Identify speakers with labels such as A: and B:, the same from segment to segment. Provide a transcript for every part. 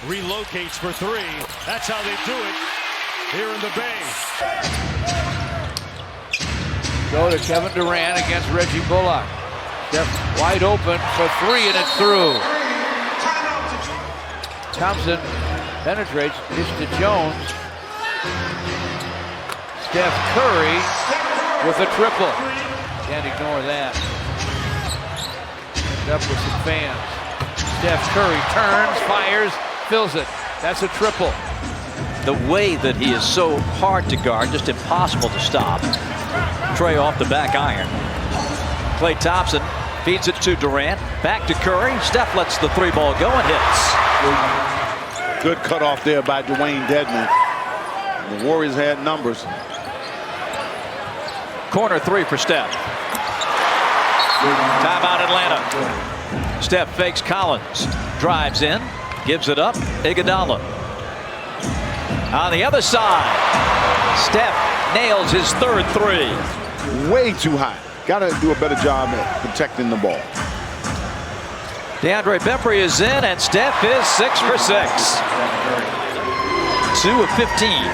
A: relocates for three. That's how they do it here in the Bay.
B: Go to Kevin Durant against Reggie Bullock. Steph wide open for three, and it's through. Thompson penetrates, dish to Jones. Steph Curry with a triple. Can't ignore that. End up with some fans. Steph Curry turns, fires, fills it. That's a triple.
C: The way that he is so hard to guard, just impossible to stop. Trey off the back iron. Klay Thompson feeds it to Durant. Back to Curry. Steph lets the three ball go and hits.
D: Good cutoff there by Dwayne Dedman. The Warriors had numbers.
C: Corner three for Steph. Timeout Atlanta. Steph fakes Collins. Drives in. Gives it up. Iguodala. On the other side. Steph nails his third three.
D: Way too high. Got to do a better job at protecting the ball.
C: DeAndre Bembry is in, and Steph is 6 for 6. 2 of 15.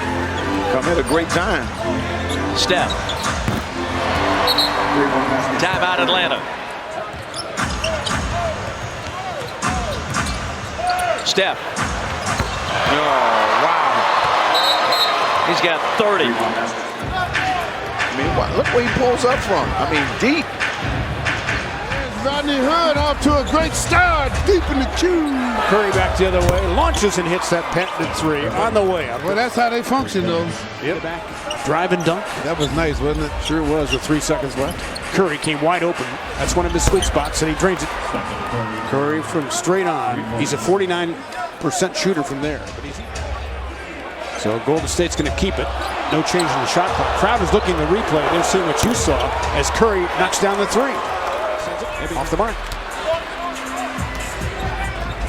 D: Come at a great time.
C: Steph. Timeout Atlanta. Steph.
D: Oh, wow.
C: He's got 30.
D: I mean, look where he pulls up from. I mean, deep.
E: Rodney Hood off to a great start, deep in the queue.
A: Curry back the other way, launches and hits that patented three on the way up.
E: Well, that's how they function, though.
A: Yep. Drive and dunk.
E: That was nice, wasn't it?
A: Sure was, with 3 seconds left. Curry came wide open. That's one of his sweet spots, and he drains it. Curry from straight on. He's a 49% shooter from there. So Golden State's going to keep it. No change in the shot clock. Crowd is looking at the replay. They're seeing what you saw as Curry knocks down the three. Off the mark.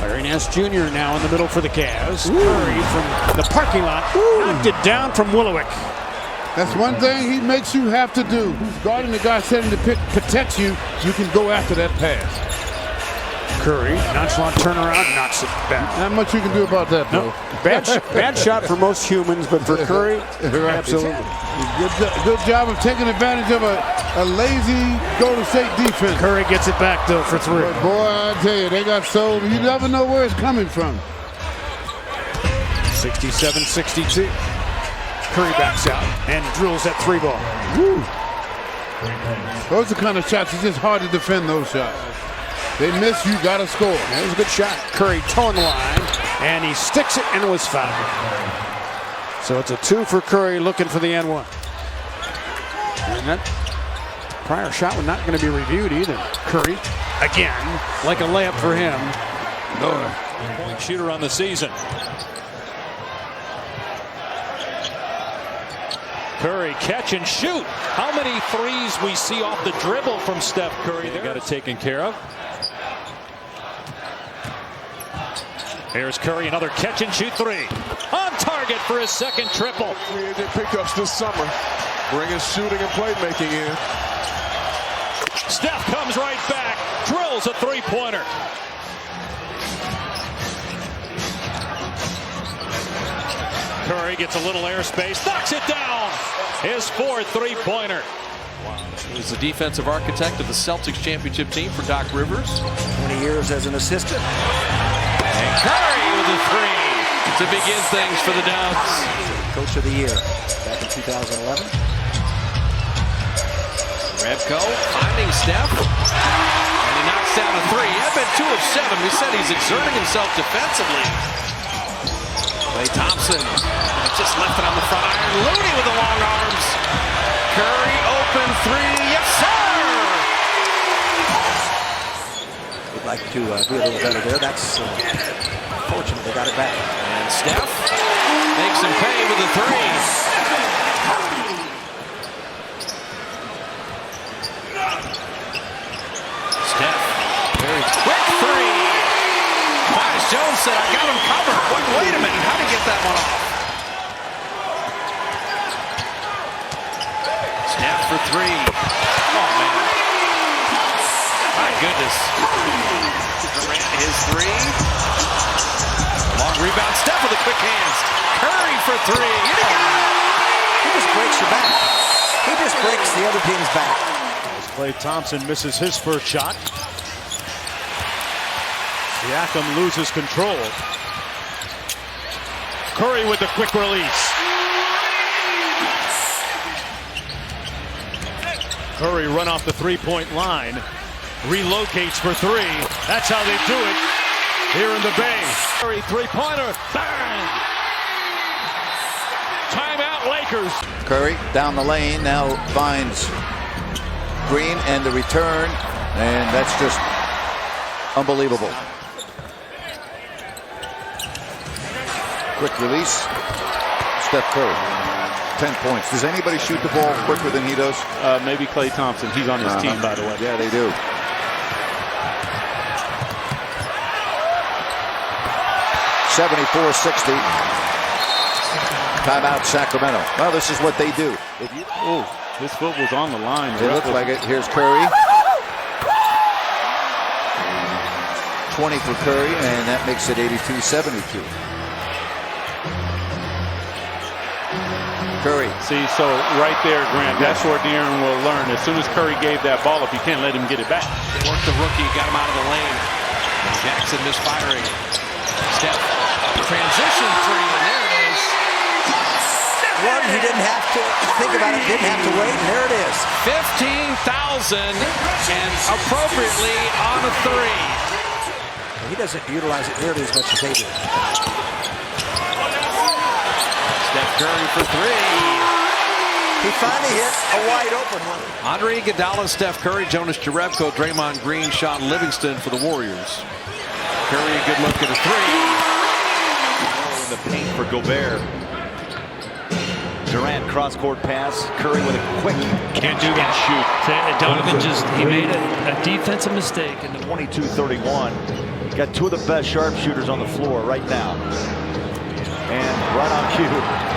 A: Larry Nance Jr. now in the middle for the Cavs. Curry from the parking lot knocked it down from Willowick.
E: That's one thing he makes you have to do. Guarding the guy setting the pick protects you. You can go after that pass.
A: Curry, nonchalant turnaround, knocks it back.
E: Not much you can do about that, though.
A: No, bad shot for most humans, but for Curry, absolutely.
E: Good job of taking advantage of a lazy Golden State defense.
A: Curry gets it back, though, for three.
E: But boy, I tell you, they got sold. You never know where it's coming from.
A: 67-62. Curry backs out and drills that three ball.
E: Woo. Those are the kind of shots, it's just hard to defend those shots. They miss, you got to score.
A: That was a good shot. Curry towing the line, and he sticks it and was fouled. So it's a 2 for Curry looking for the N1. And that prior shot was not going to be reviewed either. Curry, again, like a layup for him. Point shooter on the season. Curry, catch and shoot. How many threes we see off the dribble from Steph Curry there. Got it taken care of. Here's Curry, another catch and shoot three. On target for his second triple.
F: Free agent pickups this summer. Bringing shooting and playmaking in.
A: Steph comes right back, drills a three-pointer. Curry gets a little airspace, knocks it down. His fourth three-pointer.
G: He was the defensive architect of the Celtics championship team for Doc Rivers.
H: 20 years as an assistant.
G: And Curry with a three to begin things for the Dubs.
H: Coach of the year back in 2011.
G: Rebko finding Steph. And he knocks down a three. He had been 2 of 7. We said he's exerting himself defensively. Klay Thompson just left it on the front iron. Looney with the long arms. Curry open three. Yes, sir!
H: Would like to do a little better there. That's fortunate they got it back.
G: And Steph makes him pay with the three. Steph, very quick three. Tyus Jones said, I got him covered. Wait a minute, how did he get that one off? Steph for three. Oh, man. My goodness. Durant his three. Long rebound. three.
H: He just breaks your back. He just breaks the other team's back.
I: Klay Thompson misses his first shot. Siakam loses control. Curry with the quick release. Curry run off the three-point line. Relocates for three. That's how they do it here in the Bay. Curry three-pointer. Bang! Timeout Lakers.
D: Curry down the lane now finds Green and the return, and that's just unbelievable. Quick release. Steph Curry, 10 points. Does anybody shoot the ball quicker than he does?
I: Maybe Klay Thompson. He's on his team, by the way.
D: Yeah, they do. (74-60). Timeout Sacramento. Well, this is what they do.
I: This foot was on the line.
D: They look like it. Here's Curry. 20 for Curry, and that makes it 82-72. Curry.
I: See, so right there, Grant, that's where De'Aaron will learn. As soon as Curry gave that ball up, you can't let him get it back.
G: They worked the rookie, got him out of the lane. Jackson misfiring. Steph, transition three, and there it is.
H: One, he didn't have to think about it, didn't have to wait, and there it is.
G: 15,000 and appropriately on a three.
H: He doesn't utilize it nearly as much as they do.
G: Steph Curry for three.
H: He finally hit a wide open one.
G: Andre Iguodala, Steph Curry, Jonas Jerebko, Draymond Green, Sean Livingston for the Warriors. Curry, a good look at a three.
C: In the paint for Gobert. Durant cross-court pass. Curry with a quick
J: can't do that. Shoot. Donovan he made a defensive mistake in the
C: 22-31. Got two of the best sharpshooters on the floor right now. And right on cue,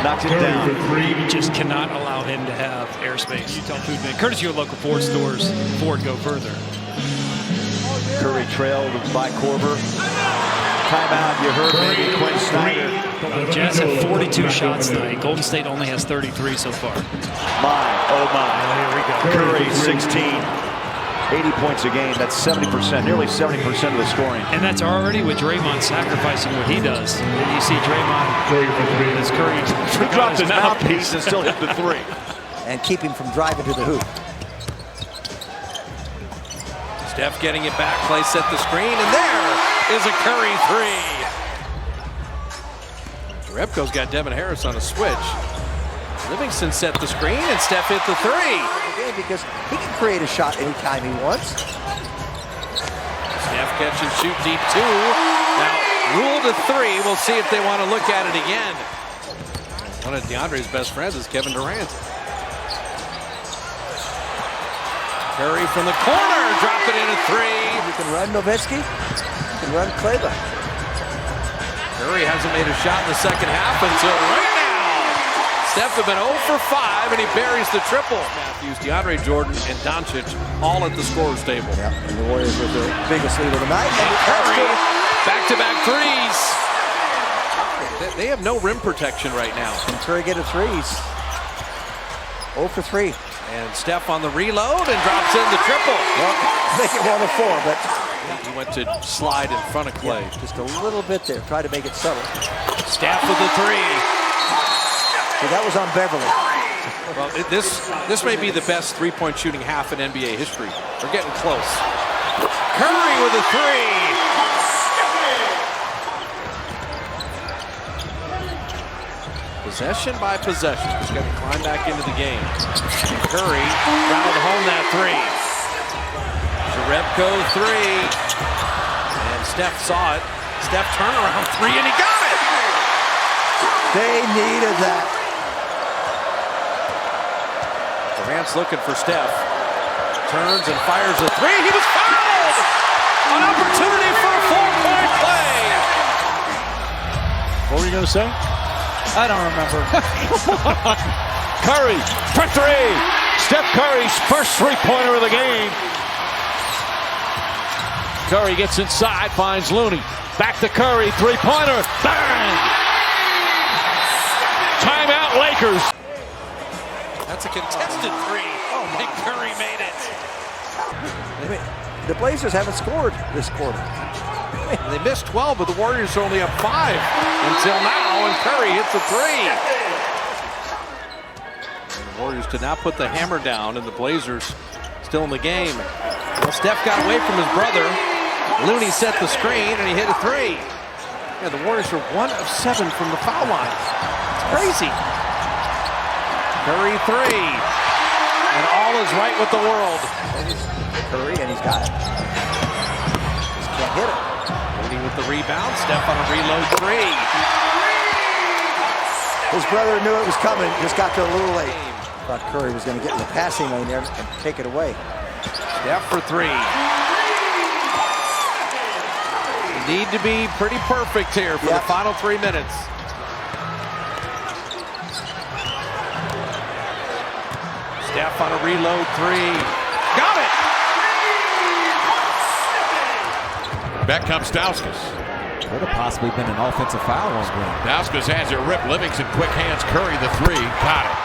C: knocks it down.
J: You just cannot allow him to have airspace. You tell food man, courtesy of your local Ford stores, Ford go further.
C: Curry trailed by Korver. Timeout, you heard maybe Quinn Snyder.
J: Jazz have 42 shots tonight. Golden State only has 33 so far.
C: Oh my.
J: Here we go.
C: Curry, 16. 80 points a game. That's 70%, nearly 70% of the scoring.
J: And that's already with Draymond sacrificing what he does. And you see Draymond as Curry.
C: He dropped his mouthpiece and still hit the three.
H: And keep him from driving to the hoop.
G: Steph getting it back, Klay set the screen, and there is a Curry three. Jerebko's got Devin Harris on a switch. Livingston set the screen, and Steph hit the three.
H: Because he can create a shot anytime he wants.
G: Steph catch and shoot deep two. Now rule to three. We'll see if they want to look at it again. One of DeAndre's best friends is Kevin Durant. Curry from the corner, drop it in a three.
H: You can run Nowitzki, you can run Kleber.
G: Curry hasn't made a shot in the second half until right now. Steph have been 0 for 5, and he buries the triple. Matthews, DeAndre Jordan, and Doncic all at the scorer's table.
H: Yeah, and the Warriors with their biggest lead of the night.
G: And Curry, back-to-back threes. They have no rim protection right now.
H: And Curry get a threes. 0 for 3.
G: And Steph on the reload and drops in the triple.
H: Well, make it 1 of 4, but
G: he went to slide in front of Klay.
H: Just a little bit there. Try to make it subtle.
G: Steph with the three.
H: So that was on Beverly.
G: Well, this may be the best three-point shooting half in NBA history. We're getting close. Curry with a three. Possession by possession. He's got to climb back into the game. And Curry ground home that three. Jerebko three. And Steph saw it. Steph turnaround three, and he got it.
H: They needed that.
G: Durant's looking for Steph. Turns and fires a three. He was fouled! An opportunity for a 4-point play.
I: What were you going to say?
J: I don't remember.
I: Curry for three. Steph Curry's first three-pointer of the game. Curry gets inside, finds Looney. Back to Curry, three-pointer. Bang! Timeout, Lakers.
G: That's a contested three. Oh, and Curry made it.
H: I mean, the Blazers haven't scored this quarter.
G: They missed 12, but the Warriors are only up 5 until now, and Curry hits a three. The Warriors did not put the hammer down, and the Blazers still in the game. Well, Steph got away from his brother. Looney set the screen, and he hit a three. Yeah, the Warriors are 1 of 7 from the foul line. It's crazy. Curry three, and all is right with the world.
H: Curry, and he's got it. Just can't hit it.
G: Looney with the rebound. Steph on a reload three.
H: His brother knew it was coming, just got there a little late. Thought Curry was going to get in the passing lane there and take it away.
G: Steph for three. You need to be pretty perfect here for the final 3 minutes. Steph on a reload three. Got it!
F: Back comes Dauskas.
K: Could have possibly been an offensive foul on Green.
F: Dauskas has it ripped. Livingston, quick hands. Curry, the three. Got it.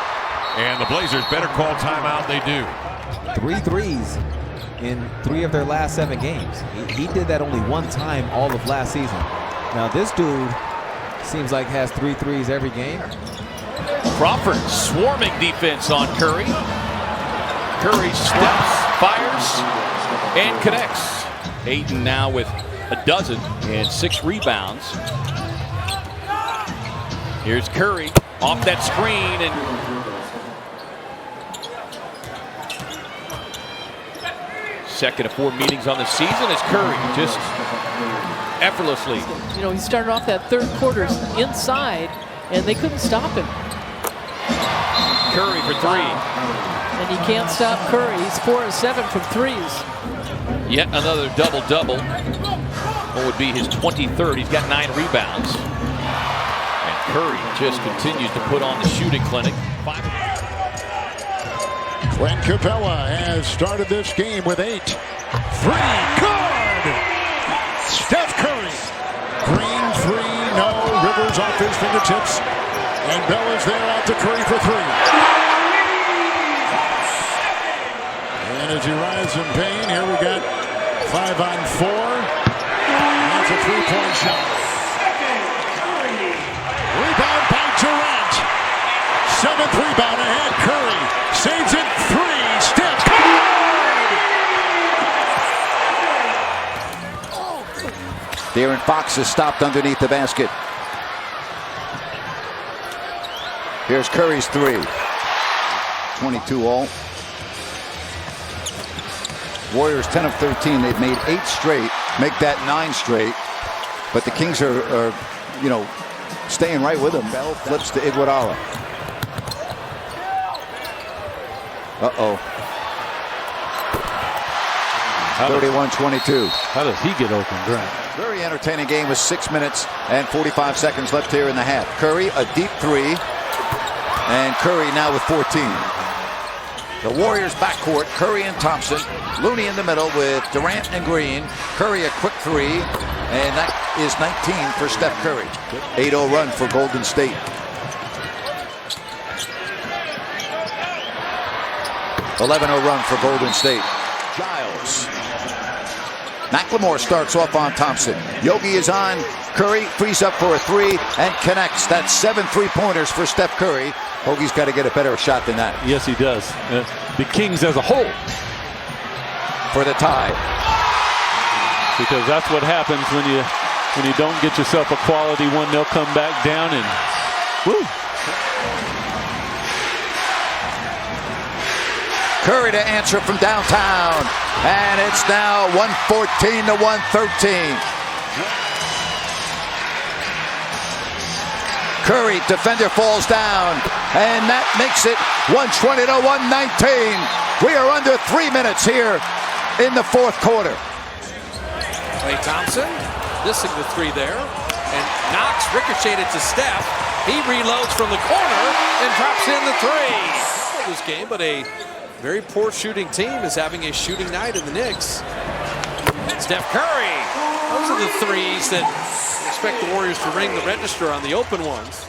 F: And the Blazers better call timeout. They do.
K: 3 threes in 3 of their last 7 games. He did that only 1 time all of last season. Now this dude seems like has 3 threes every game.
C: Crawford swarming defense on Curry. Curry steps, fires, and connects. Ayton now with a dozen and 6 rebounds. Here's Curry off that screen, and second of 4 meetings on the season as Curry just effortlessly.
L: You know, he started off that third quarter inside, and they couldn't stop him.
C: Curry for three.
L: And you can't stop Curry. He's 4 of 7 from threes.
C: Yet another double-double. What would be his 23rd? He's got 9 rebounds. And Curry just continues to put on the shooting clinic.
M: Clint Capella has started this game with 8. 3, good! Steph Curry. Green 3, no. Rivers off his fingertips. And Bell is there out to Curry for 3. And as he rides in pain, here we got 5 on 4. That's a 3-point shot. Rebound by Durant. 7th rebound ahead. Curry saves it. 3. Steph.
D: De'Aaron Fox is stopped underneath the basket. Here's Curry's 3. 22 all. Warriors 10 of 13. They've made 8 straight. Make that 9 straight. But the Kings are you know, staying right with them. Bell flips to Iguodala. Uh-oh. 31-22.
I: How does he get open, Grant?
D: Very entertaining game with 6 minutes and 45 seconds left here in the half. Curry, a deep 3. And Curry now with 14. The Warriors backcourt, Curry and Thompson. Looney in the middle with Durant and Green. Curry a quick 3. And that is 19 for Steph Curry. 8-0 run for Golden State. .11-0 run for Golden State. Giles. McLemore starts off on Thompson. Yogi is on. Curry frees up for a 3 and connects. That's 7 3-pointers for Steph Curry. Hoagie's got to get a better shot than that.
I: Yes, he does. The Kings as a whole.
D: For the tie.
I: Because that's what happens when you don't get yourself a quality one. They'll come back down and woo.
D: Curry to answer from downtown. And it's now 114 to 113. Curry, defender falls down. And that makes it 120 to 119. We are under 3 minutes here in the 4th quarter.
G: Klay Thompson, missing the 3 there. And Knox ricocheted to Steph. He reloads from the corner and drops in the 3. This game, but a very poor shooting team is having a shooting night in the Knicks. Steph Curry. Those are the 3s that expect the Warriors to ring the register on the open ones.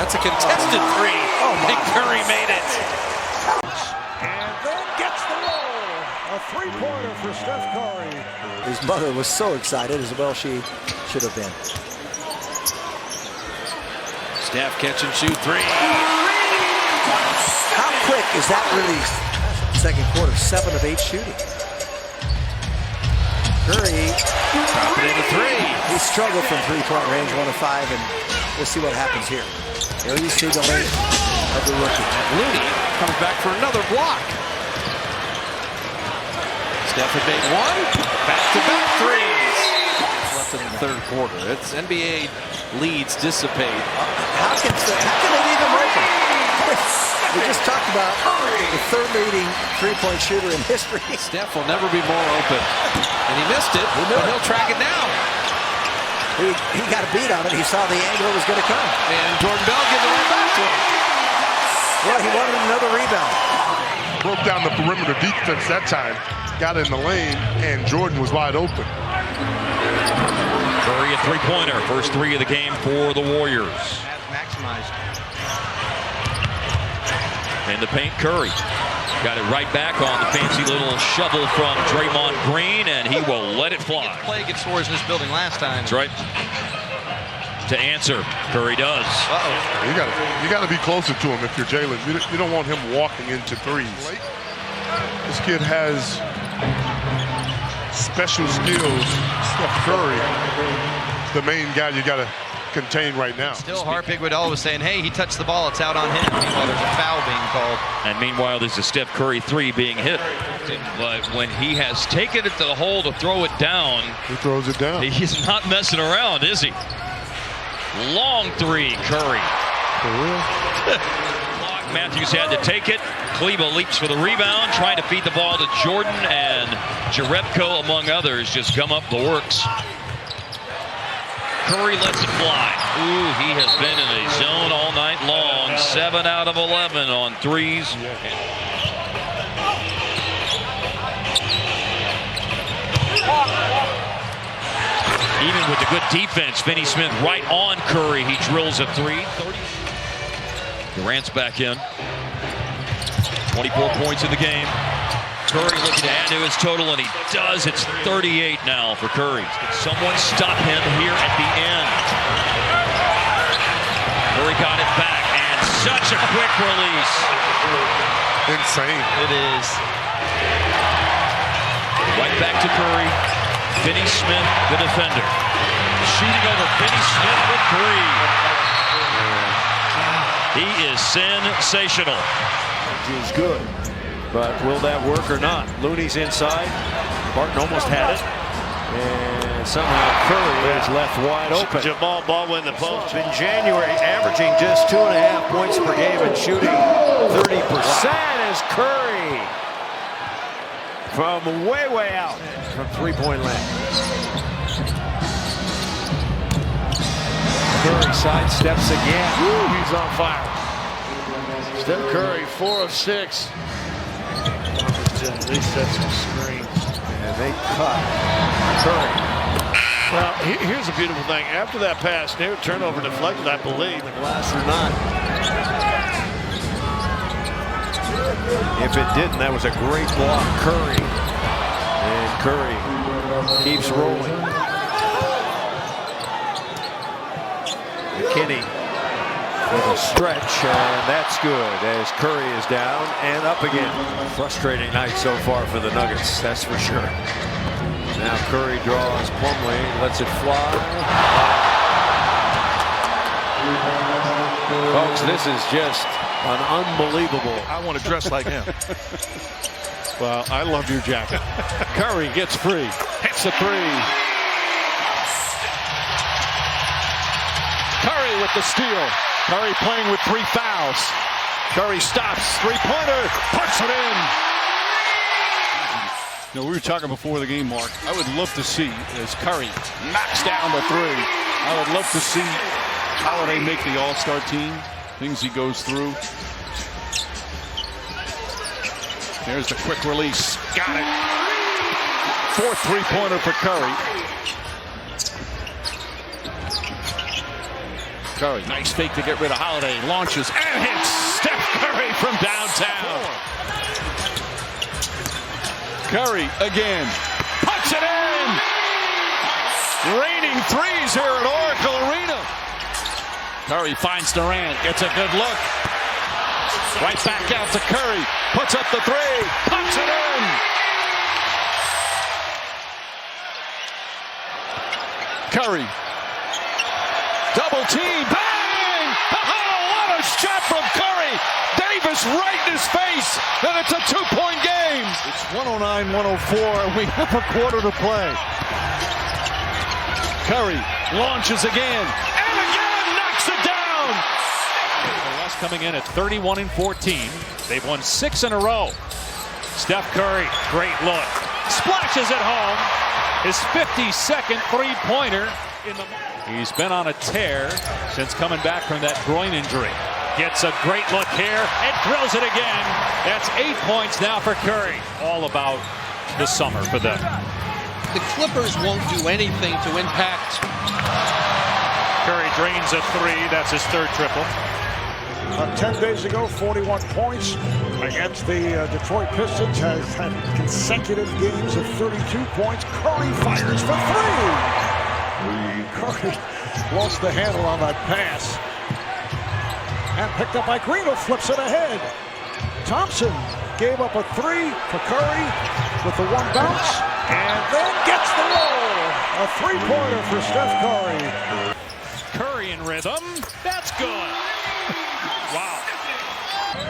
G: That's a contested three. And Curry made it.
I: And then gets the roll. A three-pointer for Steph Curry.
H: His mother was so excited, as well she should have been.
G: Steph catch and shoot three.
H: How quick is that release? Second quarter, 7 of 8 shooting. Curry,
G: drop it into three.
H: He struggled from three-point range, 1 of 5, and we'll see what happens here. Here you see the late of the rookie.
G: Looney comes back for another block. Steph had made one. Back-to-back threes. Left in the third quarter. It's NBA leads dissipate.
H: How can they leave him open? We just talked about the third leading three-point shooter in history.
G: Steph will never be more open. And he missed it, but he'll track it down.
H: He got a beat on it. He saw the angle was going to come.
G: And Jordan Bell gives it right back to him.
H: Well, he wanted another rebound.
N: Broke down the perimeter defense that time. Got in the lane, and Jordan was wide open.
F: Curry a three-pointer. First three of the game for the Warriors.
H: Maximized.
F: In the paint, Curry got it right back on the fancy little shovel from Draymond Green, and he will let it fly.
G: Play against Warriors in this building last time.
F: That's right. To answer, Curry does.
N: You got to be closer to him if you're Jalen. You don't want him walking into threes. This kid has special skills. Steph Curry, the main guy you got to contain right now.
G: Still, Harpig would always saying, hey, he touched the ball, it's out on him. Meanwhile, there's a foul being called.
F: And meanwhile, there's a Steph Curry three being hit. But when he has taken it to the hole to throw it down,
N: he throws it down.
F: He's not messing around, is he? Long three, Curry.
N: For real?
F: Matthews had to take it. Kleba leaps for the rebound, trying to feed the ball to Jordan, and Jerebko, among others, just come up the works. Curry lets it fly. Ooh, he has been in a zone all night long. 7 out of 11 on threes. Even with the good defense, Finney-Smith right on Curry. He drills a three. Durant's back in. 24 points in the game. Curry looking to add to his total, and he does. It's 38 now for Curry. Someone stop him here at the end. Curry got it back, and such a quick release.
N: Insane.
G: It is.
F: Right back to Curry. Finney-Smith, the defender. Shooting over Finney-Smith with three. He is sensational.
I: Is good. But will that work or not? Looney's inside. Barton almost had it. And somehow Curry is left wide open. Jamal Baldwin, the post. In January, averaging just 2.5 points per game and shooting 30% is Curry. From way out from three-point land. Curry sidesteps again. Woo, he's on fire. Steph Curry, 4 of 6. They set some screens. And they cut Curry. Well, here's the beautiful thing. After that pass, near turnover deflected, I believe. The glass or not. If it didn't, that was a great block. Curry. And Curry keeps rolling. McKinney with a stretch, and that's good as Curry is down and up again. Frustrating night so far for the Nuggets, that's for sure. Now Curry draws Plumlee, lets it fly. Folks, this is just an unbelievable.
O: I want to dress like him. Well, I love your jacket. Curry gets free, hits a three. Curry with the steal. Curry playing with 3 fouls. Curry stops, three-pointer, puts it in. You know, we were talking before the game, Mark. I would love to see, as Curry knocks down the three, I would love to see Holiday make the All-Star team, things he goes through. There's the quick release. Got it. 4th three-pointer for Curry.
I: Curry, nice fake to get rid of Holiday. Launches and hits Steph Curry from downtown. Curry again. Puts it in! Raining threes here at Oracle Arena. Curry finds Durant, gets a good look. Right back out to Curry. Puts up the three. Puts it in! Curry. Double team. Bang! Oh, what a shot from Curry! Davis right in his face, and it's a 2-point game. It's 109-104, and we have a quarter to play. Curry launches again, and again knocks it down.
J: The West coming in at 31-14. They've won 6 in a row. Steph Curry, great look. Splashes it home. His 52nd three-pointer. He's been on a tear since coming back from that groin injury. Gets a great look here and drills it again. That's 8 points now for Curry. All about the summer for them.
G: The Clippers won't do anything to impact.
J: Curry drains a three. That's his third triple.
M: 10 days ago, 41 points against the Detroit Pistons. Has had consecutive games of 32 points. Curry fires for three. Curry lost the handle on that pass. And picked up by Green, who flips it ahead. Thompson gave up a three for Curry with the one bounce. And then gets the roll. A three-pointer for Steph Curry.
J: Curry in rhythm. That's good. Wow.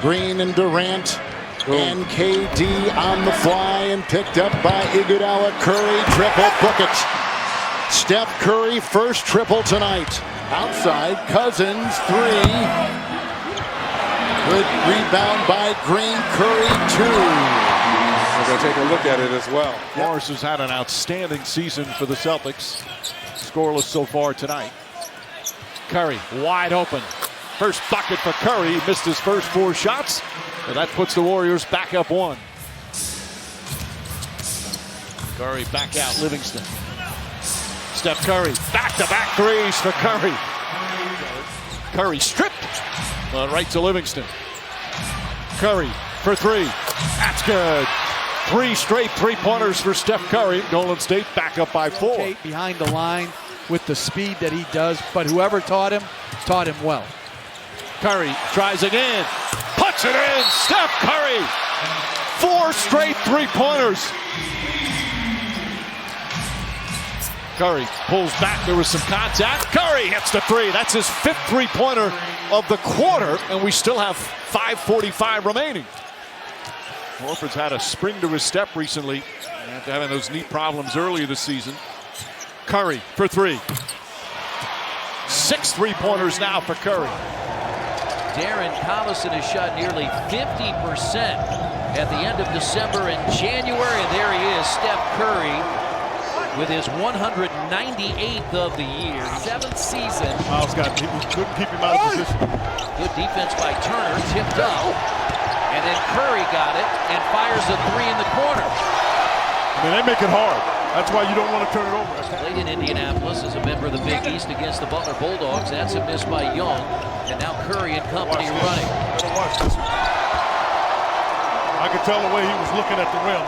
M: Green and Durant and KD on the fly and picked up by Iguodala. Curry triple, book it. Steph Curry first triple tonight. Outside, Cousins three. Good rebound by Green. Curry two.
I: We're going to take a look at it as well. Morris has had an outstanding season for the Celtics. Scoreless so far tonight. Curry wide open. First bucket for Curry. He missed his first 4 shots. And that puts the Warriors back up 1. Curry back out. Livingston. Steph Curry. Back-to-back threes for Curry. Curry stripped. Right to Livingston. Curry for three. That's good. 3 straight three-pointers for Steph Curry. Golden State back up by 4.
B: Behind the line with the speed that he does, but whoever taught him well.
I: Curry tries again. Puts it in. Steph Curry. 4 straight three-pointers. Curry pulls back. There was some contact. Curry hits the three. That's his 5th three-pointer of the quarter, and we still have 5:45 remaining. Horford's had a spring to his step recently after having those knee problems earlier this season. Curry for three. 6 three-pointers now for Curry.
P: Darren Collison has shot nearly 50% at the end of December and January. And there he is, Steph Curry, with his 198th of the year. 7th season.
I: Miles couldn't keep him out of position.
P: Good defense by Turner, tipped up. And then Curry got it and fires a three in the corner.
I: I mean, they make it hard. That's why you don't want to turn it over.
P: Played in Indianapolis as a member of the Big East against the Butler Bulldogs. That's a miss by Young. And now Curry and company running.
I: Watch this. I could tell the way he was looking at the rim.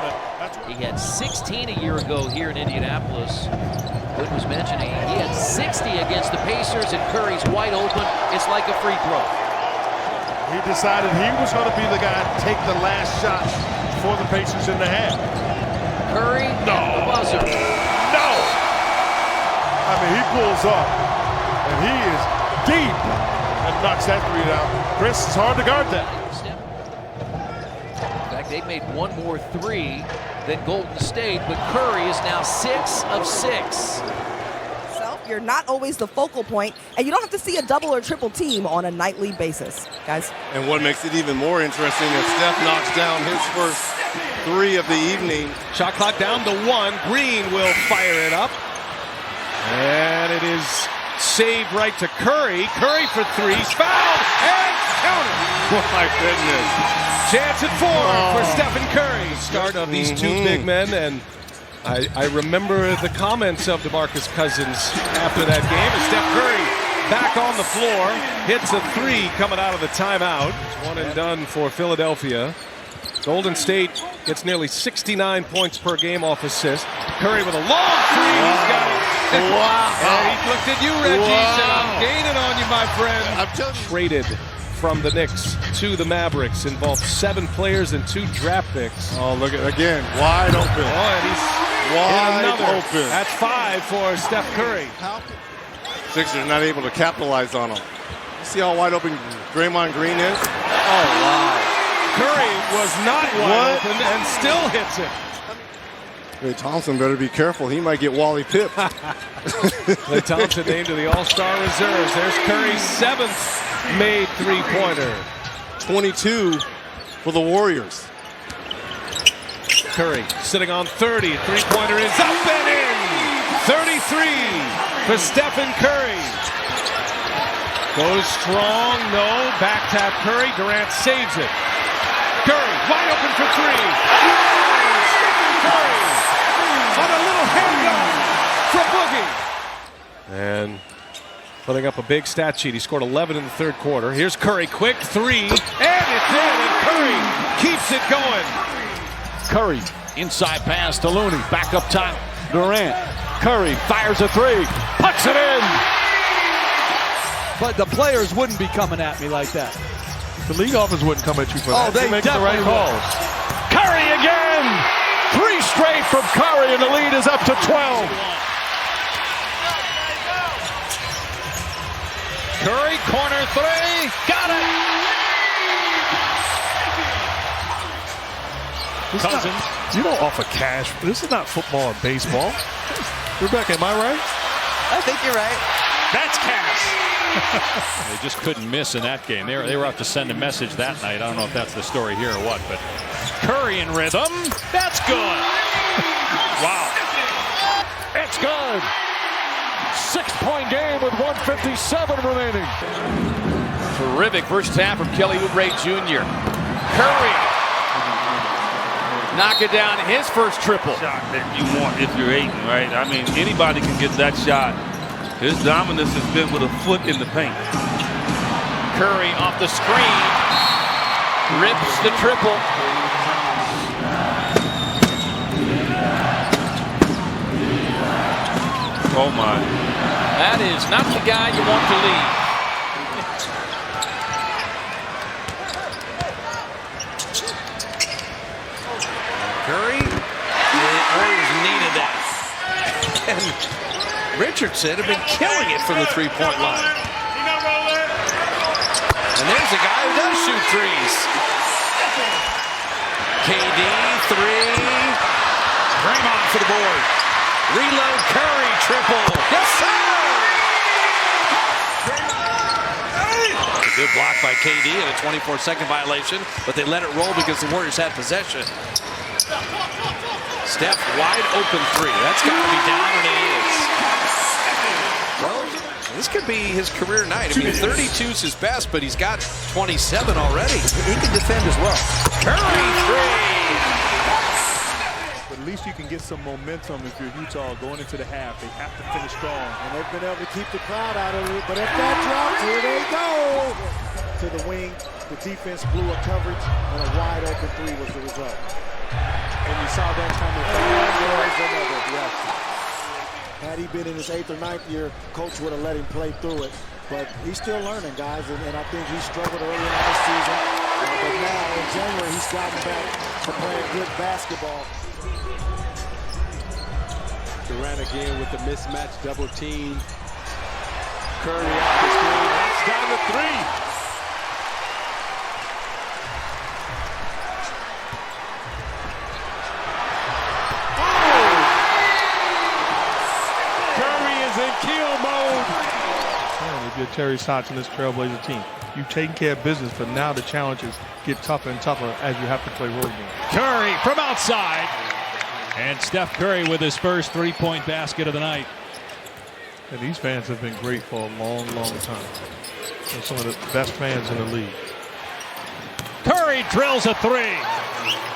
P: He had 16 a year ago here in Indianapolis. Hood was mentioning he had 60 against the Pacers, and Curry's wide open. It's like a free throw.
I: He decided he was going to be the guy to take the last shot for the Pacers in the half.
P: Curry, no. At the buzzer.
I: No! I mean, he pulls up, and he is deep and knocks that three down. Chris, it's hard to guard that.
P: In fact, they've made one more three than Golden State, but Curry is now 6 of 6.
Q: You're not always the focal point, and you don't have to see a double or triple team on a nightly basis, guys.
R: And what makes it even more interesting is Steph knocks down his first 3 of the evening.
G: Shot clock down to 1. Green will fire it up. And it is saved right to Curry. Curry for 3. Fouled and counted.
R: Oh, my goodness.
G: Chance at 4 for Stephen Curry. Start of these 2 big men, and I remember the comments of DeMarcus Cousins after that game. And Steph Curry
S: back on the floor, hits a three coming out of the timeout. It's one and done for Philadelphia. Golden State gets nearly 69 points per game off assist. Curry with a long three. He's got it.
R: Wow.
S: And he looked at you, Reggie.
R: Wow.
S: Said, I'm gaining on you, my friend.
R: I'm telling you.
S: Traded from the Knicks to the Mavericks. Involved 7 players and 2 draft picks.
R: Oh, look at again. Wide open.
S: Oh, and he's
R: wide
S: another.
R: open.
S: That's 5 for Steph Curry.
R: Sixers not able to capitalize on him. You see how wide open Draymond Green is?
S: Oh, wow. Curry was not wide open and still hits it.
R: Klay Thompson better be careful. He might get Wally Pipp.
S: Klay Thompson named to the All-Star reserves. There's Curry's 7th made three-pointer.
R: 22 for the Warriors.
S: Curry sitting on 30. Three-pointer is up and in. 33 for Stephen Curry. Goes strong, no. Back tap Curry. Durant saves it. Curry wide open for 3. Stephen Curry on a little handgun from Boogie. And putting up a big stat sheet. He scored 11 in the third quarter. Here's Curry, quick 3, and it's in, and Curry keeps it going.
J: Curry, inside pass to Looney, back up top, Durant. Curry fires a 3, puts it in.
T: But the players wouldn't be coming at me like that.
N: The league office wouldn't come at you for that.
T: Oh, they
N: make the right
T: definitely
N: calls.
J: Curry again! 3 straight from Curry, and the lead is up to 12. Curry, corner 3, got it! Cousins.
N: You don't offer cash. This is not football or baseball. Rebecca, am I right?
H: I think you're right.
J: That's cash. They just couldn't miss in that game. They were out to send a message that night. I don't know if that's the story here or what, but Curry in rhythm. That's good. Wow. It's good. 6-point game with 1:57 remaining.
B: Terrific first half from Kelly Oubre Jr. Curry knocking down his first triple.
U: Shot that you want if you're Ayton, right? I mean, anybody can get that shot. His dominance has been with a foot in the paint.
B: Curry off the screen, rips the triple.
U: Oh my.
B: That is not the guy you want to lead.
G: Curry, the Warriors needed that. And Richardson have been killing it from the three-point line. And there's a guy who does shoot threes. KD, 3. Draymond for the board. Reload Curry, triple. Yes, sir! A good block by KD and a 24-second violation, but they let it roll because the Warriors had possession. Steph, wide open 3. That's got to be down, and it is. Well, this could be his career night. I mean, 32 is his best, but he's got 27 already.
H: He can defend as well.
B: Curry, 3.
V: But at least you can get some momentum if you're Utah going into the half. They have to finish strong.
W: And they've been able to keep the crowd out of it. But if that drops, here they go. To the wing, the defense blew a coverage, and a wide open 3 was the result.
V: And you saw that coming.
W: Yes. Had he been in his 8th or 9th year, coach would have let him play through it. But he's still learning, guys, and I think he struggled early on this season. But now in January, he's gotten back to playing good basketball.
V: Durant again with the mismatch double team. Curry off the screen. That's down to 3.
N: If you're Terry Stotts and this Trailblazer team, you've taken care of business, but now the challenges get tougher and tougher as you have to play road games.
J: Curry from outside. And Steph Curry with his first 3-point basket of the night.
N: And these fans have been great for a long, long time. They're some of the best fans in the league.
J: Curry drills a 3.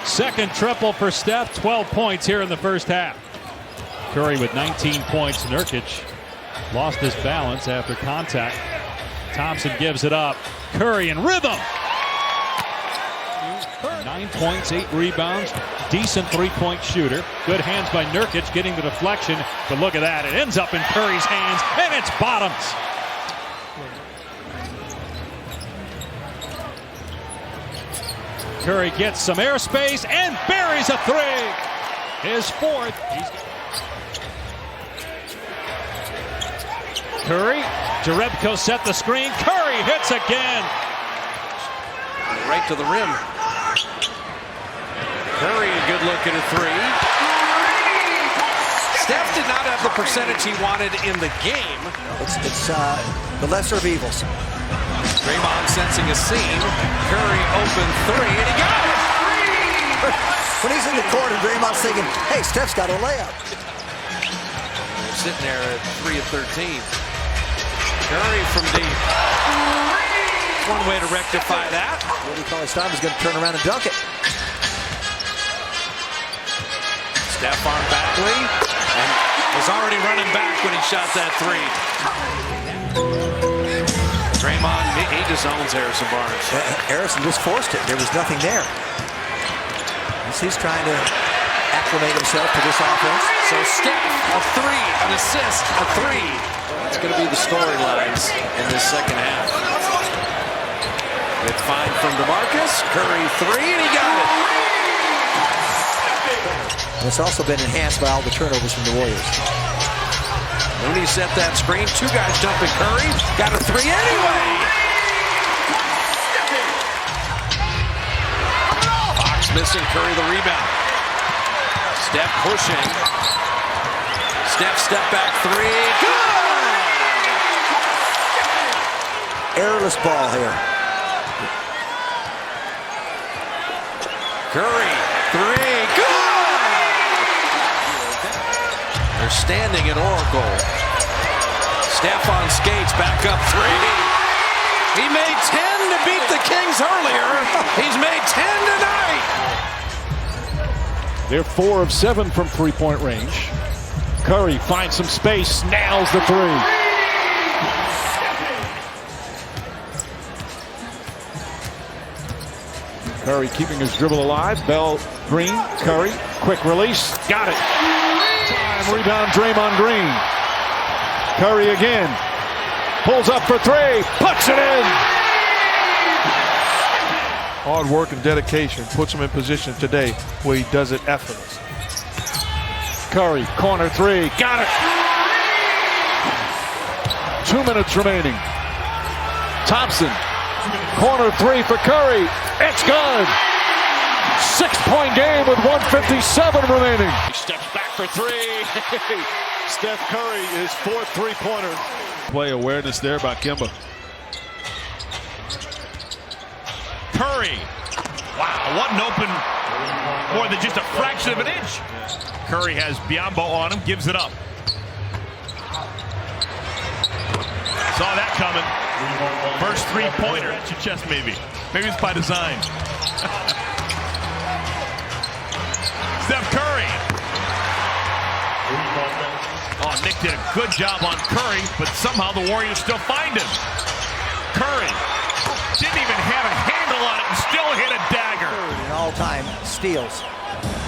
J: Second triple for Steph. 12 points here in the first half. Curry with 19 points. Nurkic Lost his balance after contact. Thompson gives it up. Curry in rhythm. 9 points, 8 rebounds. Decent three-point shooter. Good hands by Nurkic getting the deflection. But look at that. It ends up in Curry's hands, and it's bottoms. Curry gets some airspace and buries a three. His fourth. Curry, Jerebko set the screen. Curry hits again.
G: Right to the rim. Curry, a good look at a three. Steph did not have the percentage he wanted in the game.
H: It's the lesser of evils.
G: Draymond sensing a seam. Curry open three, and he got it!
H: When he's in the court and Draymond's thinking, hey, Steph's got a layup.
G: They're sitting there at 3 of 13. Curry from deep. One way to rectify that.
H: Willie Cauley-Stein is going to turn around and dunk it.
G: Steph on Bagley, and was already running back when he shot that three. Draymond, he disowns Harrison Barnes.
H: Harrison just forced it. There was nothing there. He's trying to acclimate himself to this offense.
G: So Steph, a three, an assist, a three. That's going to be the storylines in this second half. Good find from DeMarcus. Curry three, and he got it.
H: And it's also been enhanced by all the turnovers from the Warriors.
G: Looney set that screen. 2 guys dumping Curry. Got a three anyway. Fox missing. Curry the rebound. Steph pushing. Steph step back three. Good!
H: Errorless ball here.
G: Curry three. Good! They're standing at Oracle. Steph on skates, back up three. He made 10 to beat the Kings earlier. He's made 10 tonight.
S: They're 4 of 7 from three-point range. Curry finds some space, nails the three. Curry keeping his dribble alive. Bell, Green, Curry, quick release, got it. Time, rebound, Draymond Green. Curry again, pulls up for three, puts it in.
N: Hard work and dedication puts him in position today where he does it effortlessly.
S: Curry, corner three, got it. 2 minutes remaining. Thompson, corner three for Curry. It's good. 6-point game with 1:57 remaining.
O: He steps back for three. Steph Curry, his 4th three-pointer. Play awareness there by Kemba.
F: Curry. Wow, wasn't open more than just a fraction of an inch. Curry has Biombo on him, gives it up. Saw that coming. First three-pointer at your chest, maybe. Maybe it's by design. Steph Curry. Oh, Nick did a good job on Curry, but somehow the Warriors still find him. Curry didn't even have a handle on it and still hit a dagger.
H: In all-time steals.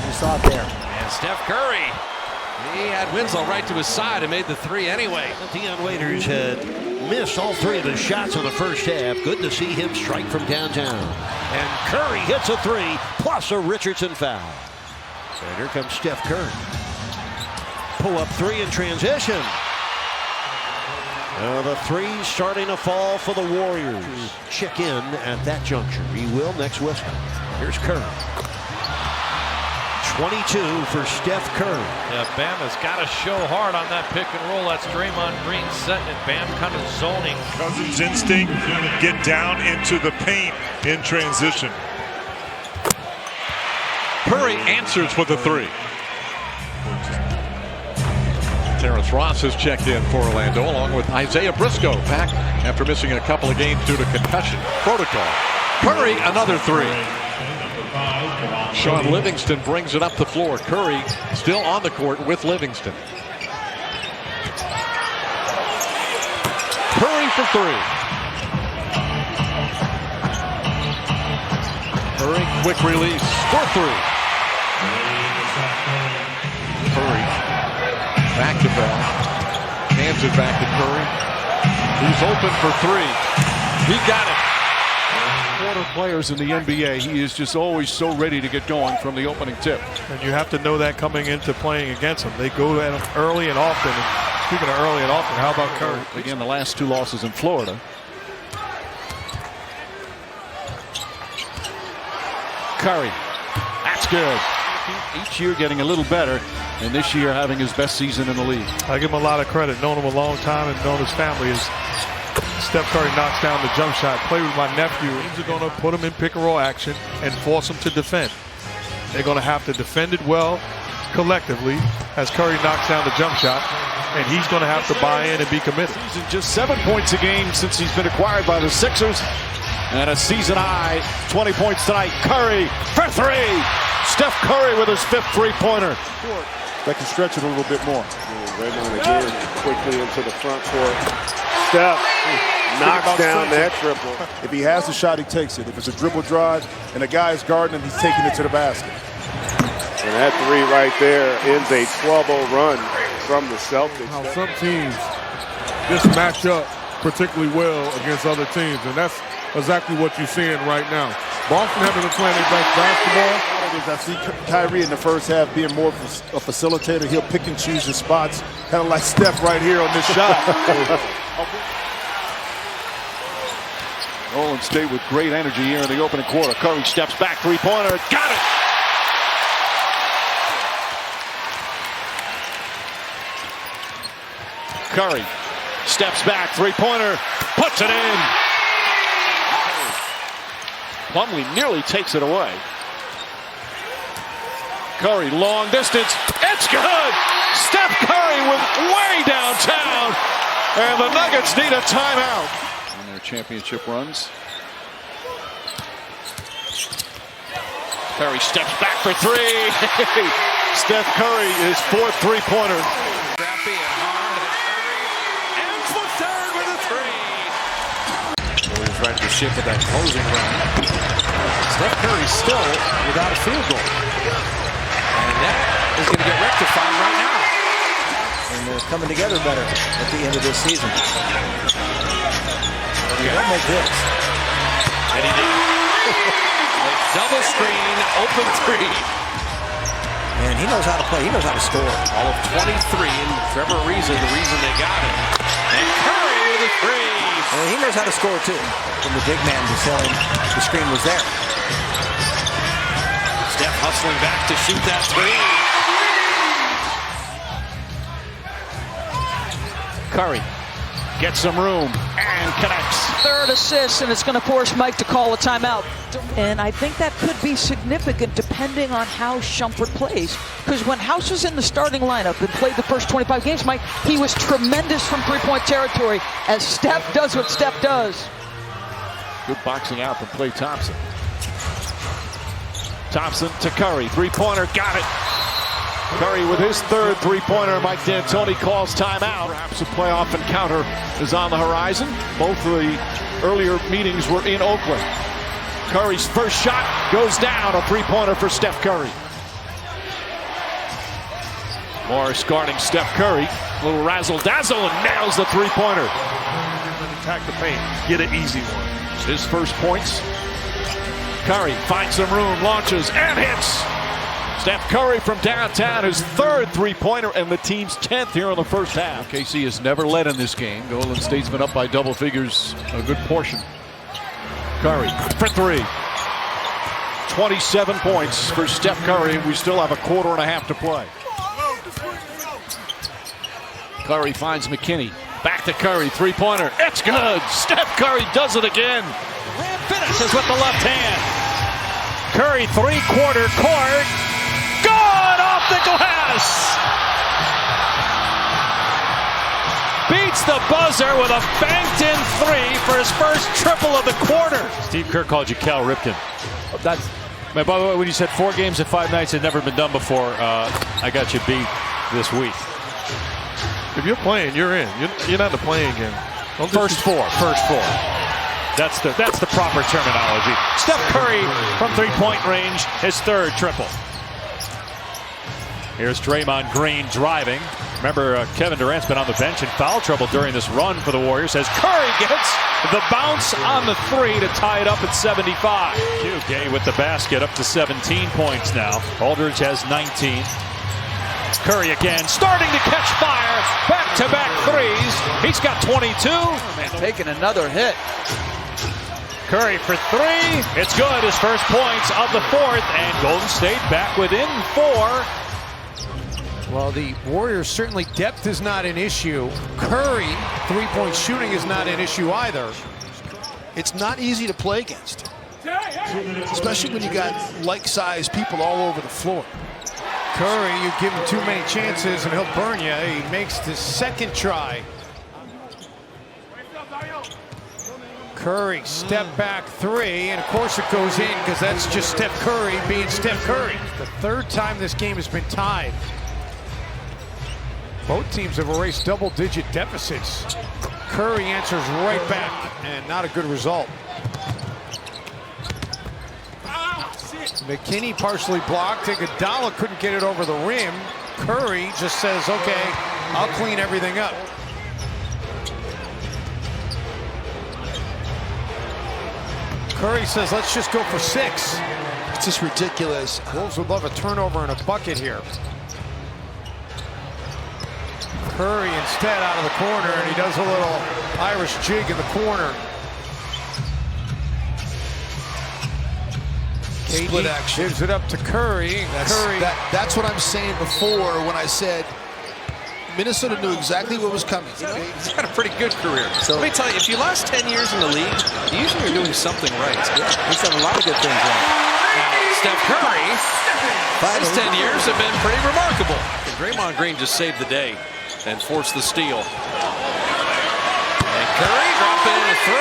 H: You saw it there.
G: And Steph Curry, he had Winslow right to his side and made the three anyway.
A: The Dion Waiters had missed all 3 of his shots in the first half. Good to see him strike from downtown. And Curry hits a 3, plus a Richardson foul. And here comes Steph Curry. Pull-up 3 in transition. The 3 starting to fall for the Warriors. Check in at that juncture. He will next whistle. Here's Curry. 22 for Steph Curry.
P: Yeah, Bam has got to show hard on that pick and roll. That's Draymond Green setting it. Bam kind of zoning.
E: Cousins' instinct, get down into the paint in transition. Curry answers for the 3.
K: Terrence Ross has checked in for Orlando, along with Isaiah Briscoe, back after missing a couple of games due to concussion protocol. Curry, another 3. Sean Livingston brings it up the floor. Curry still on the court with Livingston. Curry for three. Curry, quick release for three. Curry, back to back. Hands it back to Curry. He's open for three. He got it.
O: Quarter players in the NBA, he is just always so ready to get going from the opening tip.
E: And you have to know that coming into playing against them. They go at him early and often. And speaking of early and often, how about Curry?
O: Again, the last 2 losses in Florida. Curry, that's good. Each year getting a little better, and this year having his best season in the league.
E: I give him a lot of credit. Known him a long time and known his family. As Steph Curry knocks down the jump shot. Play with my nephew. Teams are going to put him in pick and roll action and force him to defend. They're going to have to defend it well collectively as Curry knocks down the jump shot, and he's going to have to buy in and be committed.
O: Season just 7 points a game since he's been acquired by the Sixers. And a season high 20 points tonight. Curry for three. Steph Curry with his 5th three-pointer.
R: That can stretch it a little bit more. Raymond again quickly into the front court. Steph knocks down that triple. If he has the shot, he takes it. If it's a dribble drive and a guy is guarding him, he's taking it to the basket. And that three right there ends a 12-0 run from the Celtics.
N: How some teams just match up particularly well against other teams, and that's exactly what you're seeing right now. Boston haven't been playing their best basketball.
R: I see Kyrie in the first half being more of a facilitator. He'll pick and choose his spots, kind of like Steph right here on this shot.
O: Golden State with great energy here in the opening quarter. Curry steps back, three-pointer, got it! Curry steps back, three-pointer, puts it in. Plumlee nearly takes it away. Curry, long distance, it's good! Steph Curry with way downtown, and the Nuggets need a timeout. In their championship runs. Curry steps back for three. Steph Curry, his 4th three-pointer.
G: Scrappy and hard, and for third with a three. He's right to ship with that closing run.
H: Steph Curry still without a field goal.
G: And that is going to get rectified right now.
H: And they're coming together better at the end of this season. You don't make this.
G: And he did. Double screen, open three.
H: And he knows how to play. He knows how to score.
G: All of 23, and for whatever reason, the reason they got it. And Curry with a three.
H: And he knows how to score, too. From the big man to tell him the screen was there.
G: Steph hustling back to shoot that three.
O: Curry gets some room and connects.
C: 3rd assist, and it's going to force Mike to call a timeout. And I think that could be significant depending on how Shumpert plays. Because when House was in the starting lineup and played the first 25 games, Mike, he was tremendous from three-point territory as Steph does what Steph does.
O: Good boxing out from Klay Thompson. Thompson to Curry, three-pointer, got it. Curry with his 3rd three-pointer. Mike D'Antoni calls timeout. Perhaps a playoff encounter is on the horizon. Both of the earlier meetings were in Oakland. Curry's first shot goes down, a three-pointer for Steph Curry. Morris guarding Steph Curry. A little razzle-dazzle and nails the three-pointer.
E: Attack the paint. Get an easy one.
O: His first points. Curry finds some room, launches, and hits. Steph Curry from downtown, his 3rd three-pointer and the team's 10th here in the first half. KC has never led in this game. Golden State's been up by double figures a good portion. Curry for three. 27 points for Steph Curry. We still have a quarter and a half to play. Curry finds McKinney. Back to Curry, three-pointer. It's good. Steph Curry does it again.
C: Finishes with the left hand. Curry, three-quarter court. Good off the glass. Beats the buzzer with a banked-in three for his first triple of the quarter.
J: Steve Kerr called you Cal Ripken. That's. By the way, when you said 4 games in 5 nights had never been done before, I got you beat this week.
E: If you're playing, you're in. You're not in the playing game.
J: First four. That's the proper terminology. Steph Curry from three-point range, his third triple. Here's Draymond Green driving. Remember, Kevin Durant's been on the bench in foul trouble during this run for the Warriors as Curry gets the bounce on the three to tie it up at 75. Gay with the basket, up to 17 points now. Aldridge has 19. Curry again, starting to catch fire. Back-to-back threes. He's got 22.
B: Taking another hit.
J: Curry for three. It's good. His first points of the fourth, and Golden State back within 4.
S: Well, the Warriors, certainly depth is not an issue. Curry, three-point shooting is not an issue either.
D: It's not easy to play against, especially when you got like-sized people all over the floor.
S: Curry, you give him too many chances and he'll burn you. He makes the second try. Curry, step back three, and of course it goes in because that's just Steph Curry being Steph Curry. The third time this game has been tied. Both teams have erased double-digit deficits. Curry answers right back, and not a good result. McKinney partially blocked. Iguodala couldn't get it over the rim. Curry just says, okay, I'll clean everything up. Curry says, let's just go for 6.
D: It's just ridiculous.
S: Wolves would love a turnover and a bucket here. Curry instead out of the corner, and he does a little Irish jig in the corner.
D: Split action.
S: Gives it up to Curry.
D: That's what I'm saying before when I said Minnesota knew exactly what was coming.
G: He's had a pretty good career. So let me tell you, if you last 10 years in the league, you usually are doing something right.
H: Yeah, he's done a lot of good things right.
G: Steph Curry, his 10 years have been pretty remarkable. And Draymond Green just saved the day and forced the steal. And Curry dropping in a 3.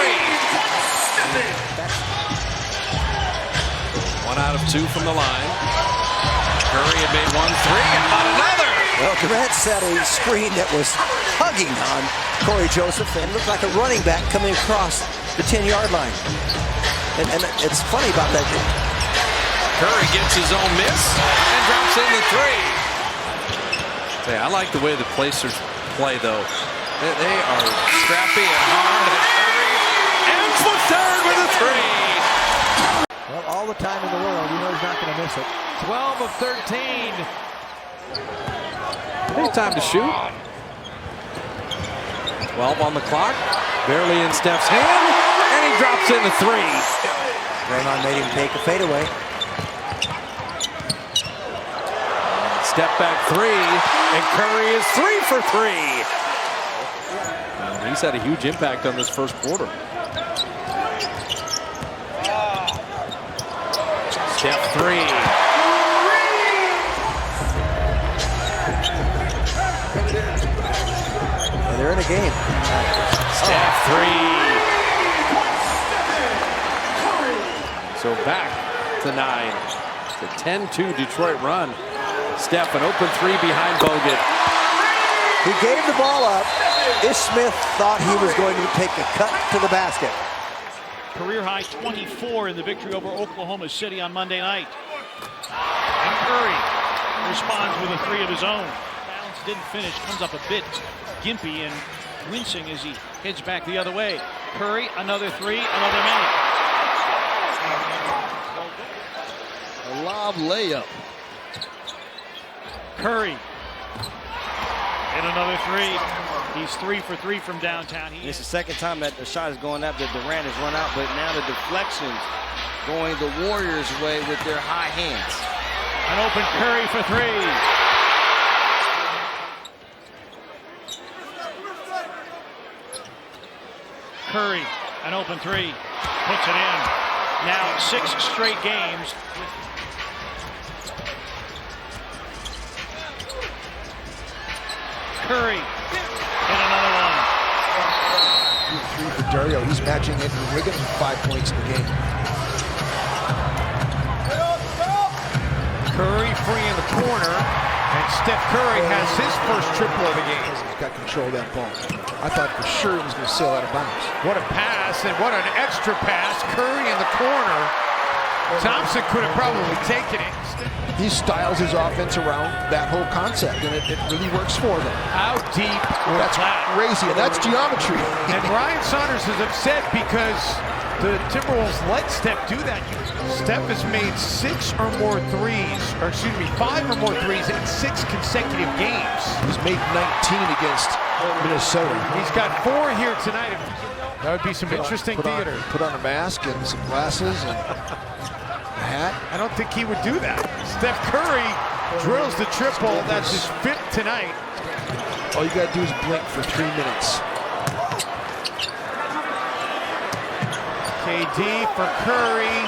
G: 1 out of 2 from the line. Curry had made 1 3 and about another.
H: Well, Durant set a screen that was hugging on Corey Joseph and looked like a running back coming across the 10-yard line. And it's funny about that.
G: Curry gets his own miss and drops in the 3. I like the way the Pacers play, though. They are scrappy and hard. And Curry ends the third with a 3.
H: Well, all the time in the world, you know he's not going to miss it.
B: 12 of 13.
G: Any time to shoot. 12 on the clock. Barely in Steph's hand. And he drops in the 3.
H: Draymond made him take a fadeaway.
G: Step back 3. And Curry is 3 for 3. Well, he's had a huge impact on this first quarter. Step 3.
H: They're in a game.
G: Steph 3. So back to 9. The 10-2 Detroit run. Steph, an open 3 behind Bogut.
H: He gave the ball up. Ish Smith thought he was going to take a cut to the basket.
L: Career high 24 in the victory over Oklahoma City on Monday night. And Curry responds with a 3 of his own. Bounce didn't finish, comes up a bit gimpy and wincing as he heads back the other way. Curry, another 3, another minute.
D: A lob layup.
L: Curry. And another 3. He's 3 for 3 from downtown.
M: It's the second time that the shot is going up that Durant has run out, but now the deflections going the Warriors' way with their high hands.
L: An open Curry for 3. Curry, an open 3, puts it in. Now 6 straight games. Curry, and another one.
D: 3 for Dario. He's matching Andrew Wiggins with 5 points in the game.
S: Curry free in the corner, and Steph Curry has his first triple of the game.
D: He's got control of that ball. I thought for sure it was going to sail out of bounds.
S: What a pass, and what an extra pass. Curry in the corner. Thompson could have probably taken it.
D: He styles his offense around that whole concept, and it really works for them.
S: How deep was
D: That's
S: that?
D: crazy, and that's geometry.
S: And Ryan Saunders is upset because the Timberwolves let Steph do that. Steph has made 5 or more threes in 6 consecutive games.
D: He's made 19 against Minnesota.
S: He's got 4 here tonight. That would be some interesting theater.
D: Put on a mask and some glasses and a hat.
S: I don't think he would do that. Steph Curry drills the triple. That's his 5th tonight.
D: All you got to do is blink for 3 minutes.
S: KD for Curry.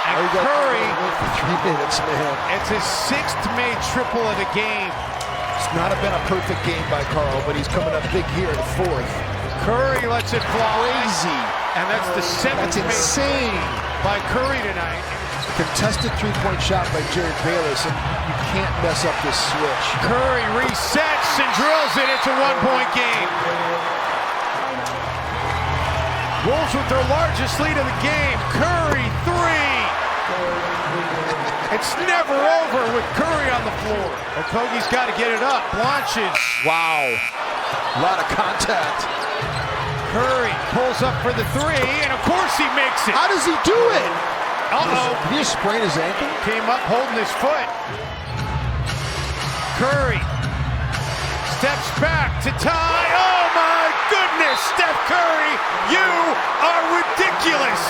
S: And
D: Curry for 3 minutes, man.
S: It's his 6th made triple of the game.
D: It's not been a perfect game by Carl, but he's coming up big here in the 4th.
S: Curry lets it fly.
D: Crazy.
S: And that's the 7th.
D: That's insane
S: by Curry tonight.
D: Contested three-point shot by Jared Bayless, and you can't mess up this switch.
S: Curry resets and drills it. It's a 1-point game. Wolves with their largest lead of the game. Curry 3. It's never over with Curry on the floor. Okogie's got to get it up. Launches.
D: Wow. A lot of contact.
S: Curry pulls up for the 3, and of course he makes it.
D: How does he do it?
S: Uh-oh.
D: Did he sprain his ankle?
S: Came up holding his foot. Curry steps back to tie. Oh my goodness, Steph Curry, you are ridiculous.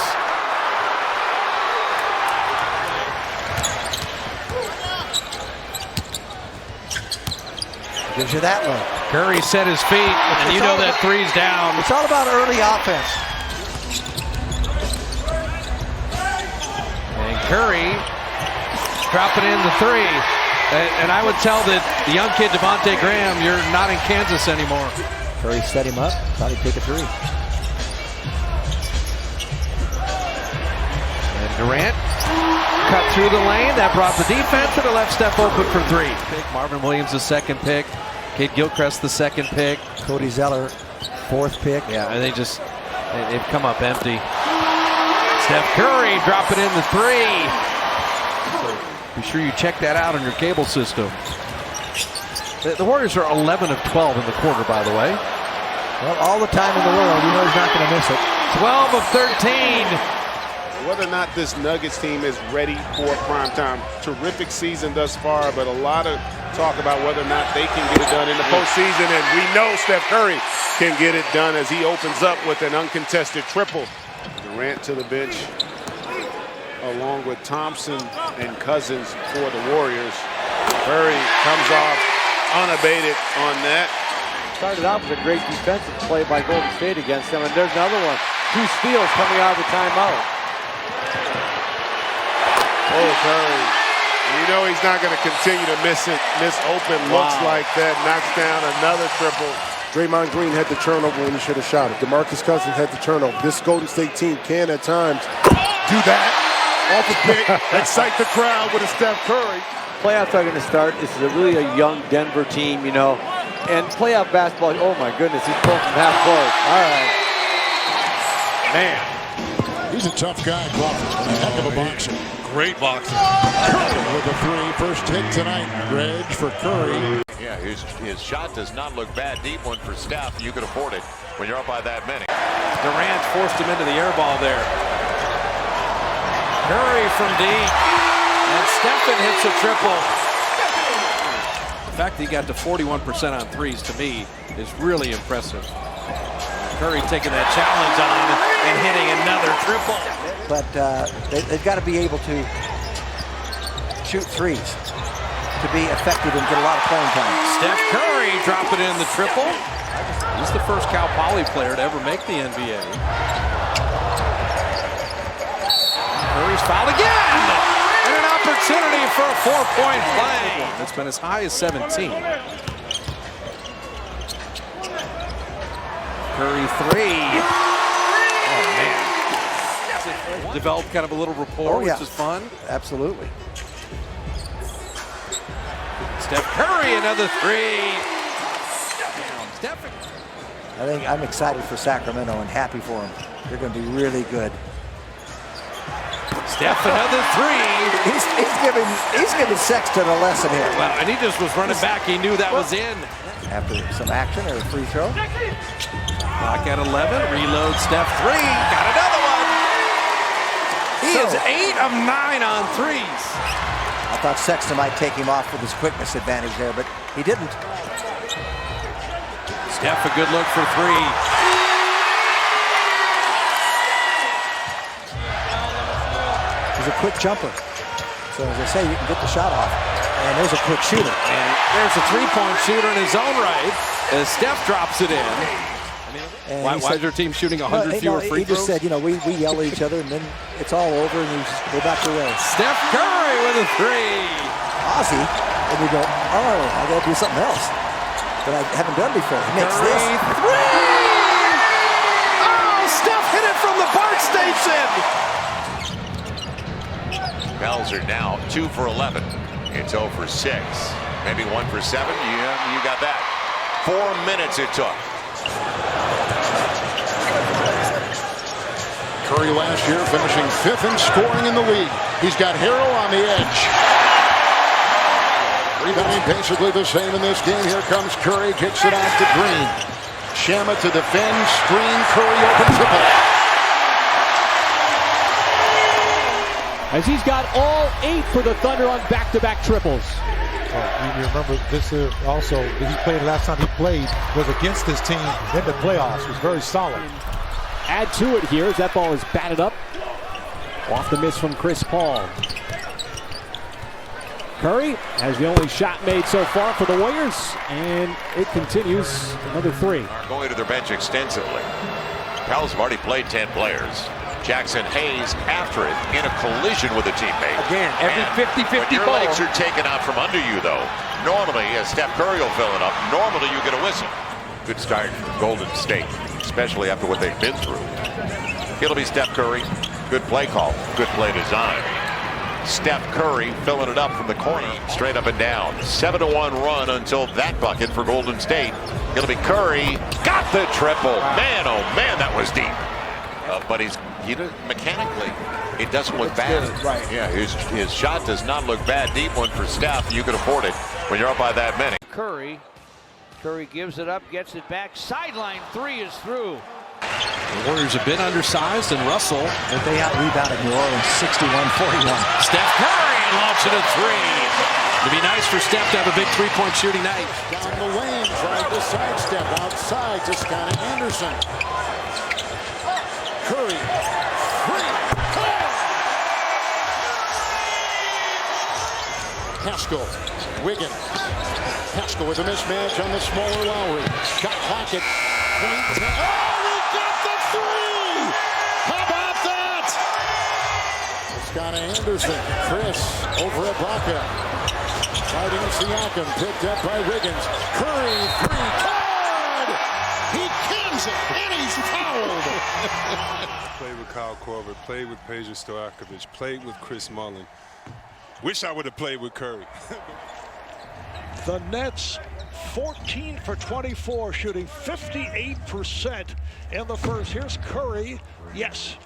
H: Gives you that look.
G: Curry set his feet, and you know that three's down.
H: It's all about early offense.
G: And Curry dropping in the 3. And I would tell the young kid, Devontae Graham, you're not in Kansas anymore.
H: Curry set him up, thought he'd take a 3.
G: And Durant cut through the lane. That brought the defense, and it left Steph open for 3. Marvin Williams, the 2nd pick. Cade Gilchrist, the 2nd pick.
H: Cody Zeller, 4th pick.
G: Yeah, and they've come up empty. Steph Curry dropping in the 3. So be sure you check that out on your cable system. The Warriors are 11 of 12 in the quarter, by the way.
H: Well, all the time in the world, you know he's not going to miss it.
G: 12 of 13.
R: Whether or not this Nuggets team is ready for prime time. Terrific season thus far, but a lot of talk about whether or not they can get it done in the postseason, and we know Steph Curry can get it done as he opens up with an uncontested triple. Durant to the bench, along with Thompson and Cousins for the Warriors. Curry comes off unabated on that.
I: Started out with a great defensive play by Golden State against them, and there's another one. 2 steals coming out of the timeout.
R: Oh, Curry. You know he's not going to continue to miss open looks like that. Knocks down another triple. Draymond Green had the turnover when he should have shot it. DeMarcus Cousins had the turnover. This Golden State team can at times do that. Off a pick, excite the crowd with a Steph Curry.
I: Playoffs are going to start. This is really a young Denver team, you know. And playoff basketball, oh my goodness, he's pulling from half court. All right. Man.
Q: He's a tough guy, Crawford. A heck of a boxer.
U: Great boxer.
Q: Curry with the 3. First hit tonight. Reg for Curry.
T: Yeah, his shot does not look bad. Deep one for Steph. You could afford it when you're up by that many.
G: Durant forced him into the air ball there. Curry from deep. And Stephen hits a triple. The fact that he got to 41% on threes, to me, is really impressive. Curry taking that challenge on and hitting another triple.
H: But they've got to be able to shoot threes to be effective and get a lot of playing time.
G: Steph Curry dropping in the triple. He's the first Cal Poly player to ever make the NBA. Curry's fouled again! And an opportunity for a 4-point play. It's been as high as 17. Curry 3. Oh, man. Developed kind of a little rapport, which is fun.
H: Absolutely.
G: Steph Curry, another three.
H: I think I'm excited for Sacramento and happy for them. They're going to be really good.
G: Steph, another three.
H: He's giving Sexton a lesson here.
G: Well, and he just was running back. He knew that was in.
H: After some action or a free throw.
G: Clock at 11. Reload. Steph three. Got another one. He is 8 of 9 on threes.
H: I thought Sexton might take him off with his quickness advantage there, but he didn't.
G: Steph, a good look for three.
H: He's a quick jumper. So as I say, you can get the shot off. And there's a quick shooter.
G: And there's a three-point shooter in his own right as Steph drops it in. Why is your team shooting 100 fewer free throws?
H: He just said, you know, we yell at each other and then it's all over and you just go back your way.
G: Steph Curry with a three.
H: Ozzy, and you go, oh, I got to do something else that I haven't done before. He makes
G: Curry,
H: this.
G: Three! Oh, Steph hit it from the BART station.
T: Pels are now 2 for 11. It's 0 for 6. Maybe 1 for 7. Yeah, you got that. 4 minutes it took.
Q: Curry last year finishing 5th in scoring in the league. He's got Harrell on the edge. Rebounding basically the same in this game. Here comes Curry, kicks it out to Green. Shamet to defend, screen, Curry open triple.
F: As he's got all 8 for the Thunder on back-to-back triples.
V: You remember this also, he played last time he played was against this team in the playoffs. Was very solid.
F: Add to it here as that ball is batted up. Off the miss from Chris Paul. Curry has the only shot made so far for the Warriors, and it continues. Another 3.
T: Are going to their bench extensively. Pels have already played 10 players. Jackson Hayes after it in a collision with a teammate.
G: Again, every 50-50
T: when your
G: ball.
T: legs are taken out from under you, though, normally, as Steph Curry will fill it up, normally you get a whistle. Good start from Golden State, especially after what they've been through. It'll be Steph Curry. Good play call. Good play design. Steph Curry filling it up from the corner, straight up and down. 7-1 run until that bucket for Golden State. It'll be Curry. Got the triple. Man, oh man, that was deep. But mechanically, it doesn't look bad.
D: Right.
T: Yeah, his shot does not look bad. Deep one for Steph. You can afford it when you're up by that many.
B: Curry gives it up, gets it back. Sideline 3 is through.
G: The Warriors a bit undersized, and Russell.
H: But they out-rebounded New Orleans 61-41.
G: Steph Curry launching a 3. It'd be nice for Steph to have a big three-point shooting night.
Q: Down the lane, tried to sidestep outside to Scott Anderson. Curry, free. Haskell, Wiggins. Haskell with a mismatch on the smaller Lowry. Shot clock at point. Oh, we got the 3! How about that? Scott Anderson, Chris over Ibaka. Fighting Siakam, picked up by Wiggins. Curry, 3, card! He cans it, and he's fouled.
W: Played with Kyle Korver, played with Peja Stojakovic, played with Chris Mullin. Wish I would have played with Curry.
X: The Nets 14 for 24, shooting 58% in the first. Here's Curry. Yes.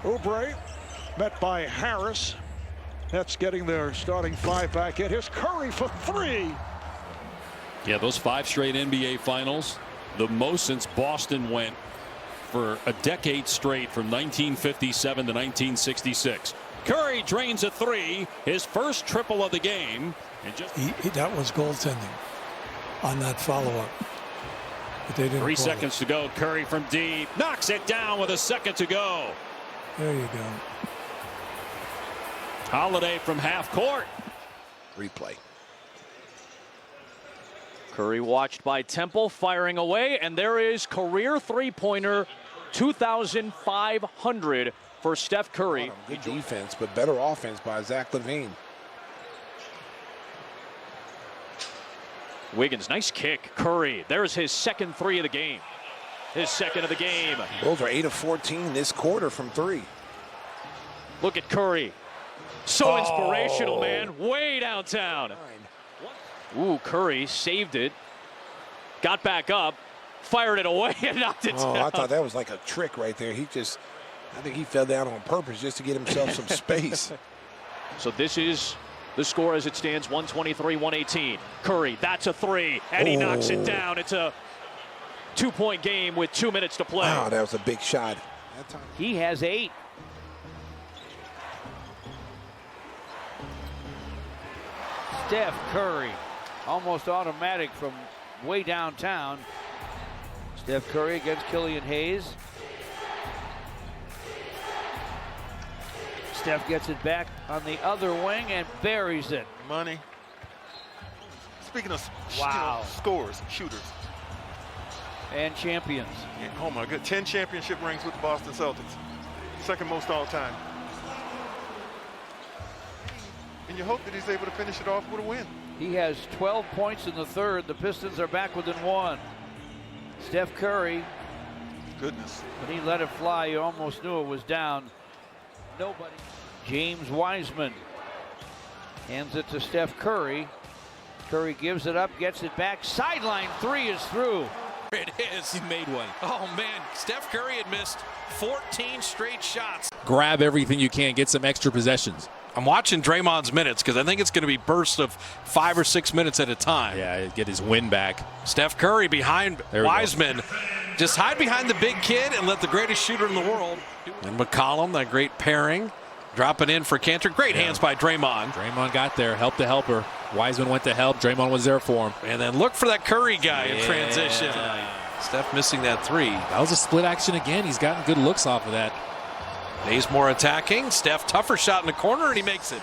X: Oubre met by Harris. Nets getting their starting 5 back in. Here's Curry for 3.
J: Yeah, those 5 straight NBA finals, the most since Boston went for a decade straight from 1957 to 1966. Curry drains a 3, his first triple of the game. And just
V: That was goaltending on that follow-up. But they didn't
J: 3
V: call
J: seconds to go. Curry from deep knocks it down with a second to go.
V: There you go.
J: Holiday from half court.
D: Replay.
F: Curry watched by Temple, firing away, and there is career three-pointer, 2,500 for Steph Curry.
S: Good defense, but better offense by Zach LaVine.
F: Wiggins, nice kick. Curry, there's his second 3 of the game. His second of the game.
S: Those are 8 of 14 this quarter from 3.
F: Look at Curry.
J: So inspirational, man. Way downtown. Ooh, Curry saved it. Got back up. Fired it away and knocked it down.
A: I thought that was like a trick right there. I think he fell down on purpose just to get himself some space.
J: So this is the score as it stands, 123-118. Curry, that's a three, and he knocks it down. It's a 2-point game with 2 minutes to play.
A: Wow, that was a big shot. That time.
B: He has 8. Steph Curry, almost automatic from way downtown. Steph Curry against Killian Hayes. Steph gets it back on the other wing and buries it.
K: Money. Speaking of scores, shooters.
B: And champions.
K: Yeah, oh my God, 10 championship rings with the Boston Celtics. Second most all time. And you hope that he's able to finish it off with a win.
B: He has 12 points in the third. The Pistons are back within 1. Steph Curry.
K: Goodness.
B: When he let it fly, you almost knew it was down. Nobody. James Wiseman hands it to Steph Curry. Curry gives it up, gets it back. Sideline three is through.
G: It is. He made one. Oh, man. Steph Curry had missed 14 straight shots.
N: Grab everything you can, get some extra possessions.
G: I'm watching Draymond's minutes because I think it's going to be bursts of 5 or 6 minutes at a time.
N: Yeah, get his win back.
G: Steph Curry behind Wiseman. Just hide behind the big kid and let the greatest shooter in the world. And McCollum, that great pairing. Dropping in for Cantor. Great hands by Draymond.
N: Draymond got there. Help the helper. Wiseman went to help. Draymond was there for him.
G: And then look for that Curry guy in transition. Steph missing that three.
N: That was a split action again. He's gotten good looks off of that.
G: Bazemore attacking. Steph, tougher shot in the corner, and he makes it.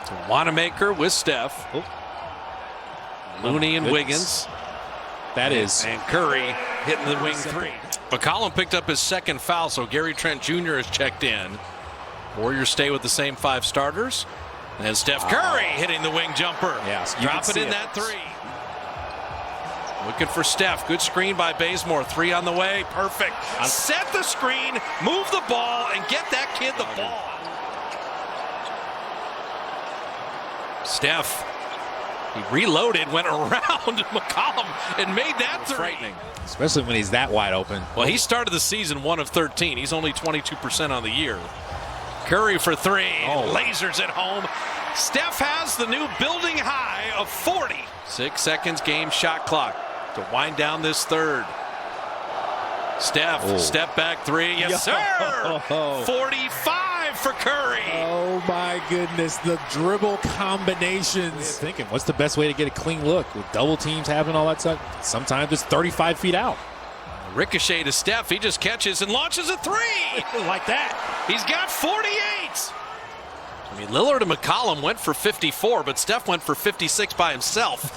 G: To Wanamaker with Steph. Looney and Wiggins.
N: That is.
G: And Curry hitting the wing three. McCollum picked up his second foul, so Gary Trent Jr. has checked in. Warriors stay with the same 5 starters. And then Steph Curry hitting the wing jumper.
N: Yes,
G: dropping in that three. Looking for Steph. Good screen by Bazemore. 3 on the way. Perfect. Set the screen, move the ball, and get that kid the ball. Steph, he reloaded, went around McCollum, and made that three.
N: Frightening. Especially when he's that wide open.
G: Well, he started the season 1 of 13. He's only 22% on the year. Curry for 3. Lasers at home. Steph has the new building high of 40. 6 seconds game shot clock to wind down this third. Steph, step back 3. Yes, sir. 45 for Curry.
N: Oh, my goodness. The dribble combinations. Thinking, what's the best way to get a clean look? With double teams having all that stuff, sometimes it's 35 feet out.
G: Ricochet to Steph. He just catches and launches a 3.
N: Like that.
G: He's got 48. I mean, Lillard and McCollum went for 54, but Steph went for 56 by himself.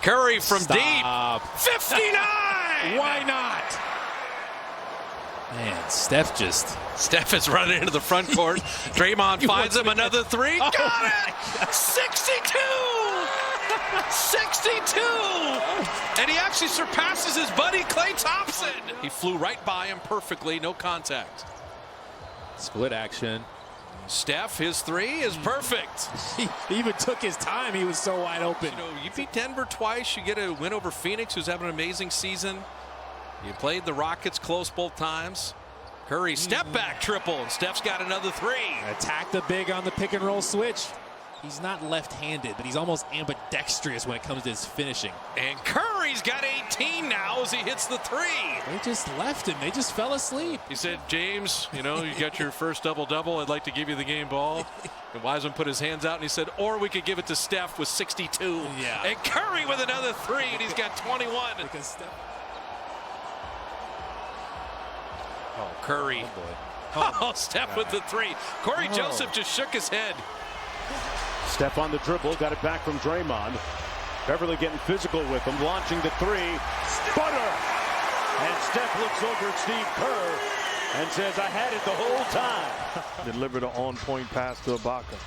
G: Curry from deep. 59.
N: Why not? Man, Steph
G: is running into the front court. Draymond finds him another 3. Got it! 62! 62! And he actually surpasses his buddy Klay Thompson. He flew right by him perfectly, no contact.
N: Split action.
G: Steph, his 3 is perfect.
N: He even took his time. He was so wide open.
G: You know, you beat Denver twice. You get a win over Phoenix, who's having an amazing season. You played the Rockets close both times. Curry step back triple, and Steph's got another 3.
N: Attack the big on the pick and roll switch. He's not left-handed, but he's almost ambidextrous when it comes to his finishing.
G: And Curry's got 18 now as he hits the 3.
N: They just left him. They just fell asleep.
G: He said, James, you know, you got your first double-double. I'd like to give you the game ball. And Wiseman put his hands out, and he said, or we could give it to Steph with 62.
N: Yeah.
G: And Curry with another 3, and he's got 21.
N: Because Steph...
G: Oh, Curry. Oh, Steph with the 3. Corey Joseph just shook his head.
X: Steph on the dribble, got it back from Draymond. Beverly getting physical with him, launching the 3. Butter! And Steph looks over at Steve Kerr and says, I had it the whole time.
E: Delivered an on-point pass to Ibaka.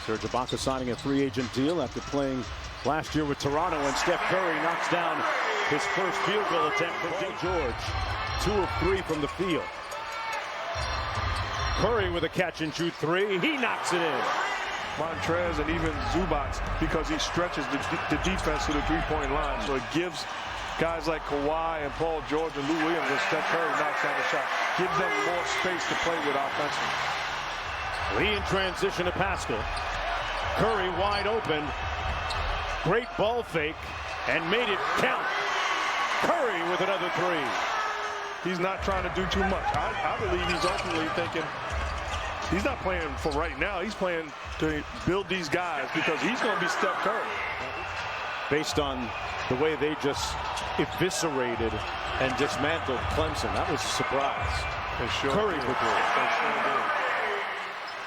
X: Serge Ibaka signing a free agent deal after playing last year with Toronto, and Steph Curry knocks down his first field goal attempt from D. George. 2 of 3 from the field. Curry with a catch-and-shoot three. He knocks it in.
K: Montrez and even Zubac, because he stretches the defense to the three-point line. So it gives guys like Kawhi and Paul George and Lou Williams and Steph Curry knocks down the shot. Gives them more space to play with offensively.
X: Lee in transition to Pascal. Curry wide open. Great ball fake and made it count. Curry with another three.
K: He's not trying to do too much. I believe he's ultimately thinking he's not playing for right now. He's playing to build these guys because he's going to be Steph Curry.
X: Based on the way they just eviscerated and dismantled Clemson. That was a surprise. Curry with it.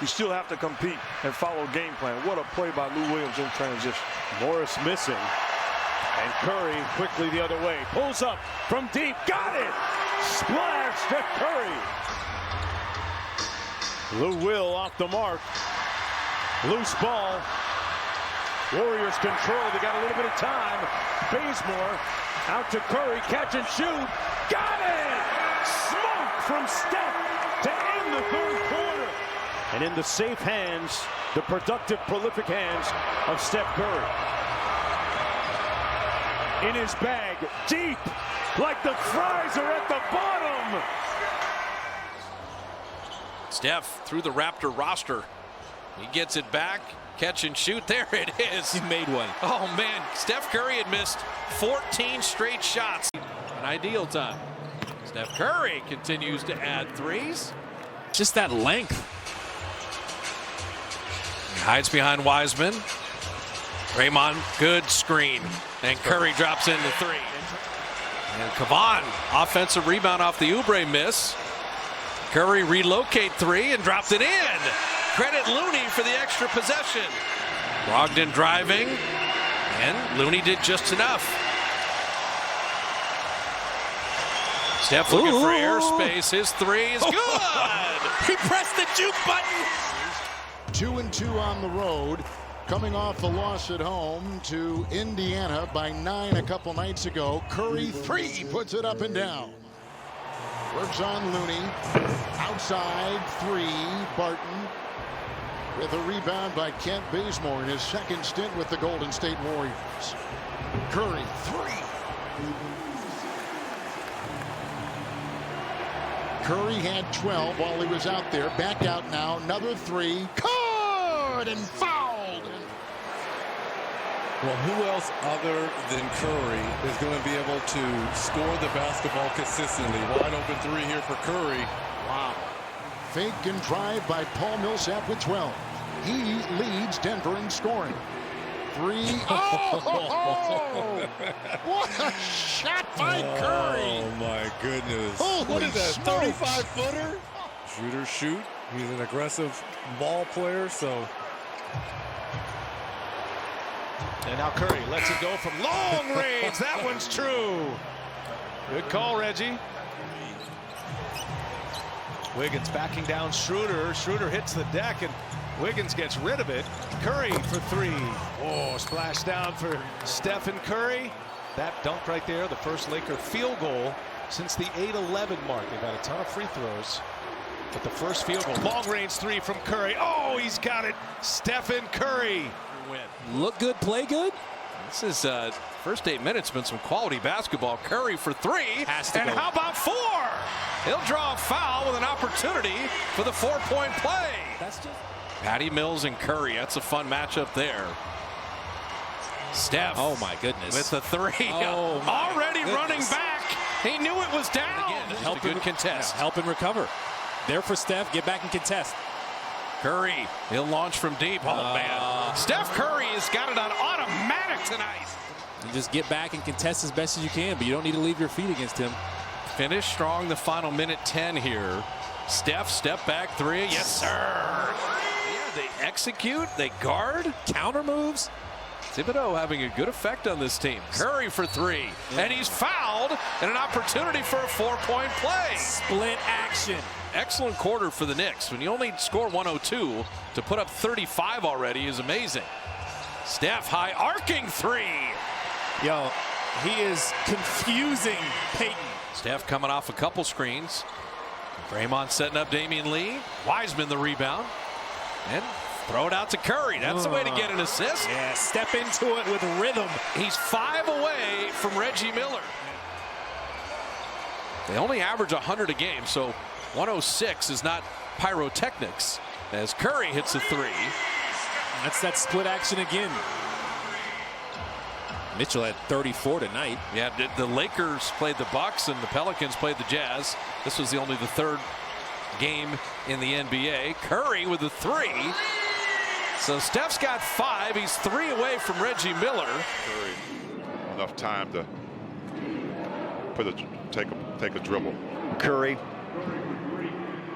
K: You still have to compete and follow game plan. What a play by Lou Williams in transition.
X: Morris missing. And Curry quickly the other way. Pulls up from deep. Got it! Splash, Steph Curry. Lou Will off the mark. Loose ball. Warriors control. They got a little bit of time. Bazemore out to Curry. Catch and shoot. Got it! Smoke from Steph to end the third quarter. And in the safe hands, the productive, prolific hands of Steph Curry. In his bag, deep, like the fries are at the bottom.
G: Steph through the Raptor roster. He gets it back. Catch and shoot. There it is.
N: He made one.
G: Oh, man. Steph Curry had missed 14 straight shots. An ideal time. Steph Curry continues to add threes.
N: Just that length.
G: He hides behind Wiseman. Draymond, good screen. And Curry drops in the three. And Kavan, offensive rebound off the Oubre miss. Curry relocate three and dropped it in. Credit Looney for the extra possession. Brogdon driving, and Looney did just enough. Steph looking for airspace. His three is good.
N: He pressed the juke button.
Q: 2-2 on the road, coming off a loss at home to Indiana by 9 a couple nights ago. Curry three puts it up and down. Works on Looney. Outside three. Barton with a rebound by Kent Bazemore in his second stint with the Golden State Warriors. Curry three. Curry had 12 while he was out there. Back out now. Another three. Caught and fouled.
C: Well, who else other than Curry is going to be able to score the basketball consistently? Wide open three here for Curry.
Q: Wow. Fake and drive by Paul Millsap with 12. He leads Denver in scoring. Three. Oh! What a shot by Curry!
C: Oh, my goodness.
Q: Holy
C: what is that,
Q: smokes.
C: 35-footer? Shooter shoot. He's an aggressive ball player, so...
L: And now Curry lets it go from long range. That one's true. Good call, Reggie. Wiggins backing down Schroeder. Schroeder hits the deck, and Wiggins gets rid of it. Curry for three. Oh, splash down for Steph and Curry. That dunk right there, the first Laker field goal since the 8-11 mark. They've had a ton of free throws, but the first field goal. Long range three from Curry. Oh, he's got it. Stephen Curry. Win.
N: Look good, play good.
G: This is first 8 minutes been some quality basketball. Curry for three. And how about four? He'll draw a foul with an opportunity for the 4-point play.
N: That's just
G: Patty Mills and Curry. That's a fun matchup there. Steph.
N: Oh my goodness.
G: With the three.
N: Oh,
G: already running back. He knew it was down. Again, help a good contest.
N: Yeah, help and recover. There for Steph. Get back and contest.
G: Curry. He'll launch from deep. Oh man. Steph Curry has got it on automatic tonight.
N: You just get back and contest as best as you can, but you don't need to leave your feet against him.
G: Finish strong the final minute 10 here. Steph, step back three. Yes, sir. Yeah, they execute, they guard.
N: Counter moves.
G: Thibodeau having a good effect on this team. Curry for three. And he's fouled, and an opportunity for a 4-point play.
N: Split action.
G: Excellent quarter for the Knicks. When you only score 102, to put up 35 already is amazing. Steph, high arcing three.
N: Yo, he is confusing Peyton.
G: Steph coming off a couple screens. Draymond setting up Damian Lee. Wiseman the rebound. And throw it out to Curry. That's the way to get an assist.
N: Yeah, step into it with rhythm.
G: He's 5 away from Reggie Miller. They only average 100 a game, so 106 is not pyrotechnics as Curry hits a 3.
N: That's that split action again. Mitchell had 34 tonight.
G: Yeah, the Lakers played the Bucks and the Pelicans played the Jazz. This was only the 3rd game in the NBA. Curry with a 3. So Steph's got 5. He's 3 away from Reggie Miller.
M: Curry, enough time to take a dribble.
O: Curry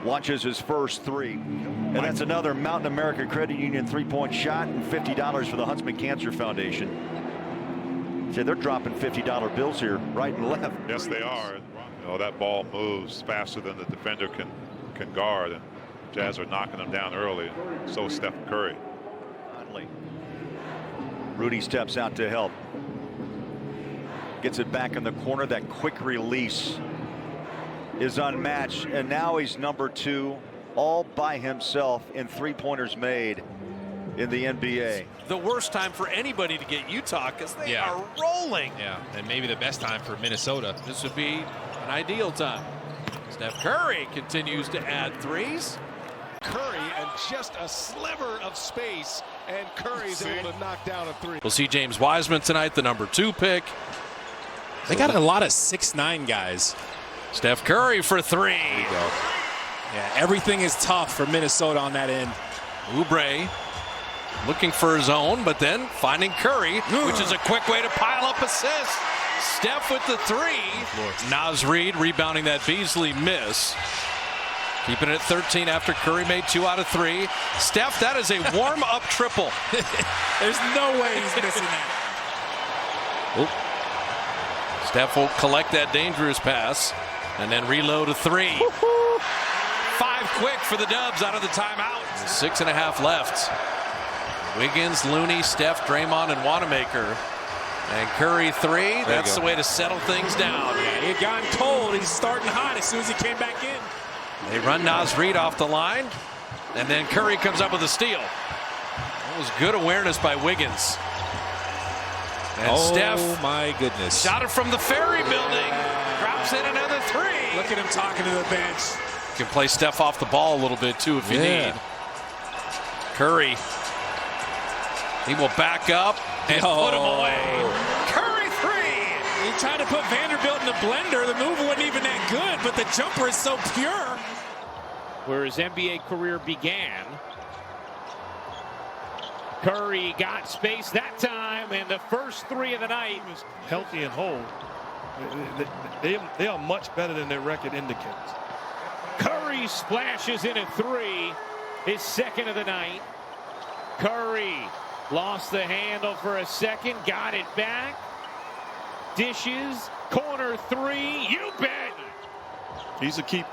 O: launches his first 3. And that's another Mountain America Credit Union 3-point shot and $50 for the Huntsman Cancer Foundation. See, they're dropping $50 bills here, right and left.
M: Yes, they are. You know, that ball moves faster than the defender can guard, and Jazz are knocking them down early. So Steph Curry.
O: Rudy steps out to help. Gets it back in the corner. That quick release is unmatched, and now he's number 2 all by himself in 3-pointers made in the NBA.
G: The worst time for anybody to get Utah because they are rolling.
N: Yeah, and maybe the best time for Minnesota.
G: This would be an ideal time. Steph Curry continues to add 3s.
Q: Curry and just a sliver of space, and Curry's able to knock down a 3.
G: We'll see James Wiseman tonight, the number 2 pick.
N: They got a lot of 6'9" guys.
G: Steph Curry for 3.
N: There you go. Yeah, everything is tough for Minnesota on that end.
G: Oubre looking for his own, but then finding Curry, which is a quick way to pile up assists. Steph with the 3. Naz Reid rebounding that Beasley miss. Keeping it at 13 after Curry made 2 out of 3. Steph, that is a warm-up triple.
N: There's no way he's missing that.
G: Steph will collect that dangerous pass and then reload a 3. 5 quick for the Dubs out of the timeout. 6.5 left. Wiggins, Looney, Steph, Draymond, and Wanamaker. And Curry 3. That's the way to settle things down.
N: Yeah, he had gotten cold. He's starting hot as soon as he came back in.
G: They run Naz Reid off the line. And then Curry comes up with a steal. That was good awareness by Wiggins. And Steph,
N: my goodness,
G: shot it from the Ferry building. Drops in another 3.
N: Look at him talking to the bench.
G: You can play Steph off the ball a little bit too if you need. Curry. He will back up and put him away. Curry 3.
N: He tried to put Vanderbilt in the blender. The move wasn't even that good, but the jumper is so pure.
L: Where his NBA career began. Curry got space that time, and the first 3 of the night.
K: Healthy and whole. They are much better than their record indicates.
L: Curry splashes in a 3, his 2nd of the night. Curry lost the handle for a second, got it back. Dishes, corner 3, you bet.
K: He's a keeper.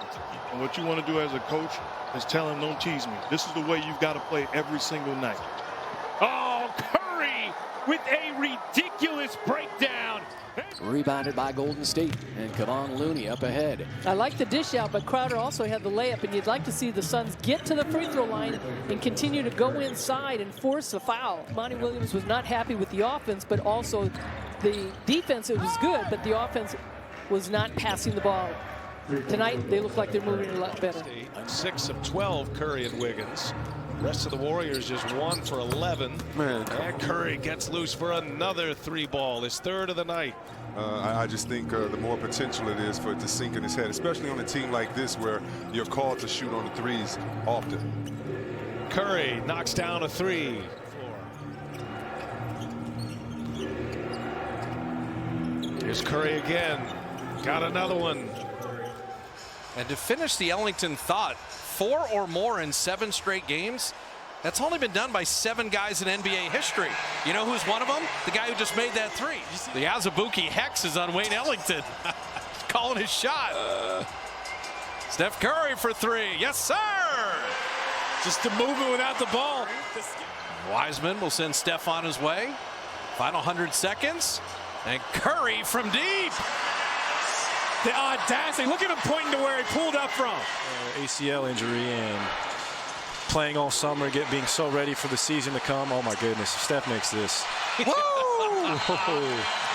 K: And what you want to do as a coach is tell him, don't tease me. This is the way you've got to play every single night.
L: Oh, Curry with a ridiculous breakdown.
P: Rebounded by Golden State, and Kevon Looney up ahead.
R: I like the dish out, but Crowder also had the layup, and you'd like to see the Suns get to the free throw line and continue to go inside and force a foul. Monty Williams was not happy with the offense, but also the defense, it was good, but the offense was not passing the ball. Tonight, they look like they're moving a lot better.
Q: 6 of 12, Curry and Wiggins. The rest of the Warriors just 1 for 11. And Curry gets loose for another 3-ball, his 3rd of the night.
W: I just think the more potential it is for it to sink in his head, especially on a team like this where you're called to shoot on the 3s often.
Q: Curry knocks down a 3. Here's Curry again. Got another one.
G: And to finish the Ellington thought, 4 or more in 7 straight games, that's only been done by 7 guys in NBA history. You know who's one of them? The guy who just made that 3. The Azubuike Hex is on Wayne Ellington. Calling his shot. Steph Curry for 3. Yes, sir.
N: Just a movement without the ball.
G: Wiseman will send Steph on his way. Final 100 seconds. And Curry from deep.
N: The audacity. Look at him pointing to where he pulled up from. ACL injury and playing all summer, being so ready for the season to come. Oh, my goodness. Steph makes this.
G: Woo!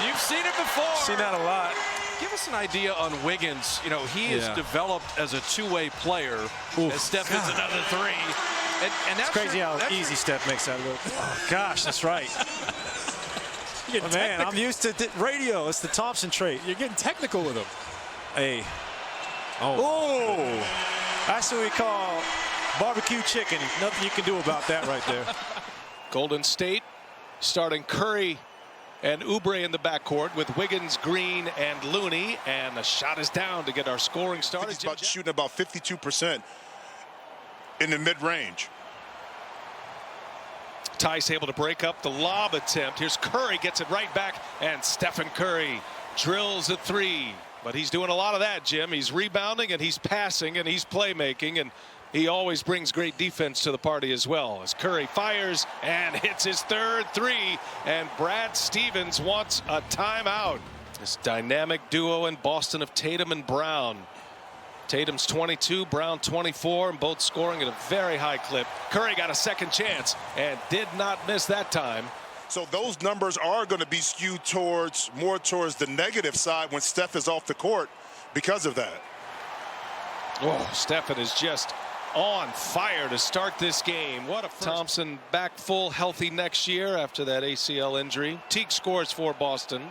G: You've seen it before.
N: Seen that a lot.
G: Give us an idea on Wiggins. You know, he is developed as a two-way player. As Steph hits another three. And that's
N: it's crazy how easy Steph makes that look. Oh, gosh, that's right. Man, I'm used to radio. It's the Thompson trait. You're getting technical with him. Hey. Oh. That's what we call barbecue chicken. Nothing you can do about that right there.
H: Golden State starting Curry and Oubre in the backcourt with Wiggins, Green, and Looney. And the shot is down to get our scoring started.
I: He's shooting about 52% in the mid-range.
H: Tice able to break up the lob attempt. Here's Curry, gets it right back, and Stephen Curry drills a three. But he's doing a lot of that, Jim. He's rebounding, and he's passing, and he's playmaking, and he always brings great defense to the party as well. As Curry fires and hits his third three, and Brad Stevens wants a timeout. This dynamic duo in Boston of Tatum and Brown. Tatum's 22, Brown 24, and both scoring at a very high clip. Curry got a second chance and did not miss that time.
I: So those numbers are going to be skewed more towards the negative side when Steph is off the court because of that.
H: Oh, Stephen is just on fire to start this game. What a Thompson back full healthy next year after that ACL injury. Teague scores for Boston.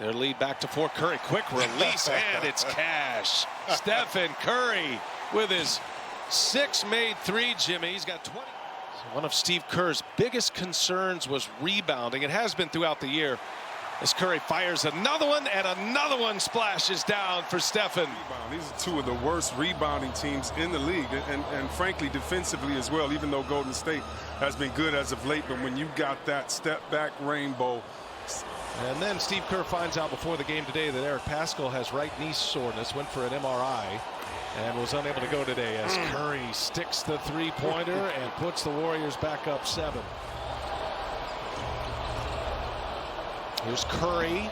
H: Their lead back to 4. Curry, quick release, and it's cash. Stephen Curry with his 6 made 3, Jimmy. He's got 20. So one of Steve Kerr's biggest concerns was rebounding. It has been throughout the year. As Curry fires another one, and another one splashes down for Stephen.
W: These are two of the worst rebounding teams in the league, and frankly defensively as well, even though Golden State has been good as of late. But when you got that step back rainbow.
H: And then Steve Kerr finds out before the game today that Eric Paschall has right knee soreness, went for an MRI, and was unable to go today as Curry sticks the three-pointer and puts the Warriors back up 7. Here's Curry,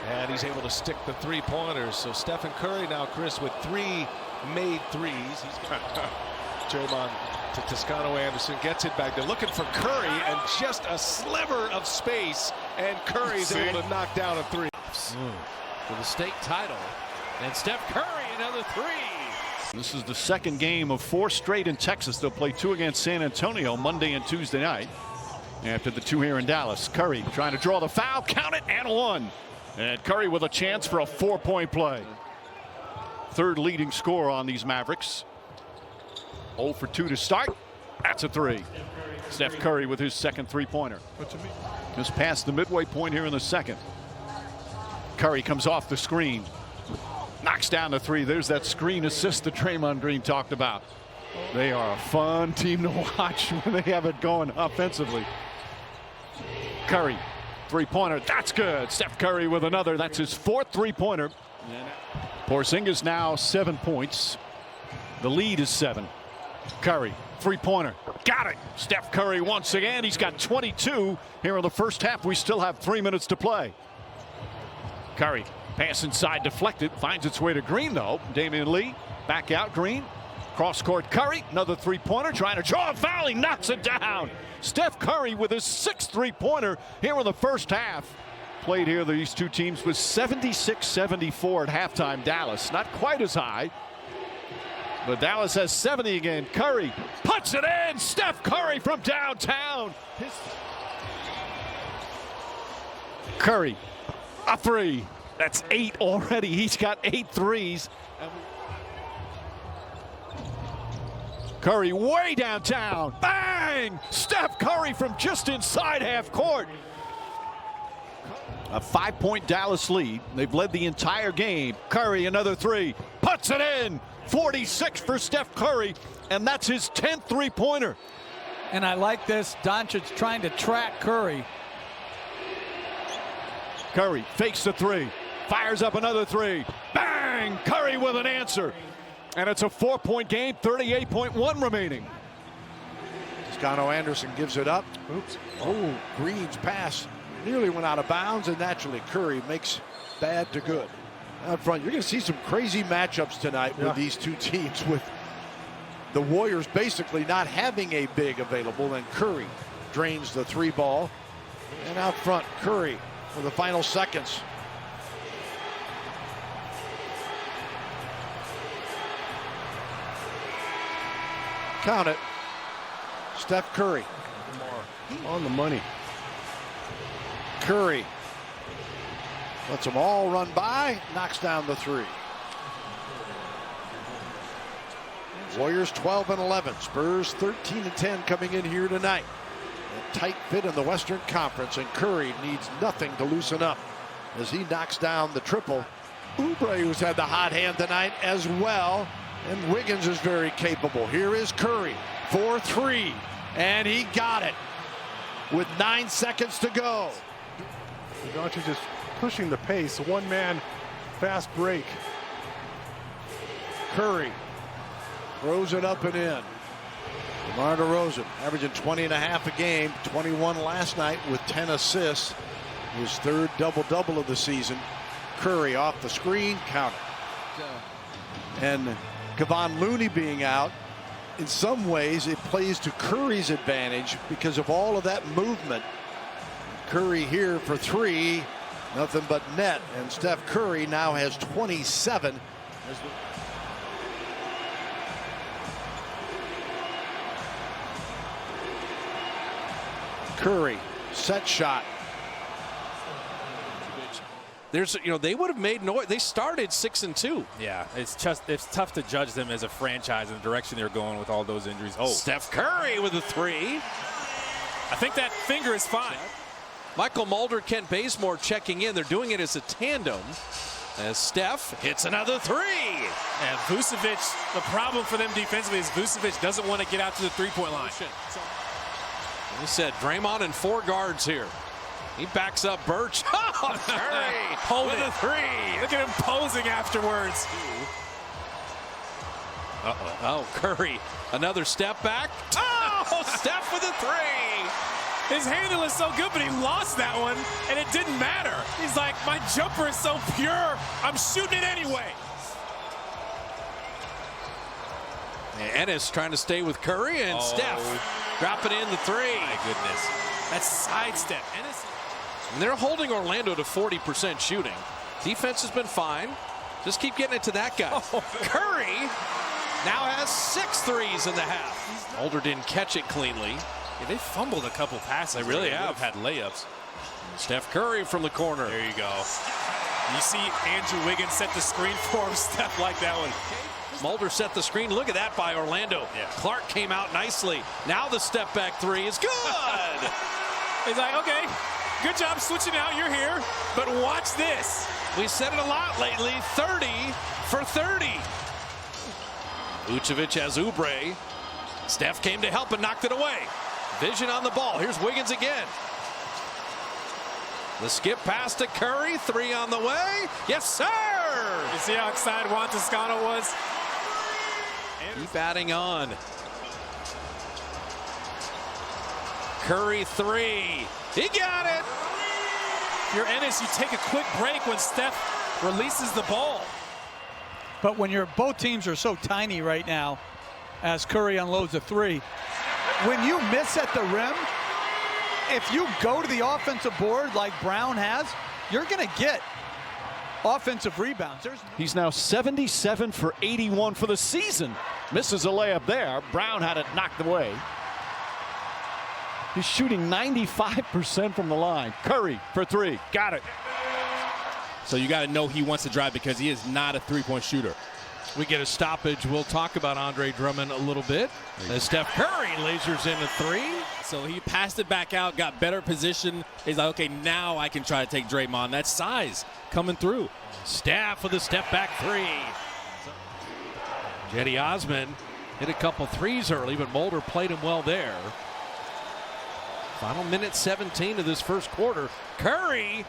H: and he's able to stick the three-pointers. So Stephen Curry now, Chris, with 3 made threes. He's Draymond to Toscano Anderson, gets it back. They're looking for Curry, and just a sliver of space, and Curry's able to knock down a 3.
L: For the state title, and Steph Curry another 3.
T: This is the second game of 4 straight in Texas. They'll play 2 against San Antonio Monday and Tuesday night. After the 2 here in Dallas, Curry trying to draw the foul, count it, and 1. And Curry with a chance for a 4-point play. 3rd leading scorer on these Mavericks. 0 for 2 to start. That's a 3. Steph Curry with his second 3-pointer. Just past the midway point here in the second. Curry comes off the screen. Knocks down the 3. There's that screen assist that Draymond Green talked about. They are a fun team to watch when they have it going offensively. Curry, 3-pointer. That's good. Steph Curry with another. That's his 4th 3-pointer. Porzingis now 7 points. The lead is 7. Curry, 3-pointer. Got it. Steph Curry once again. He's got 22 here in the first half. We still have 3 minutes to play. Curry, pass inside, deflected. Finds its way to Green, though. Damian Lee, back out. Green, cross-court Curry. Another 3-pointer. Trying to draw a foul. He knocks it down. Steph Curry with his 6th 3-pointer here in the first half. Played here, these two teams, was 76-74 at halftime. Dallas, not quite as high. But Dallas has 70 again. Curry puts it in. Steph Curry from downtown. Curry, a 3. That's 8 already. He's got 8 threes. Curry way downtown. Bang! Steph Curry from just inside half court. A 5-point Dallas lead. They've led the entire game. Curry, another 3. Puts it in. 46 for Steph Curry, and that's his 10th 3-pointer.
U: And I like this. Doncic trying to track Curry.
T: Curry fakes the 3. Fires up another 3. Bang! Curry with an answer. And it's a 4-point game, 38.1 remaining.
D: Toscano Anderson gives it up. Oops. Oh, Green's pass nearly went out of bounds, and naturally Curry makes bad to good. out front. You're going to see some crazy matchups tonight with these two teams, with the Warriors basically not having a big available, and Curry drains the 3 ball. And out front, Curry for the final seconds. Count it. Steph Curry.
K: On the money.
D: Curry lets them all run by, knocks down the 3. Warriors 12 and 11. Spurs 13 and 10 coming in here tonight. A tight fit in the Western Conference, and Curry needs nothing to loosen up as he knocks down the triple. Oubre, who's had the hot hand tonight as well, and Wiggins is very capable. Here is Curry for 3, and he got it with 9 seconds to go.
E: Doncic just pushing the pace. One-man fast break.
D: Curry throws it up and in. DeMar DeRozan averaging 20 and a half a game, 21 last night with 10 assists. His 3rd double-double of the season. Curry off the screen, count it. And Kevon Looney being out, in some ways it plays to Curry's advantage because of all of that movement. Curry here for 3, nothing but net, and Steph Curry now has 27. Curry, set shot.
G: There's, they would have made noise. They started 6-2.
F: Yeah, it's tough to judge them as a franchise in the direction they're going with all those injuries. Oh,
G: Steph Curry with a 3.
F: I think that finger is fine.
G: Michael Mulder, Kent Bazemore checking in. They're doing it as a tandem as Steph hits another 3.
F: And Vucevic, the problem for them defensively is Vucevic doesn't want to get out to the 3-point line.
G: He said Draymond and 4 guards here. He backs up Birch. Oh, Curry with a 3.
F: Look at him posing afterwards.
G: Oh, Curry, another step back. Oh, Steph with a 3.
F: His handle is so good, but he lost that one, and it didn't matter. He's like, my jumper is so pure, I'm shooting it anyway.
G: Ennis trying to stay with Curry, and Steph dropping in the 3.
F: My goodness. That's sidestep. Ennis.
G: And they're holding Orlando to 40% shooting. Defense has been fine. Just keep getting it to that guy. Curry now has 6 threes in the half. Mulder didn't catch it cleanly.
F: Yeah, they fumbled a couple passes.
G: They really have.
F: Had layups.
G: Steph Curry from the corner.
F: There you go. You see Andrew Wiggins set the screen for him. Steph like that one.
G: Mulder set the screen. Look at that by Orlando.
F: Yeah.
G: Clark came out nicely. Now the step back 3 is good.
F: He's like, okay, good job switching out. You're here, but watch this.
G: We said it a lot lately. 30 for 30. Vucevic has Oubre. Steph came to help and knocked it away. Vision on the ball. Here's Wiggins again. The skip pass to Curry. 3 on the way. Yes, sir.
F: You see how excited Juan Toscano was?
G: Keep adding on. Curry 3. He got it.
F: If you're Ennis, you take a quick break when Steph releases the ball.
U: But when both teams are so tiny right now, as Curry unloads a 3, when you miss at the rim, if you go to the offensive board like Brown has, you're going to get offensive rebounds.
T: He's now 77 for 81 for the season. Misses a layup there. Brown had it knocked away. He's shooting 95% from the line. Curry for 3. Got it.
F: So you got to know he wants to drive because he is not a 3-point shooter.
G: We get a stoppage. We'll talk about Andre Drummond a little bit. As Steph Curry lasers in a 3.
F: So he passed it back out, got better position. He's like, okay, now I can try to take Draymond. That's size coming through.
G: Steph with a step back 3. Jetty Osman hit a couple 3s early, but Mulder played him well there. Final minute 17 of this first quarter. Curry,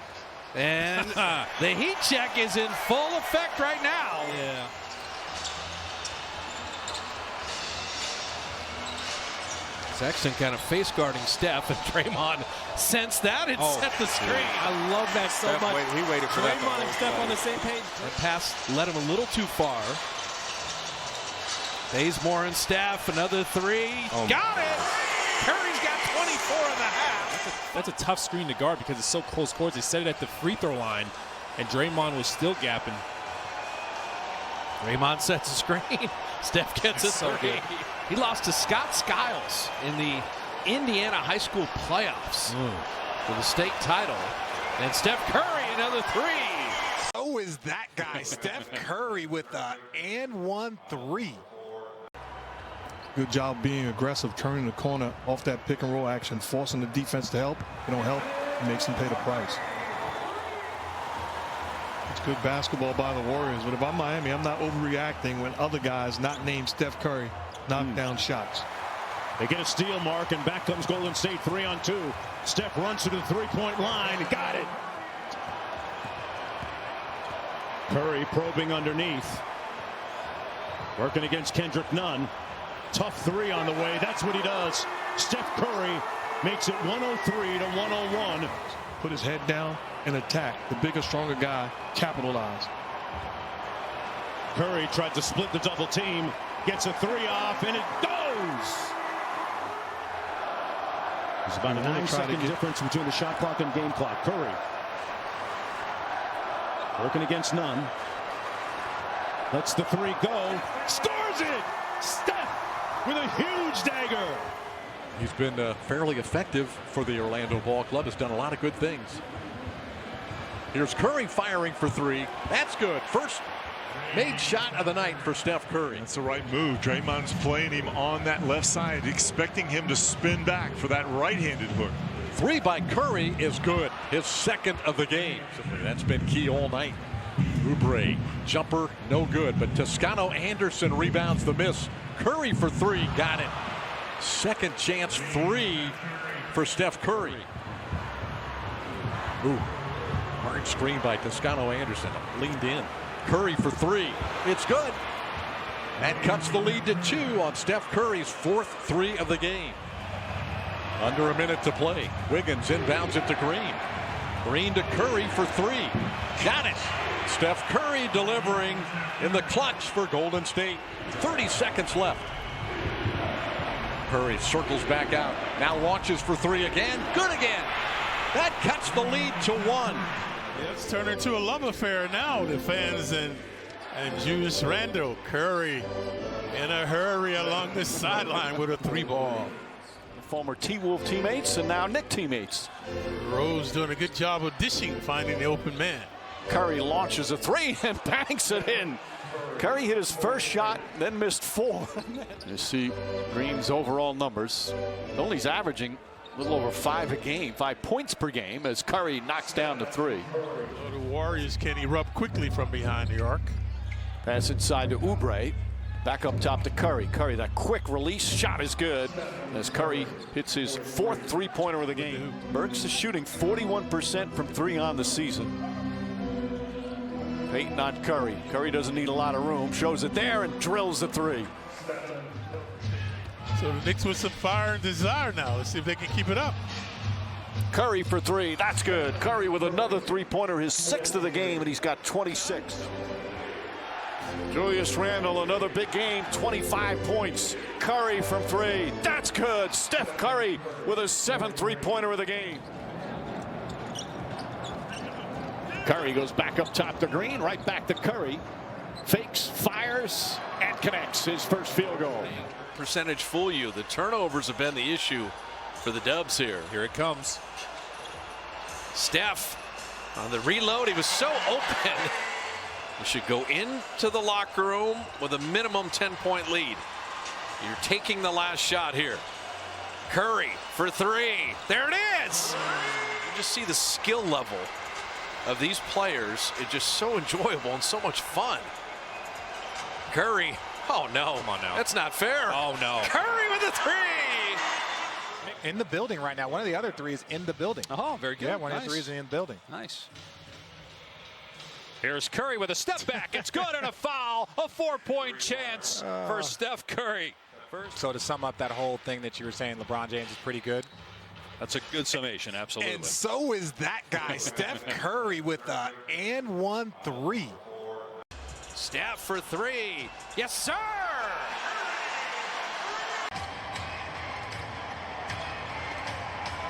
G: and the heat check is in full effect right now. Sexton kind of face guarding Steph, and Draymond sensed that and set the screen.
F: I love that so much.
A: He waited for that.
F: Draymond and Steph on the same page.
G: That pass led him a little too far. Bazemore and Steph, another three. Got it! Curry's got 24 and a half.
F: That's a tough screen to guard because it's so close quarters. They set it at the free throw line, and Draymond was still gapping.
G: Draymond sets a screen. Steph gets a three. He lost to Scott Skiles in the Indiana high school playoffs for the state title. And Steph Curry, another three.
A: So is that guy, Steph Curry, with the and-one three.
E: Good job being aggressive, turning the corner off that pick and roll action, forcing the defense to help. They don't help, it makes them pay the price. It's good basketball by the Warriors, but if I'm Miami, I'm not overreacting when other guys not named Steph Curry knock down shots.
X: They get a steal mark, and back comes Golden State 3-on-2. Steph runs to the three-point line. Got it. Curry probing underneath. Working against Kendrick Nunn. Tough three on the way. That's what he does. Steph Curry makes it 103 to 101.
E: Put his head down and attack. The bigger, stronger guy capitalized.
X: Curry tried to split the double team. Gets a three off, and it goes. There's about a 9-second difference between the shot clock and game clock. Curry working against Nunn. Lets the three go. Scores it! Steph with a huge dagger.
J: He's been fairly effective for the Orlando Ball Club. Has done a lot of good things. Here's Curry firing for three. That's good. First made shot of the night for Steph Curry.
M: That's the right move. Draymond's playing him on that left side, expecting him to spin back for that right-handed hook.
J: Three by Curry is good. His second of the game. That's been key all night. Oubre, jumper, no good. But Toscano Anderson rebounds the miss. Curry for three, got it. Second chance three for Steph Curry. Ooh, hard screen by Toscano Anderson. Leaned in. Curry for three. It's good. That cuts the lead to 2 on Steph Curry's 4th three of the game. Under a minute to play. Wiggins inbounds it to Green. Green to Curry for three. Got it. Steph Curry delivering in the clutch for Golden State. 30 seconds left. Curry circles back out. Now launches for three again. Good again. That cuts the lead to 1.
S: It's turned into a love affair now, the fans and Julius Randle. Curry in a hurry along the sideline with a three ball.
T: Former T-Wolf teammates and now Knick teammates.
S: Rose doing a good job of dishing, finding the open man.
T: Curry launches a three and banks it in. Curry hit his first shot, then missed 4. You see Green's overall numbers. Only's averaging a little over 5 a game, 5 points per game as Curry knocks down the 3.
S: So the Warriors can erupt quickly from behind the arc.
T: Pass inside to Oubre. Back up top to Curry. Curry, that quick release shot is good as Curry hits his 4th three-pointer of the game. Burks is shooting 41% from 3 on the season. Payton on Curry. Curry doesn't need a lot of room. Shows it there and drills the 3.
S: So the Knicks with some fire and desire now. Let's see if they can keep it up.
T: Curry for 3. That's good. Curry with another three-pointer, his 6th of the game, and he's got 26. Julius Randle, another big game, 25 points. Curry from 3. That's good. Steph Curry with a 7th three-pointer of the game. Curry goes back up top to Green, right back to Curry. Fakes, fires, and connects his first field goal.
G: Percentage fool you. The turnovers have been the issue for the Dubs here.
F: Here it comes.
G: Steph on the reload. He was so open. You should go into the locker room with a minimum 10-point lead. You're taking the last shot here. Curry for 3. There it is. You just see the skill level of these players. It's just so enjoyable and so much fun. Curry. Oh, no.
A: Come on now.
G: That's not fair.
A: Oh, no.
G: Curry with a 3.
A: In the building right now. One of the other 3 is in the building.
G: Oh, very good.
A: Yeah, one of the 3 is in the building.
G: Nice.
F: Here's Curry with a step back. It's good and a foul. A 4-point chance for Steph Curry.
B: So to sum up that whole thing that you were saying, LeBron James is pretty good.
T: That's a good summation, absolutely.
A: And so is that guy, Steph Curry, with a and 1 3.
G: Steph for three. Yes, sir!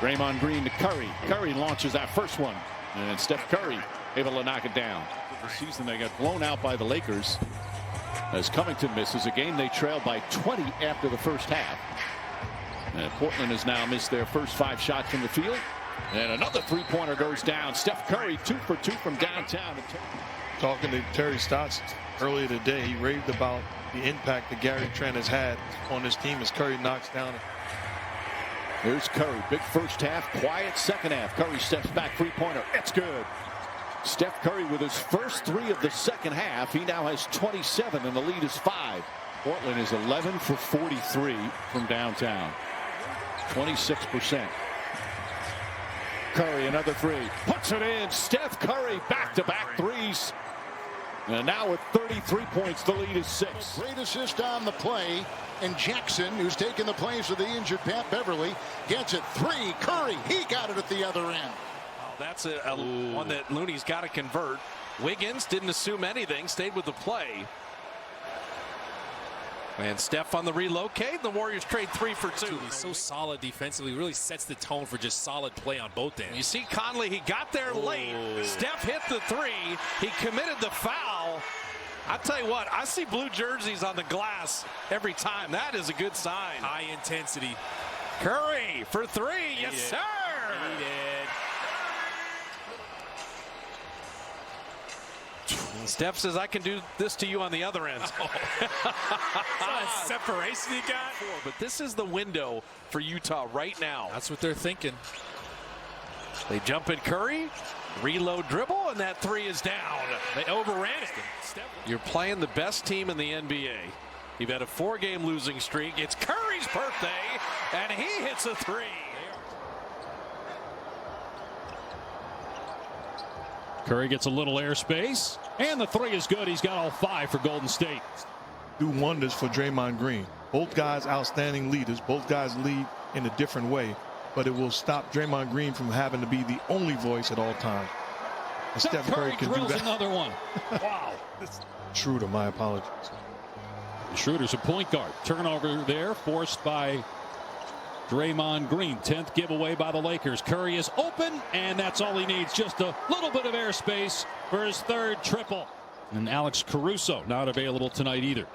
T: Draymond Green to Curry. Curry launches that first one. And Steph Curry able to knock it down. The season they got blown out by the Lakers as Covington misses a game they trailed by 20 after the first half. And Portland has now missed their first 5 shots from the field. And another three-pointer goes down. Steph Curry 2 for 2 from downtown.
E: Talking to Terry Stotts earlier today, he raved about the impact that Gary Trent has had on his team as Curry knocks down.
T: Here's Curry. Big first half, quiet second half. Curry steps back, three-pointer. It's good. Steph Curry with his first 3 of the second half. He now has 27 and the lead is 5. Portland is 11 for 43 from downtown. 26%. Curry another 3. Puts it in. Steph Curry back-to-back threes. And now with 33 points, the lead is 6.
Q: Great assist on the play. And Jackson, who's taken the place of the injured Pat Beverly, gets it. 3. Curry, he got it at the other end.
G: Oh, that's a one that Looney's got to convert. Wiggins didn't assume anything, stayed with the play. And Steph on the relocate. The Warriors trade 3 for 2.
F: He's so solid defensively. Really sets the tone for just solid play on both ends.
G: You see Conley, he got there late. Steph hit the 3. He committed the foul. I tell you what, I see blue jerseys on the glass every time. That is a good sign.
F: High intensity.
G: Curry for 3. Yes, sir.
F: He did.
G: Steph says, I can do this to you on the other end.
F: Oh. Separation he got.
G: But this is the window for Utah right now.
F: That's what they're thinking.
G: They jump in Curry, reload dribble, and that 3 is down.
F: They overran it.
G: You're playing the best team in the NBA. You've had a 4-game losing streak. It's Curry's birthday, and he hits a 3.
C: Curry gets a little airspace, and the 3 is good. He's got all 5 for Golden State.
E: Do wonders for Draymond Green. Both guys outstanding leaders. Both guys lead in a different way, but it will stop Draymond Green from having to be the only voice at all times. And Steph Curry can do that.
C: Another one. Wow.
E: Schroeder, my apologies.
C: Schroeder's a point guard. Turnover there forced by Draymond Green. 10th giveaway by the Lakers. Curry is open, and that's all he needs. Just a little bit of airspace for his 3rd triple. And Alex Caruso not available tonight either.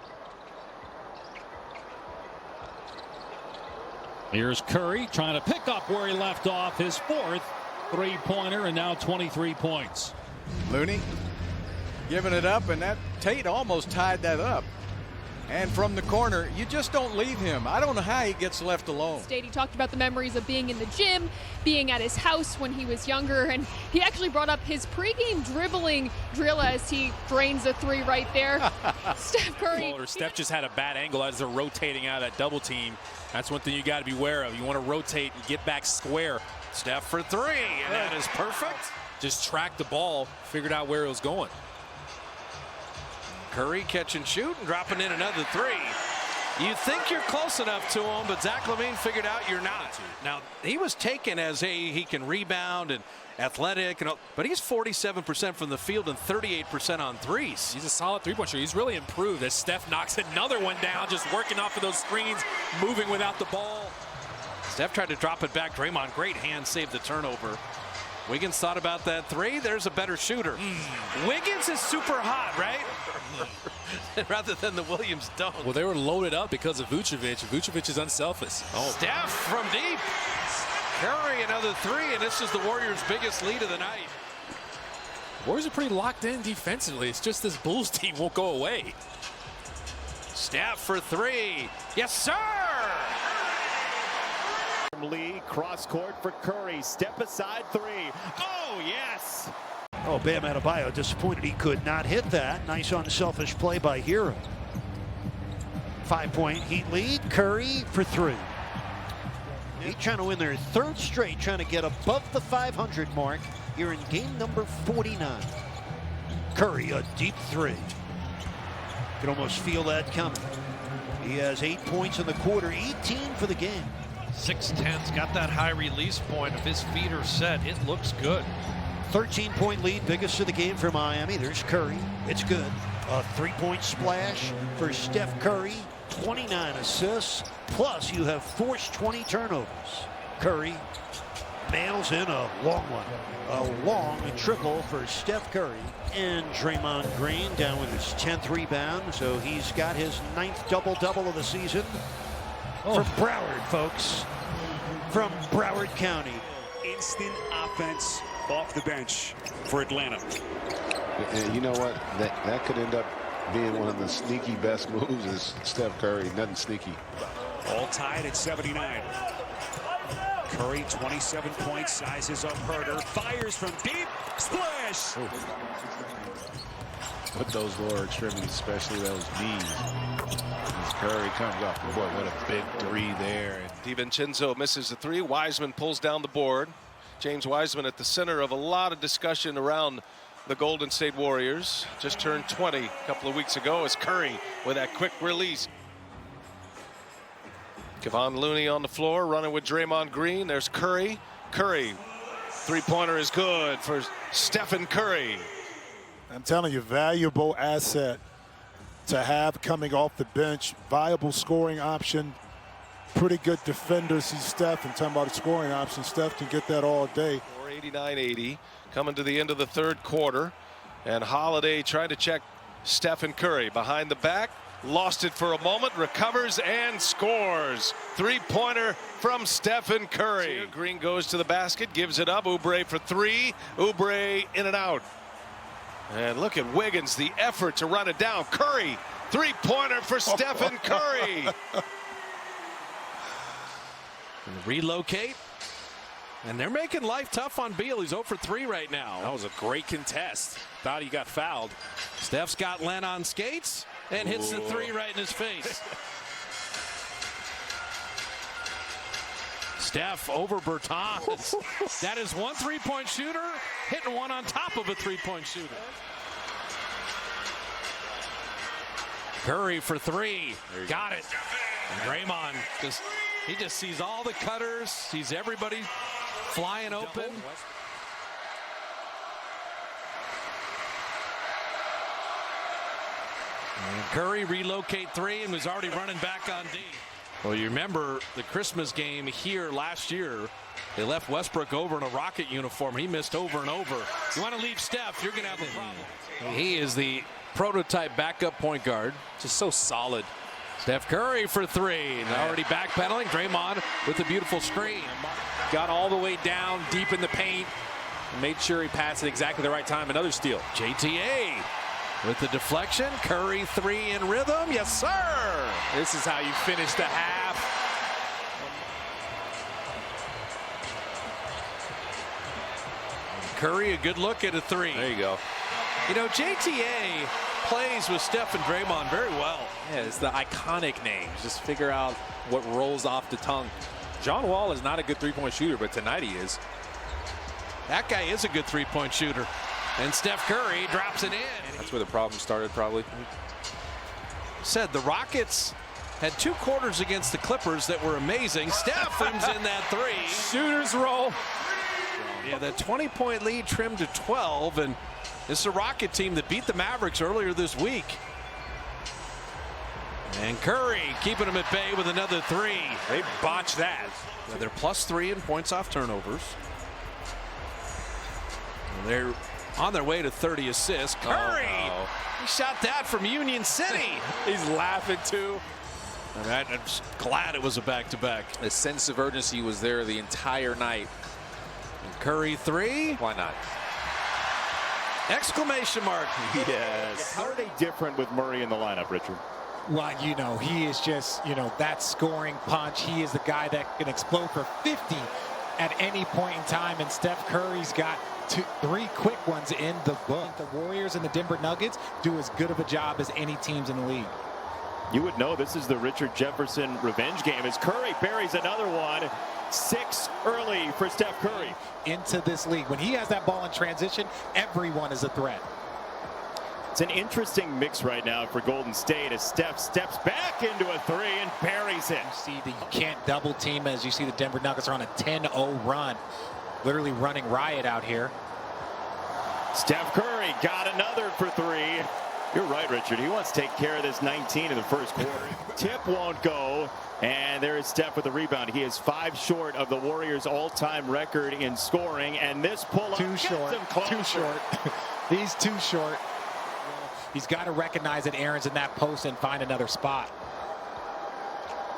C: Here's Curry trying to pick up where he left off. His 4th three-pointer, and now 23 points.
O: Looney giving it up, and that Tate almost tied that up. And from the corner, you just don't leave him. I don't know how he gets left alone.
V: He talked about the memories of being in the gym, being at his house when he was younger, and he actually brought up his pregame dribbling drill as he drains a 3 right there. Steph Curry.
F: Steph just had a bad angle as they're rotating out of that double team. That's one thing you got to be aware of. You want to rotate and get back square.
G: Steph for 3, and that is perfect.
F: Just tracked the ball, figured out where it was going.
G: Curry catch and shoot and dropping in another 3. You think you're close enough to him, but Zach LaVine figured out you're not. Now, he was taken as he can rebound and athletic, but he's 47% from the field and 38% on threes.
F: He's a solid three-point shooter. He's really improved as Steph knocks another one down, just working off of those screens, moving without the ball.
G: Steph tried to drop it back. Draymond, great hand, saved the turnover. Wiggins thought about that 3. There's a better shooter. Wiggins is super hot, right? Rather than the Williams dunk.
F: Well, they were loaded up because of Vucevic. Vucevic is unselfish.
G: Steph from deep. Curry another 3, and this is the Warriors' biggest lead of the night.
F: Warriors are pretty locked in defensively. It's just this Bulls team won't go away.
G: Steph for 3. Yes, sir!
Y: Lee, cross court for Curry. Step aside 3. Oh, yes!
Z: Oh, Bam Adebayo disappointed he could not hit that. Nice unselfish play by Hero. 5-point Heat lead. Curry for 3. Heat trying to win their 3rd straight, trying to get above the 500 mark here in game number 49. Curry, a deep 3. You can almost feel that coming. He has 8 points in the quarter, 18 for the game.
H: 6'10's got that high release point. If his feet are set, it looks good.
Z: 13-point lead, biggest of the game for Miami. There's Curry. It's good. A 3-point splash for Steph Curry. 29 assists. Plus, you have forced 20 turnovers. Curry nails in a long one. A long triple for Steph Curry. And Draymond Green down with his 10th rebound. So he's got his 9th double-double of the season. From Broward, folks. From Broward County.
I: Instant offense off the bench for Atlanta.
N: And you know what? That could end up being one of the sneaky best moves is Steph Curry. Nothing sneaky.
I: All tied at 79. Curry, 27 points, sizes up Herter, fires from deep, splash!
N: With those lower extremities, especially those knees. As Curry comes off the board, what a big three there.
G: DiVincenzo misses the three. Wiseman pulls down the board. James Wiseman at the center of a lot of discussion around the Golden State Warriors. Just turned 20 a couple of weeks ago as Curry with that quick release. Kevon Looney on the floor running with Draymond Green. There's Curry. Curry, three-pointer is good for Stephen Curry.
P: I'm telling you, valuable asset to have coming off the bench. Viable scoring option. Pretty good defender. See Steph, and talking about a scoring option. Steph can get that all day.
G: 89-80 coming to the end of the third quarter. And Holiday trying to check Stephen Curry behind the back. Lost it for a moment, recovers and scores. Three-pointer from Stephen Curry. Green goes to the basket, gives it up. Oubre for three. Oubre in and out. And look at Wiggins, the effort to run it down. Curry, three-pointer for Stephen Curry.
J: Relocate. And they're making life tough on Beal. He's 0 for 3 right now.
B: That was a great contest. Thought he got fouled.
J: Steph's got Len on skates and hits the three right in his face. Steph over Bertans. That is one three-point shooter hitting one on top of a three-point shooter. Curry for three. Got it. And Draymond he just sees all the cutters, sees everybody flying open. And Curry relocate three and was already running back on D. Well, you remember the Christmas game here last year. They left Westbrook over in a Rocket uniform. He missed over and over. You want to leave Steph, you're going to have a problem. He is the prototype backup point guard.
B: Just so solid.
J: Steph Curry for three. And already backpedaling. Draymond with a beautiful screen.
B: Got all the way down deep in the paint. And made sure he passed at exactly the right time. Another steal.
J: JTA with the deflection. Curry three in rhythm. Yes, sir.
B: This is how you finish the half.
J: Curry, a good look at a three.
B: There you go.
J: You know, JTA plays with Steph and Draymond very well.
B: Yeah, it's the iconic names. Just figure out what rolls off the tongue. John Wall is not a good three-point shooter, but tonight he is.
J: That guy is a good three-point shooter. And Steph Curry drops it in.
B: That's where the problem started, probably.
J: Said the Rockets had 2 quarters against the Clippers that were amazing. Steph rims in that three.
B: Shooters roll.
J: Yeah, that 20-point lead trimmed to 12, and this is a Rocket team that beat the Mavericks earlier this week. And Curry keeping them at bay with another three.
B: They botched that.
J: Yeah, they're +3 in points off turnovers. And they're on their way to 30 assists. Curry!
B: Oh,
J: He shot that from Union City.
B: He's laughing too.
J: I'm just glad it was a back-to-back.
B: The sense of urgency was there the entire night.
J: And Curry three.
B: Why not?
J: Exclamation mark.
B: Yes.
X: How are they different with Murray in the lineup, Richard?
R: Well, you know, he is just, you know, that scoring punch. He is the guy that can explode for 50 at any point in time. And Steph Curry's got 3 quick ones in the book. The Warriors and the Denver Nuggets do as good of a job as any teams in the league.
X: You would know this is the Richard Jefferson revenge game as Curry buries another one. 6 early for Steph Curry.
R: Into this league. When he has that ball in transition, everyone is a threat.
Y: It's an interesting mix right now for Golden State as Steph steps back into a three and buries it.
R: You see, you can't double team as you see the Denver Nuggets are on a 10-0 run. Literally running riot out here.
Y: Steph Curry got another for three. You're right, Richard. He wants to take care of this 19 in the first quarter. Tip won't go. And there is Steph with the rebound. He is 5 short of the Warriors' all-time record in scoring. And this pull-up
R: Too short. He's too short. He's got to recognize that Aaron's in that post and find another spot.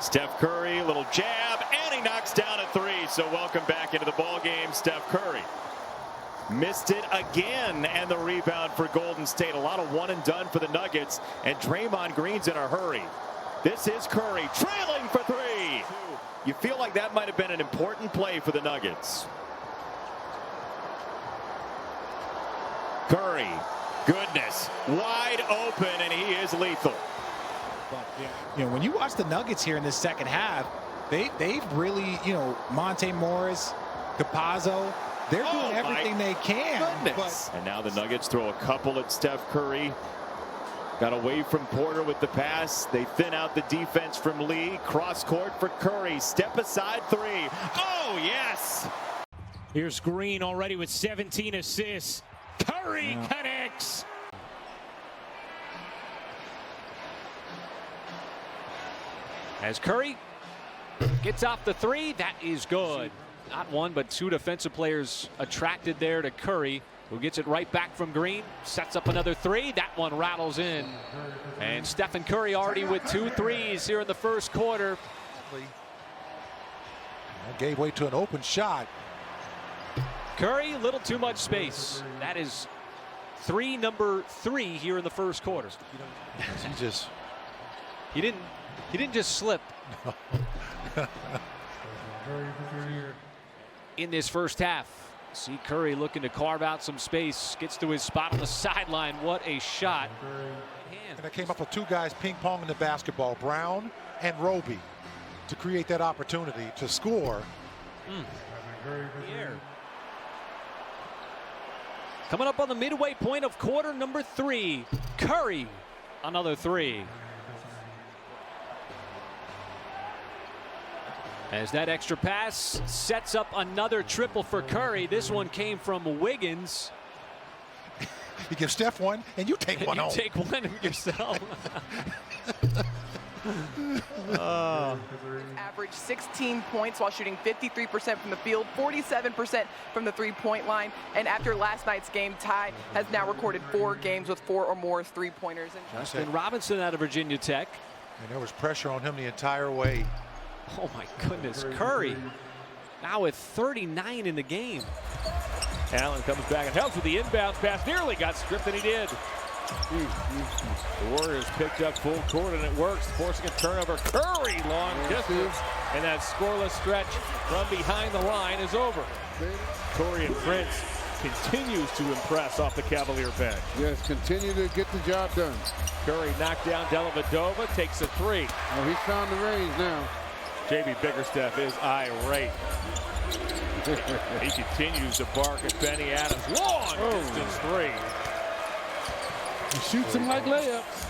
Y: Steph Curry, little jab, and he knocks down a three. So welcome back into the ball game, Steph Curry. Missed it again, and the rebound for Golden State. A lot of one and done for the Nuggets, and Draymond Green's in a hurry. This is Curry trailing for three. You feel like that might have been an important play for the Nuggets. Curry, goodness, wide open, and he is lethal.
R: You know, when you watch the Nuggets here in this second half, they've really, you know, Monte Morris, Capazzo, they're doing everything they can. But
Y: and now the Nuggets throw a couple at Steph Curry. Got away from Porter with the pass. They thin out the defense from Lee. Cross court for Curry. Step aside three. Oh, yes.
D: Here's Green already with 17 assists. Curry connects.
G: As Curry gets off the three, that is good. Not one, but two defensive players attracted there to Curry, who gets it right back from Green. Sets up another three. That one rattles in. And Stephen Curry already with 2 threes here in the first quarter.
K: That gave way to an open shot.
G: Curry, a little too much space. That is number 3 here in the first quarter. He didn't just slip. In this first half, see Curry looking to carve out some space, gets to his spot on the sideline. What a shot.
K: And I came up with 2 guys ping-ponging the basketball, Brown and Roby, to create that opportunity to score.
G: Coming up on the midway point of quarter number 3, Curry, another 3. As that extra pass sets up another triple for Curry. This one came from Wiggins.
K: You give Steph one, and you take one home.
G: You take one yourself.
L: Averaged 16 points while shooting 53% from the field, 47% from the three-point line. And after last night's game, Ty has now recorded 4 games with 4 or more three-pointers.
G: Justin Robinson out of Virginia Tech.
K: And there was pressure on him the entire way.
G: Oh my goodness, Curry now with 39 in the game.
D: Allen comes back and helps with the inbound pass. Nearly got stripped, and he did. The Warriors picked up full court, and it works, forcing a turnover. Curry, long distance, and that scoreless stretch from behind the line is over. Taurean Prince continues to impress off the Cavalier bench.
Q: Yes, continue to get the job done.
D: Curry knocked down Dellavedova, takes a 3.
Q: Oh, he's found the range now.
D: JB Bickerstaff is irate. He continues to bark at Benny Adams. Long distance 3.
Q: He shoots them like layups.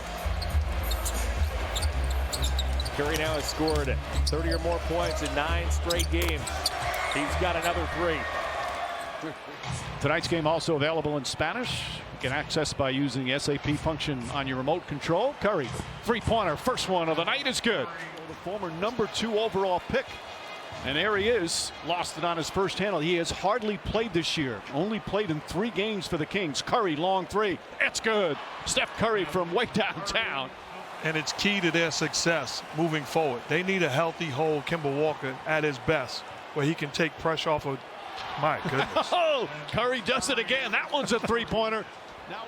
D: Curry now has scored 30 or more points in 9 straight games. He's got another 3.
T: Tonight's game also available in Spanish. You can access by using the SAP function on your remote control. Curry, 3-pointer, first one of the night is good. The former number 2 overall pick. And there he is, lost it on his first handle. He has hardly played this year, only played in 3 games for the Kings. Curry, long 3, it's good. Steph Curry from way downtown.
E: And it's key to their success moving forward. They need a healthy, whole Kemba Walker at his best, where he can take pressure off of, my goodness.
T: Oh, Curry does it again. That one's a 3-pointer. Now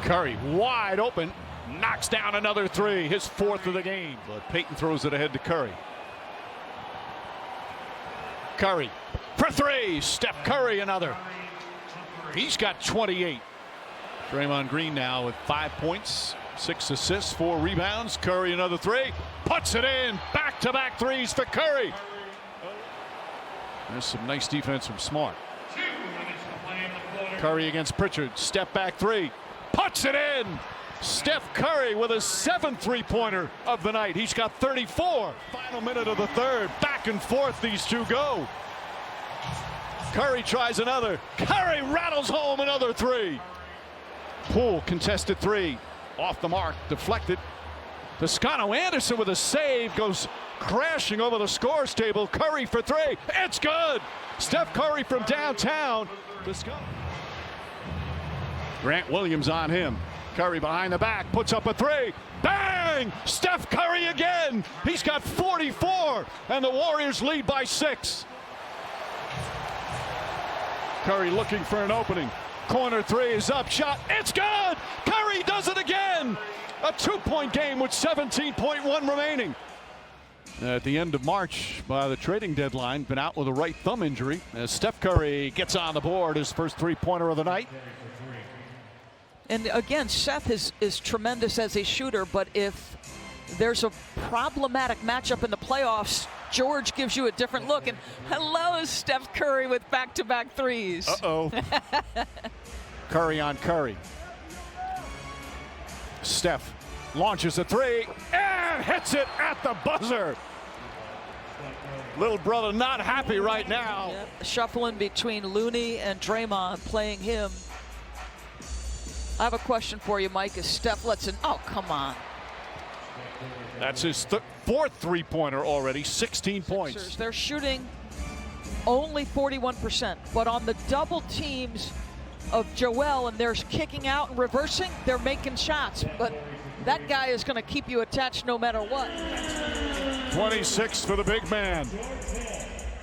T: Curry wide open, knocks down another 3, his 4th of the game. But Payton throws it ahead to Curry. Curry for 3, Steph Curry another. He's got 28. Draymond Green now with 5 points, 6 assists, 4 rebounds. Curry another 3, puts it in, back-to-back 3s for Curry. There's some nice defense from Smart. Curry against Pritchard. Step back three. Puts it in. Steph Curry with his 7th three-pointer of the night. He's got 34. Final minute of the third. Back and forth these two go. Curry tries another. Curry rattles home another three. Poole contested three. Off the mark. Deflected. Toscano Anderson with a save goes crashing over the scores table. Curry for three. It's good. Steph Curry from downtown. Grant Williams on him. Curry behind the back, puts up a three. Bang! Steph Curry again. He's got 44, and the Warriors lead by 6. Curry looking for an opening. Corner three is up, shot. It's good! Curry does it again! A 2-point game with 17.1 remaining. At the end of March, by the trading deadline, been out with a right thumb injury. As Steph Curry gets on the board, his first three-pointer of the night.
A: And again, Seth is tremendous as a shooter, but if there's a problematic matchup in the playoffs, George gives you a different look. And hello, Steph Curry with back-to-back threes.
T: Uh-oh. Curry on Curry. Steph launches a three and hits it at the buzzer. Little brother not happy right now.
A: Yep. Shuffling between Looney and Draymond, playing him. I have a question for you, Mike. Is Steph lets in? Oh, come on.
T: That's his 4th three-pointer already, 16 points.
A: Sixers, they're shooting only 41%, but on the double teams of Joel and there's kicking out and reversing, they're making shots. But that guy is going to keep you attached no matter what.
T: 26 for the big man.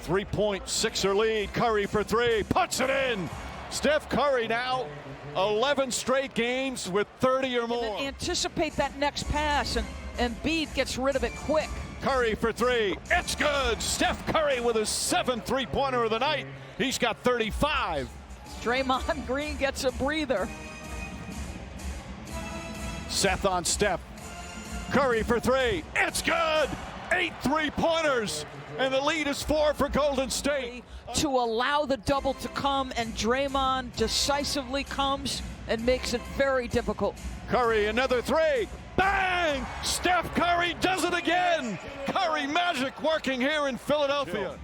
T: 3-point Sixer lead. Curry for three. Puts it in. Steph Curry now 11 straight games with 30 or more.
A: And then anticipate that next pass, and Embiid gets rid of it quick.
T: Curry for three. It's good. Steph Curry with his 7th three-pointer of the night. He's got 35.
A: Draymond Green gets a breather.
T: Seth on Steph. Curry for three. It's good. 8 three-pointers. And the lead is 4 for Golden State.
A: To allow the double to come, and Draymond decisively comes and makes it very difficult.
T: Curry, another three. Bang! Steph Curry does it again. Curry magic working here in Philadelphia.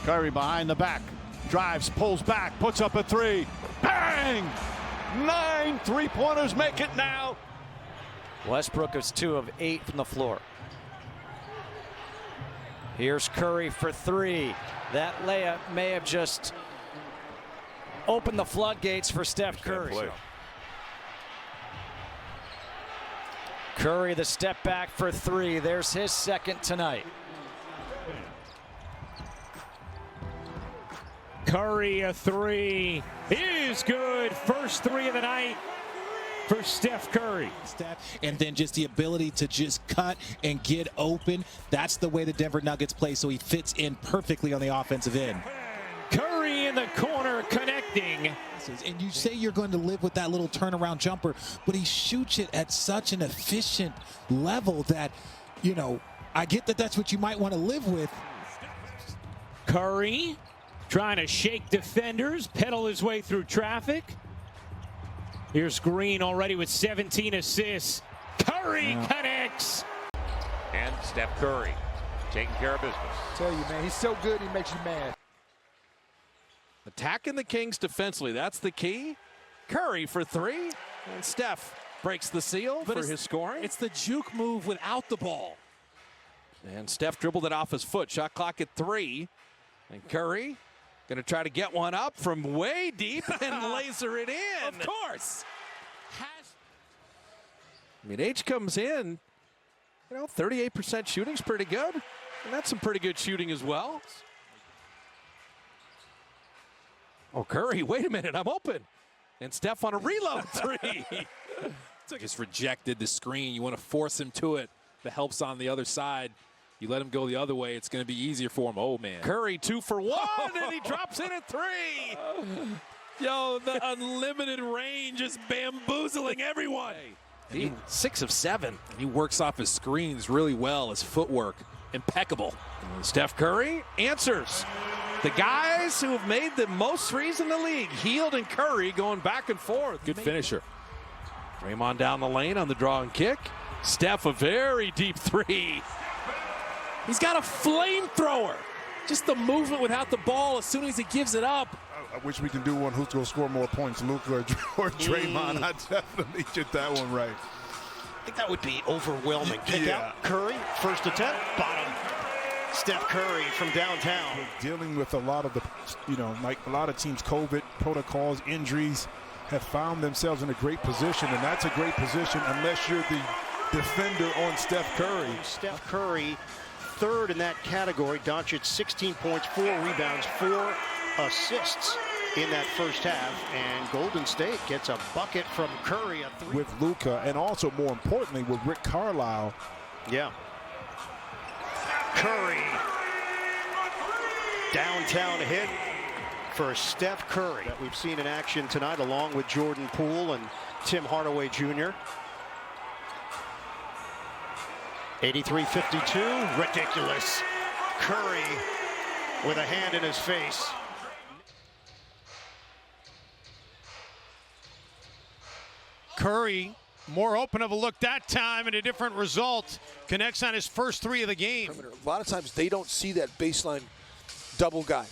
T: Curry behind the back. Drives, pulls back, puts up a three. Bang! 9 three-pointers make it now.
C: Westbrook is 2 of 8 from the floor. Here's Curry for three. That layup may have just opened the floodgates for Steph Curry. Curry, the step back for three. There's his 2nd tonight.
I: Curry, a three is good. First three of the night for Steph Curry.
R: And then just the ability to just cut and get open. That's the way the Denver Nuggets play, so he fits in perfectly on the offensive end.
I: Curry in the corner connecting.
R: And you say you're going to live with that little turnaround jumper, but he shoots it at such an efficient level that, you know, I get that that's what you might want to live with.
I: Curry trying to shake defenders, pedal his way through traffic. Here's Green already with 17 assists. Curry connects.
D: And Steph Curry taking care of business.
M: Tell you, man, he's so good he makes you mad.
G: Attacking the Kings defensively, that's the key. Curry for three, and Steph breaks the seal for his scoring.
B: It's the juke move without the ball.
G: And Steph dribbled it off his foot. Shot clock at 3. And Curry going to try to get one up from way deep and laser it in.
B: Of course.
G: I mean, H comes in, 38% shooting's pretty good. And that's some pretty good shooting as well. Oh, Curry, wait a minute, I'm open. And Steph on a reload three.
B: Just rejected the screen. You want to force him to it. The help's on the other side. You let him go the other way, it's going to be easier for him. Oh, man.
G: Curry 2 for 1, and he drops in at 3.
B: Yo, the unlimited range is bamboozling everyone.
G: He 6 of 7.
B: He works off his screens really well. His footwork, impeccable.
G: And Steph Curry answers.
J: The guys who have made the most threes in the league, Hield and Curry, going back and forth.
B: Good finisher.
J: Draymond down the lane on the draw and kick. Steph, a very deep three.
B: He's got a flamethrower. Just the movement without the ball as soon as he gives it up.
P: I wish we can do one who's going to score more points, Luka or Draymond. I definitely get that one right.
Z: I think that would be overwhelming. Kick out, Curry, first attempt, bottom. Steph Curry from downtown.
P: Dealing with a lot of the, like a lot of teams, COVID protocols, injuries, have found themselves in a great position, and that's a great position unless you're the defender on Steph Curry.
Z: Steph Curry, third in that category. Doncic 16 points, 4 rebounds, 4 assists in that first half, and Golden State gets a bucket from Curry, a 3.
P: With Luka, and also more importantly with Rick Carlisle.
Z: Yeah. Curry, downtown hit for Steph Curry that we've seen in action tonight, along with Jordan Poole and Tim Hardaway Jr. 83-52, ridiculous. Curry with a hand in his face.
F: Curry, more open of a look that time and a different result. Connects on his first 3 of the game.
O: A lot of times they don't see that baseline double guy.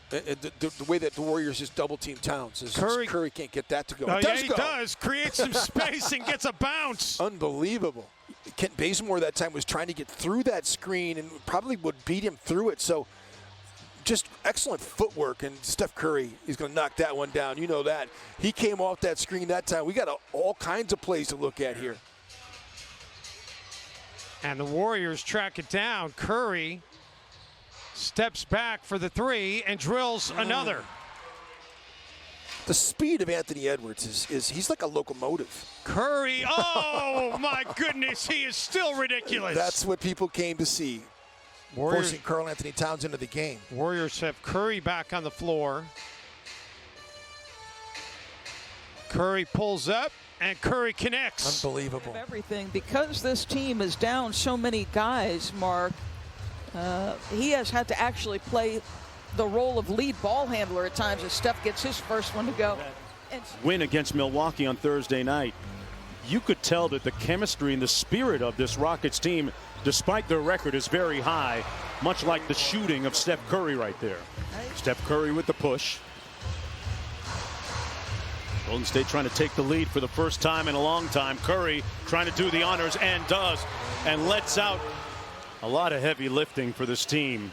O: The way that the Warriors just double team Towns is Curry can't get that to go.
F: Yeah, he does. Creates some space and gets a bounce.
O: Unbelievable. Kent Bazemore that time was trying to get through that screen and probably would beat him through it. So just excellent footwork, and Steph Curry is going to knock that one down. You know that. He came off that screen that time. We got all kinds of plays to look at here.
F: And the Warriors track it down. Curry steps back for the 3 and drills another.
O: The speed of Anthony Edwards is he's like a locomotive.
F: Curry, oh my goodness, he is still ridiculous.
O: That's what people came to see. Forcing Karl Anthony Towns into the game.
F: Warriors have Curry back on the floor. Curry pulls up, and Curry connects.
O: Unbelievable.
A: Everything, because this team is down so many guys, Mark, he has had to actually play the role of lead ball handler at times as Steph gets his first one to go.
X: Win against Milwaukee on Thursday night. You could tell that the chemistry and the spirit of this Rockets team, despite their record, is very high, much like the shooting of Steph Curry right there. Steph Curry with the push. Golden State trying to take the lead for the first time in a long time. Curry trying to do the honors, and does, and lets out a lot of heavy lifting for this team.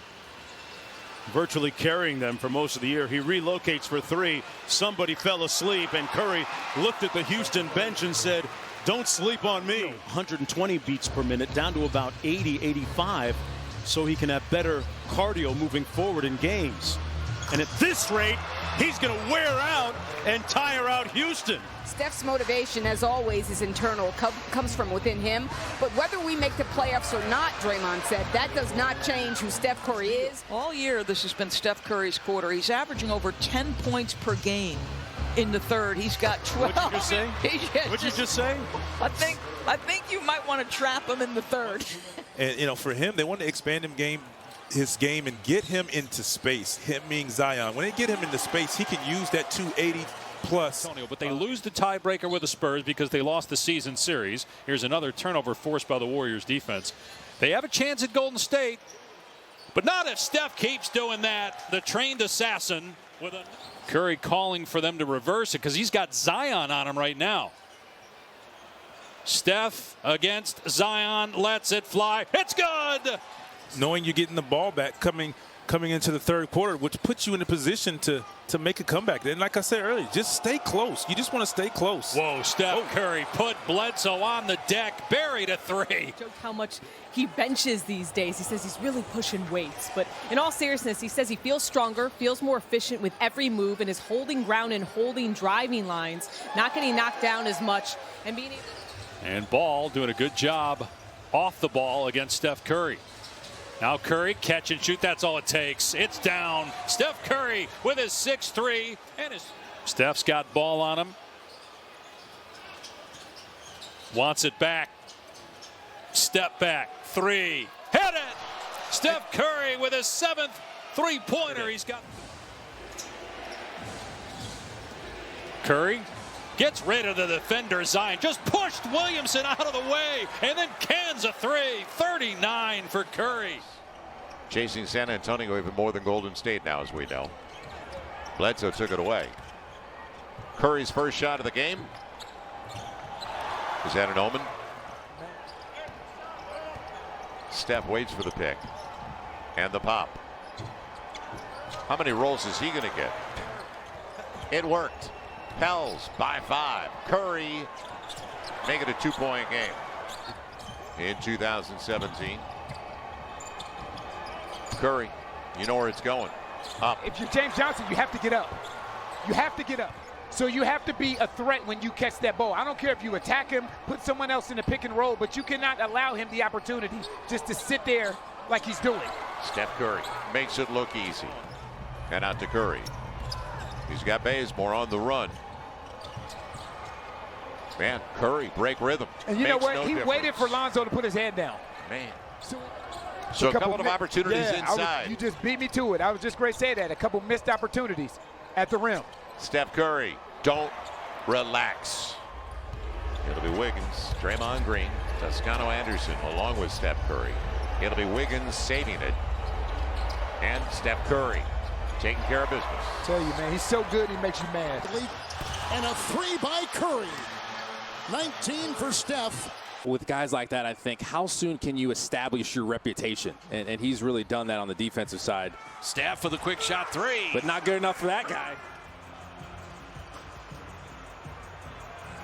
X: Virtually carrying them for most of the year. He relocates for 3. Somebody fell asleep, and Curry looked at the Houston bench and said, "Don't sleep on me." 120 beats per minute, down to about 80, 85, so he can have better cardio moving forward in games. And at this rate, he's going to wear out and tire out Houston.
S: Steph's motivation, as always, is internal, comes from within him. But whether we make the playoffs or not, Draymond said, that does not change who Steph Curry is.
A: All year, this has been Steph Curry's quarter. He's averaging over 10 points per game in the third. He's got 12.
X: What'd you just say? What'd you just say?
A: I think you might want to trap him in the third.
U: And, for him, they want to expand his game and get him into space, him being Zion. When they get him into space, he can use that 280 plus.
D: But they lose the tiebreaker with the Spurs because they lost the season series. Here's another turnover forced by the Warriors defense. They have a chance at Golden State, but not if Steph keeps doing that. The trained assassin with a Curry calling for them to reverse it because he's got Zion on him right now. Steph against Zion, lets it fly. It's good.
U: Knowing you're getting the ball back coming into the third quarter, which puts you in a position to make a comeback. And like I said earlier, just stay close. You just want to stay close.
D: Whoa, Steph Curry put Bledsoe on the deck, buried a 3.
V: How much he benches these days. He says he's really pushing weights. But in all seriousness, he says he feels stronger, feels more efficient with every move, and is holding ground and holding driving lines, not getting knocked down as much, and being able.
D: And Ball doing a good job off the ball against Steph Curry. Now Curry, catch and shoot, that's all it takes. It's down. Steph Curry with his 6-3. And Steph's got Ball on him. Wants it back. Step back. 3. Hit it! Steph Curry with his 7th three-pointer. He's got Curry gets rid of the defender, Zion. Just pushed Williamson out of the way, and then cans a three. 39 for Curry.
H: Chasing San Antonio even more than Golden State now, as we know. Bledsoe took it away. Curry's first shot of the game. Is that an omen? Steph waits for the pick. And the pop. How many rolls is he going to get? It worked. Pels by 5. Curry make it a 2-point game in 2017. Curry, you know where it's going. Up.
M: If you're James Johnson, you have to get up. You have to get up. So you have to be a threat when you catch that ball. I don't care if you attack him, put someone else in the pick and roll, but you cannot allow him the opportunity just to sit there like he's doing.
H: Steph Curry makes it look easy. And out to Curry. He's got Bazemore on the run. Man, Curry break rhythm.
M: And you know what? He waited for Lonzo to put his head down.
H: Man. So a couple of opportunities inside.
M: You just beat me to it. I was just great to say that. A couple missed opportunities at the rim.
H: Steph Curry, don't relax. It'll be Wiggins, Draymond Green, Toscano Anderson, along with Steph Curry. It'll be Wiggins saving it. And Steph Curry taking care of business.
M: I tell you, man, he's so good, he makes you mad.
Q: And a three by Curry. 19 for Steph.
B: With guys like that, I think, how soon can you establish your reputation? And he's really done that on the defensive side.
G: Steph with a quick shot three.
B: But not good enough for that guy.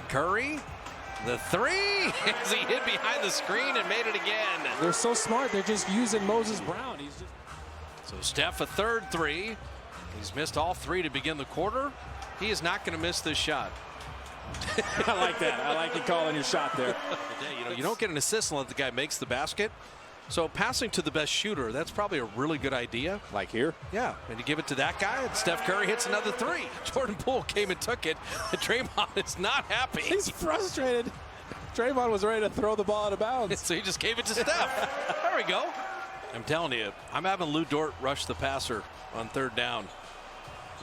G: Curry, the three, as he hit behind the screen and made it again.
B: They're so smart. They're just using Moses Brown.
G: So Steph a third three. He's missed all three to begin the quarter. He is not going to miss this shot.
B: I like that. I like you calling your shot there.
G: You don't get an assist unless the guy makes the basket. So passing to the best shooter, that's probably a really good idea.
B: Like here?
G: Yeah, and you give it to that guy, and Steph Curry hits another three. Jordan Poole came and took it, and Draymond is not happy.
B: He's frustrated. Draymond was ready to throw the ball out of bounds.
G: So he just gave it to Steph. There we go. I'm telling you, I'm having Lou Dort rush the passer on third down.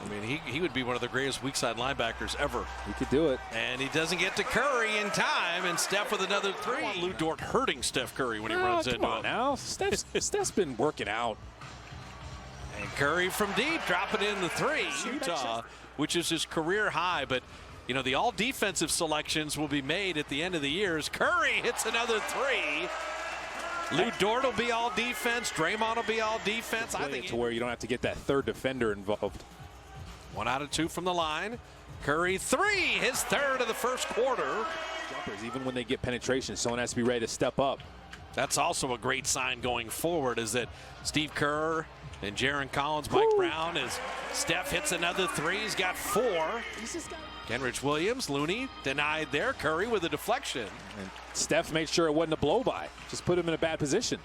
G: I mean, he would be one of the greatest weak side linebackers ever.
B: He could do it.
G: And he doesn't get to Curry in time, and Steph with another three. Lou Dort hurting Steph Curry when he runs into him.
B: Now, Steph's been working out.
G: And Curry from deep, dropping in the three. Utah, which is his career high, but you know, the all defensive selections will be made at the end of the year. Curry hits another three. Lou Dort will be all defense. Draymond will be all defense.
B: I think to where you don't have to get that third defender involved.
G: 1 out of 2 from the line. Curry three, his third of the first quarter.
B: Jumpers, even when they get penetration, someone has to be ready to step up.
G: That's also a great sign going forward, is that Steve Kerr and Jaron Collins, Mike Brown, as Steph hits another three. He's got 4. Kenrich Williams, Looney denied there. Curry with a deflection.
B: And Steph made sure it wasn't a blow by. Just put him in a bad position.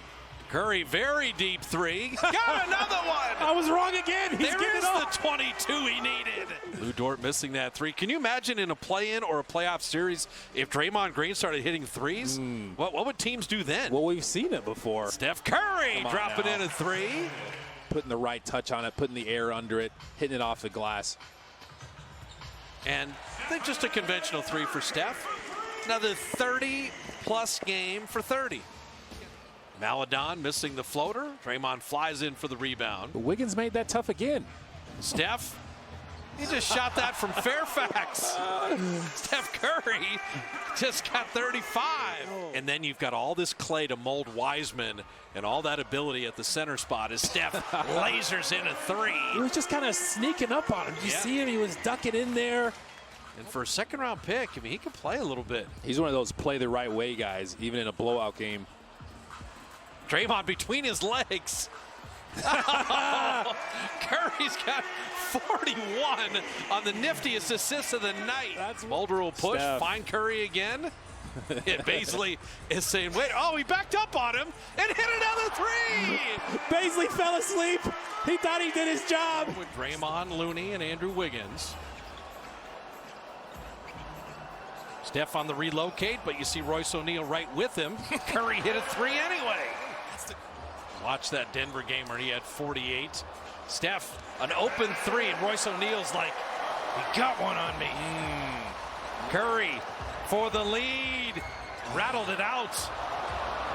G: Curry, very deep three. Got another one.
B: I was wrong again. He's
G: There's the 22 he needed. Lou Dort missing that three. Can you imagine in a play-in or a playoff series if Draymond Green started hitting threes? What would teams do then?
B: Well, we've seen it before.
G: Steph Curry dropping in a three.
B: Putting the right touch on it, putting the air under it, hitting it off the glass.
G: And I think just a conventional three for Steph. Another 30-plus game for 30. Maladon missing the floater. Draymond flies in for the rebound.
B: But Wiggins made that tough again.
G: Steph, he just shot that from Fairfax. Steph Curry just got 35. And then you've got all this clay to mold Wiseman and all that ability at the center spot as Steph lasers in a three.
B: He was just kind of sneaking up on him. Did you see him? He was ducking in there.
G: And for a second-round pick, I mean, he can play a little bit.
B: He's one of those play the right way guys, even in a blowout game.
G: Draymond between his legs. Oh, Curry's got 41 on the niftiest assist of the night. Mulder will push, find Curry again. Baisley is saying, wait, he backed up on him and hit another three.
B: Baisley fell asleep. He thought he did his job.
G: With Draymond, Looney, and Andrew Wiggins. Steph on the relocate, but you see Royce O'Neal right with him. Curry hit a three anyway. Watch that Denver game where he had 48 Steph, an open three, and Royce O'Neal's like, he got one on me. Curry for the lead. Rattled it out.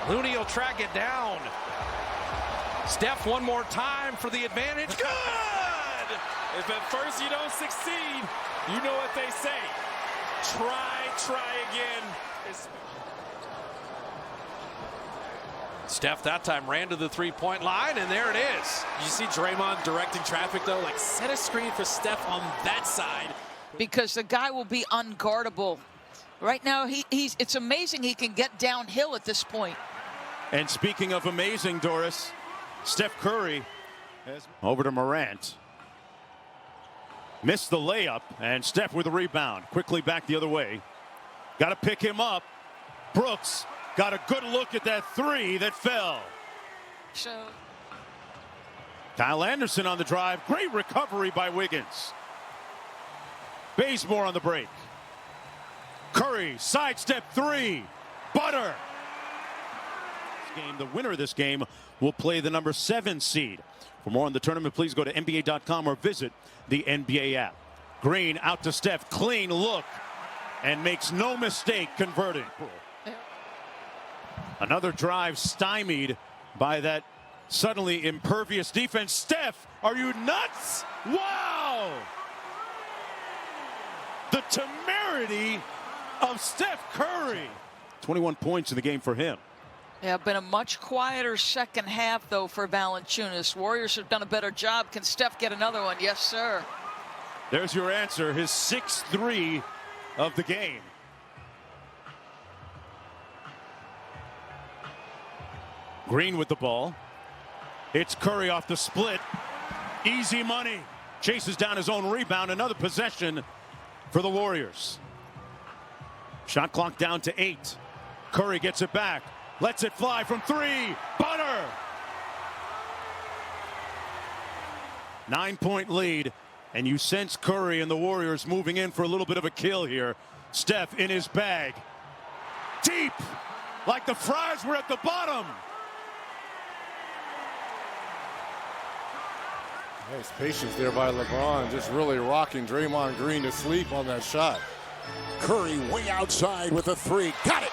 G: Looney will track it down. Steph one more time for the advantage. Good!
B: If at first you don't succeed, you know what they say. Try again.
G: Steph that time ran to the three-point line, and there it is.
B: You see Draymond directing traffic, though? Like, set a screen for Steph on that side.
A: Because the guy will be unguardable. Right now, it's amazing he can get downhill at this point.
T: And speaking of amazing, Doris, Steph Curry over to Morant. Missed the layup, and Steph with a rebound. Quickly back the other way. Got to pick him up. Brooks got a good look at that three that fell.
A: So
T: Kyle Anderson on the drive. Great recovery by Wiggins. Bazemore on the break. Curry, sidestep three. Butter. The winner of this game will play the number 7 seed. For more on the tournament, please go to NBA.com or visit the NBA app. Green out to Steph. Clean look. And makes no mistake converting. Another drive stymied by that suddenly impervious defense. Steph, are you nuts? Wow! The temerity of Steph Curry. 21 points in the game for him.
A: Yeah, been a much quieter second half, though, for Valanciunas. Warriors have done a better job. Can Steph get another one? Yes, sir.
T: There's your answer. His 6th 3 of the game. Green with the ball. It's Curry off the split. Easy money. Chases down his own rebound. Another possession for the Warriors. Shot clock down to 8. Curry gets it back. Lets it fly from 3. Butter! 9-point lead. And you sense Curry and the Warriors moving in for a little bit of a kill here. Steph in his bag. Deep! Like the fries were at the bottom.
Q: Nice patience there by LeBron, just really rocking Draymond Green to sleep on that shot. Curry way outside with a 3. Got it!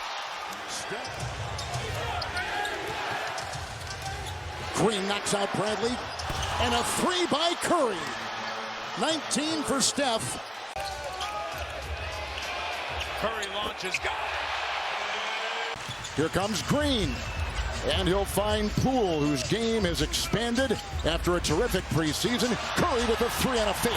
Q: Green knocks out Bradley. And a 3 by Curry. 19 for Steph.
G: Curry launches. Got it!
Q: Here comes Green. And he'll find Poole, whose game has expanded after a terrific preseason. Curry with a 3 and a fake.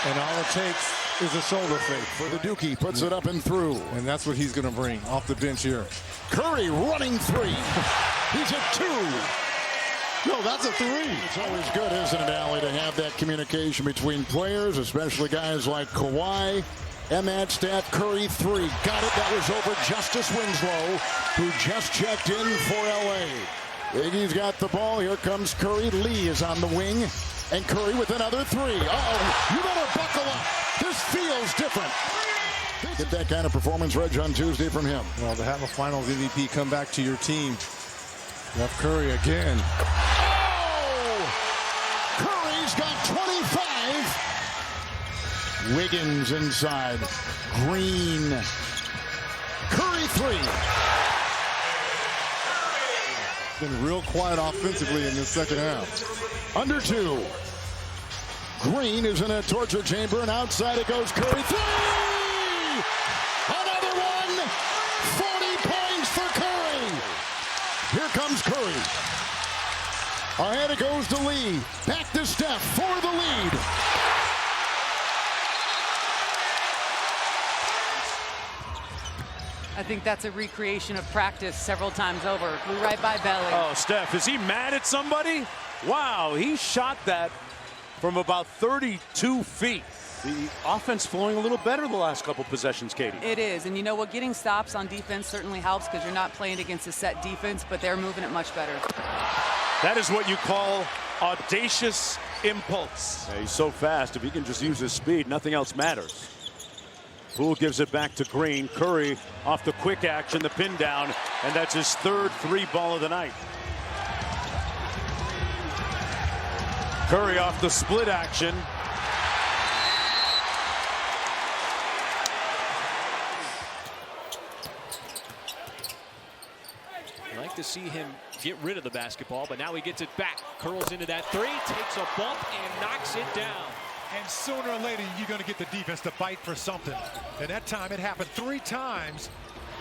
E: And all it takes is a shoulder fake.
Q: For the Dookie, puts it up and through.
E: And that's what he's going to bring off the bench here.
Q: Curry running 3. He's at 2.
E: No, that's a 3.
Q: It's always good, isn't it, Allie, to have that communication between players, especially guys like Kawhi. And that Steph Curry 3. Got it. That was over Justice Winslow, who just checked in for L.A. Iggy's got the ball. Here comes Curry. Lee is on the wing. And Curry with another 3. Uh-oh. You better buckle up. This feels different. Get that kind of performance, Reg, on Tuesday from him.
E: Well, to have a finals MVP come back to your team. Steph Curry again.
Q: Oh! Curry's got 25. Wiggins inside. Green. Curry 3.
E: Been real quiet offensively in the second half.
Q: Under 2. Green is in a torture chamber, and outside it goes. Curry 3. Another one. 40 points for Curry. Here comes Curry. Ahead it goes to Lee. Back to Steph for the lead.
K: I think that's a recreation of practice several times over. Flew right by Belly.
D: Oh, Steph, is he mad at somebody? Wow, he shot that from about 32 feet. The offense flowing a little better the last couple possessions, Katie.
K: It is, and you know what? Getting stops on defense certainly helps because you're not playing against a set defense, but they're moving it much better.
D: That is what you call audacious impulse. Yeah, he's so fast, if he can just use his speed, nothing else matters. Poole gives it back to Green. Curry off the quick action, the pin down, and that's his 3rd 3 ball of the night.
X: Curry off the split action.
C: I like to see him get rid of the basketball, but now he gets it back. Curls into that three, takes a bump, and knocks it down.
L: And sooner or later, you're going to get the defense to bite for something. And that time, it happened 3 times,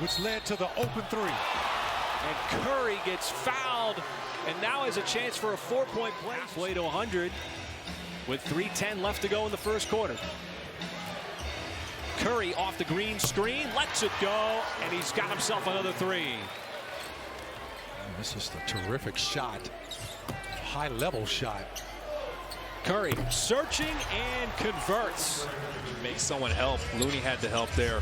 L: which led to the open 3.
C: And Curry gets fouled, and now has a chance for a 4-point play. Halfway to 100 with 3:10 left to go in the first quarter. Curry off the green screen, lets it go, and he's got himself another 3.
J: This is a terrific shot. High-level shot.
C: Curry searching and converts.
B: Make someone help. Looney had to help there.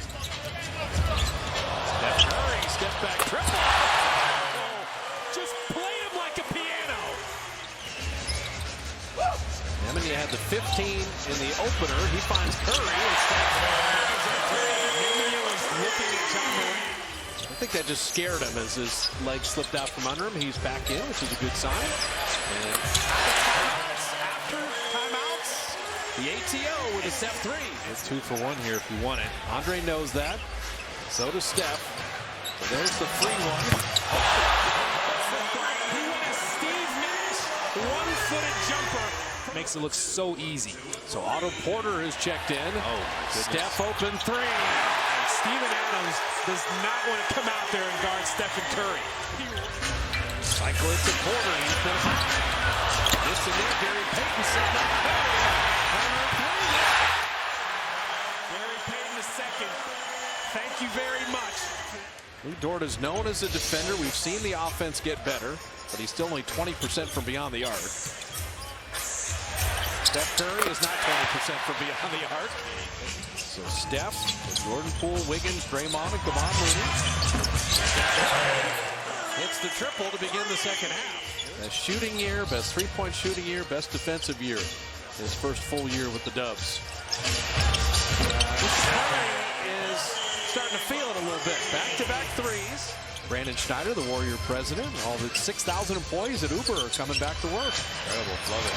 C: Steph Curry, step back triple. Just play him like a piano.
G: Nemanja had the 15 in the opener. He finds Curry and Steph.
C: Nemanja was looking at John Morant.
G: I think that just scared him as his leg slipped out from under him. He's back in, which is a good sign. And
C: timeouts.
G: the ATO with a step 3.
B: It's 2 for 1 here if you want it.
G: Andre knows that. So does Steph. And there's the free one.
C: He went a Steve Nash one-footed jumper.
B: Makes it look so easy.
G: So Otto Porter is checked in.
B: Oh,
G: Steph open 3.
C: And Steven Adams does not want to come out there and guard Stephen Curry.
G: Cycle it to Porter. He's been hot. This and there, Gary Payton setting up Curry.
C: Gary Payton II. Thank you very much.
G: Lou Dort is known as a defender. We've seen the offense get better, but he's still only 20% from beyond the arc. Steph Curry is not 20% from beyond the arc. So Steph, Jordan Poole, Wiggins, Draymond, and Kevon Looney. Hits the triple to begin the second half. Best shooting year, best three-point shooting year, best defensive year. His first full year with the Dubs. Curry is starting to feel it a little bit. Back-to-back threes. Brandon Schneider, the Warrior president, all the 6,000 employees at Uber are coming back to work.
B: Incredible. Love it.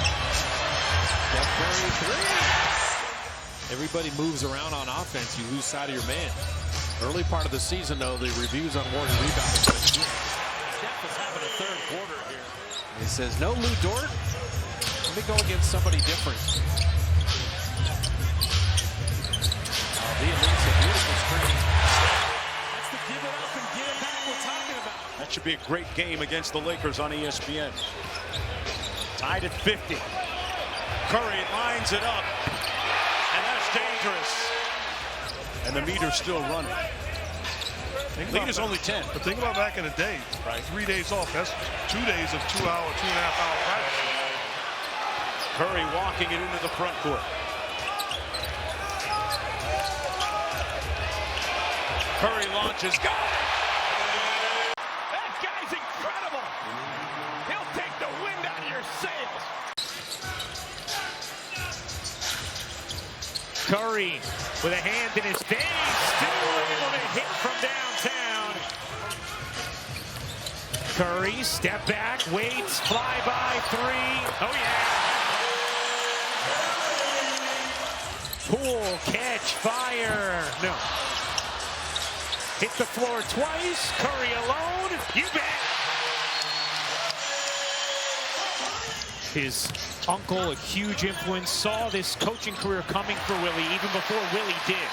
G: Steph Curry 3.
B: Everybody moves around on offense. You lose sight of your man.
G: Early part of the season, though, the reviews on Warrior rebounding.
C: Steph is having a third quarter here.
G: He says, no Lou Dort. Let me go against somebody different. Beautiful screen.
C: That's the give it up and get it back we're talking about.
X: That should be a great game against the Lakers on ESPN. Tied at 50. Curry lines it up. And that's dangerous. And the meter's still running. Lead is only 10.
N: But think about back in the day, right? 3 days off. That's 2 days of 2 hour, 2.5 hour practice.
X: Curry walking it into the front court. Curry launches. Got it!
C: That guy's incredible. He'll take the wind out of your sails. Curry with a hand in his face. Still able to hit from downtown. Curry, step back, waits, fly by 3. Oh, yeah. Poole, catch, fire. No. Hit the floor twice. Curry alone. You bet. His uncle, a huge influence, saw this coaching career coming for Willie even before Willie did.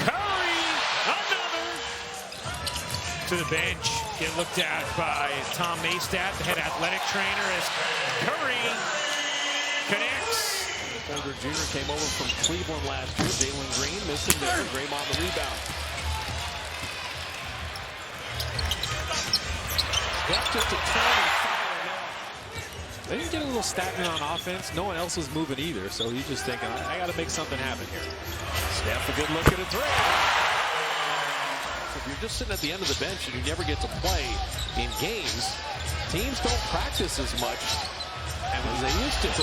C: Curry, another. To the bench. Get looked at by Tom Maystat, the head athletic trainer, as Curry connects.
G: Holder Jr. came over from Cleveland last year. Jalen Green missing there. Draymond the rebound.
B: That's just a turn and fire now. They didn't get a little stagnant on offense. No one else is moving either, so he's just thinking, I got to make something happen here.
G: Steph, a good look at a 3. So if you're just sitting at the end of the bench and you never get to play in games, teams don't practice as much as they used to.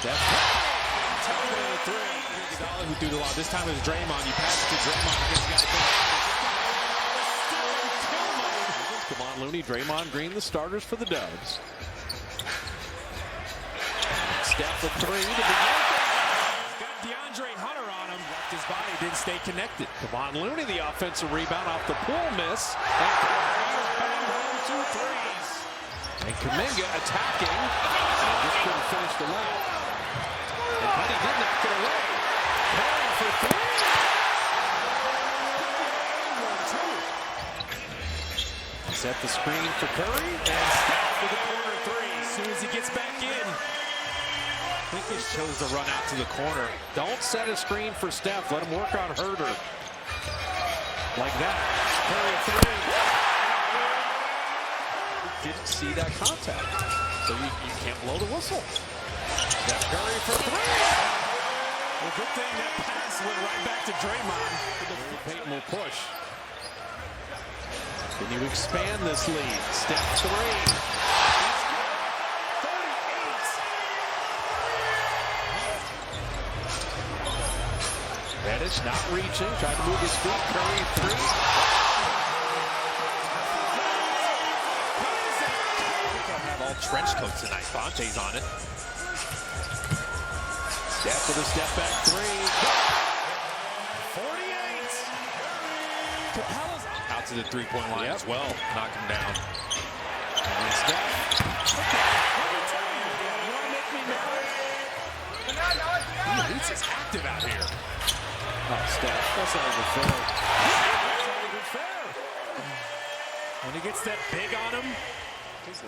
G: Steph
B: Curry, 3. Who do the lot. This time it was Draymond. You pass it to Draymond.
G: Come on, Looney, Draymond Green, the starters for the Dubs. Steph with three to begin.
B: Got DeAndre Hunter on him. Left his body, didn't stay connected.
G: Kevon Looney, the offensive rebound off the pool miss. And Curry home 2 threes. And Kuminga attacking. Just couldn't finish the layup. And Buddy did knock it away. Curry for three. Set the screen for Curry. And Steph for the corner three.
B: As soon as he gets back in.
G: I think he chose to run out to the corner. Don't set a screen for Steph. Let him work on Herder. Like that. Curry three. Didn't see that contact. So you can't blow the whistle. Steph Curry for three.
B: Well, good thing that pass went right back to Draymond.
G: Payton will push. Can you expand this lead? Steph three. Reddish not reaching, trying to move his feet. Curry three.
B: They'll have all trench coats tonight. Fonte's on it.
G: Steph with a step back three.
B: 48. Capella's out to the three-point line as well. Knock him down. And Steph. You want to make me mad? He's just active out here.
G: Oh, Steph, that's not even fair.
B: That's not even fair. When he gets that big on him.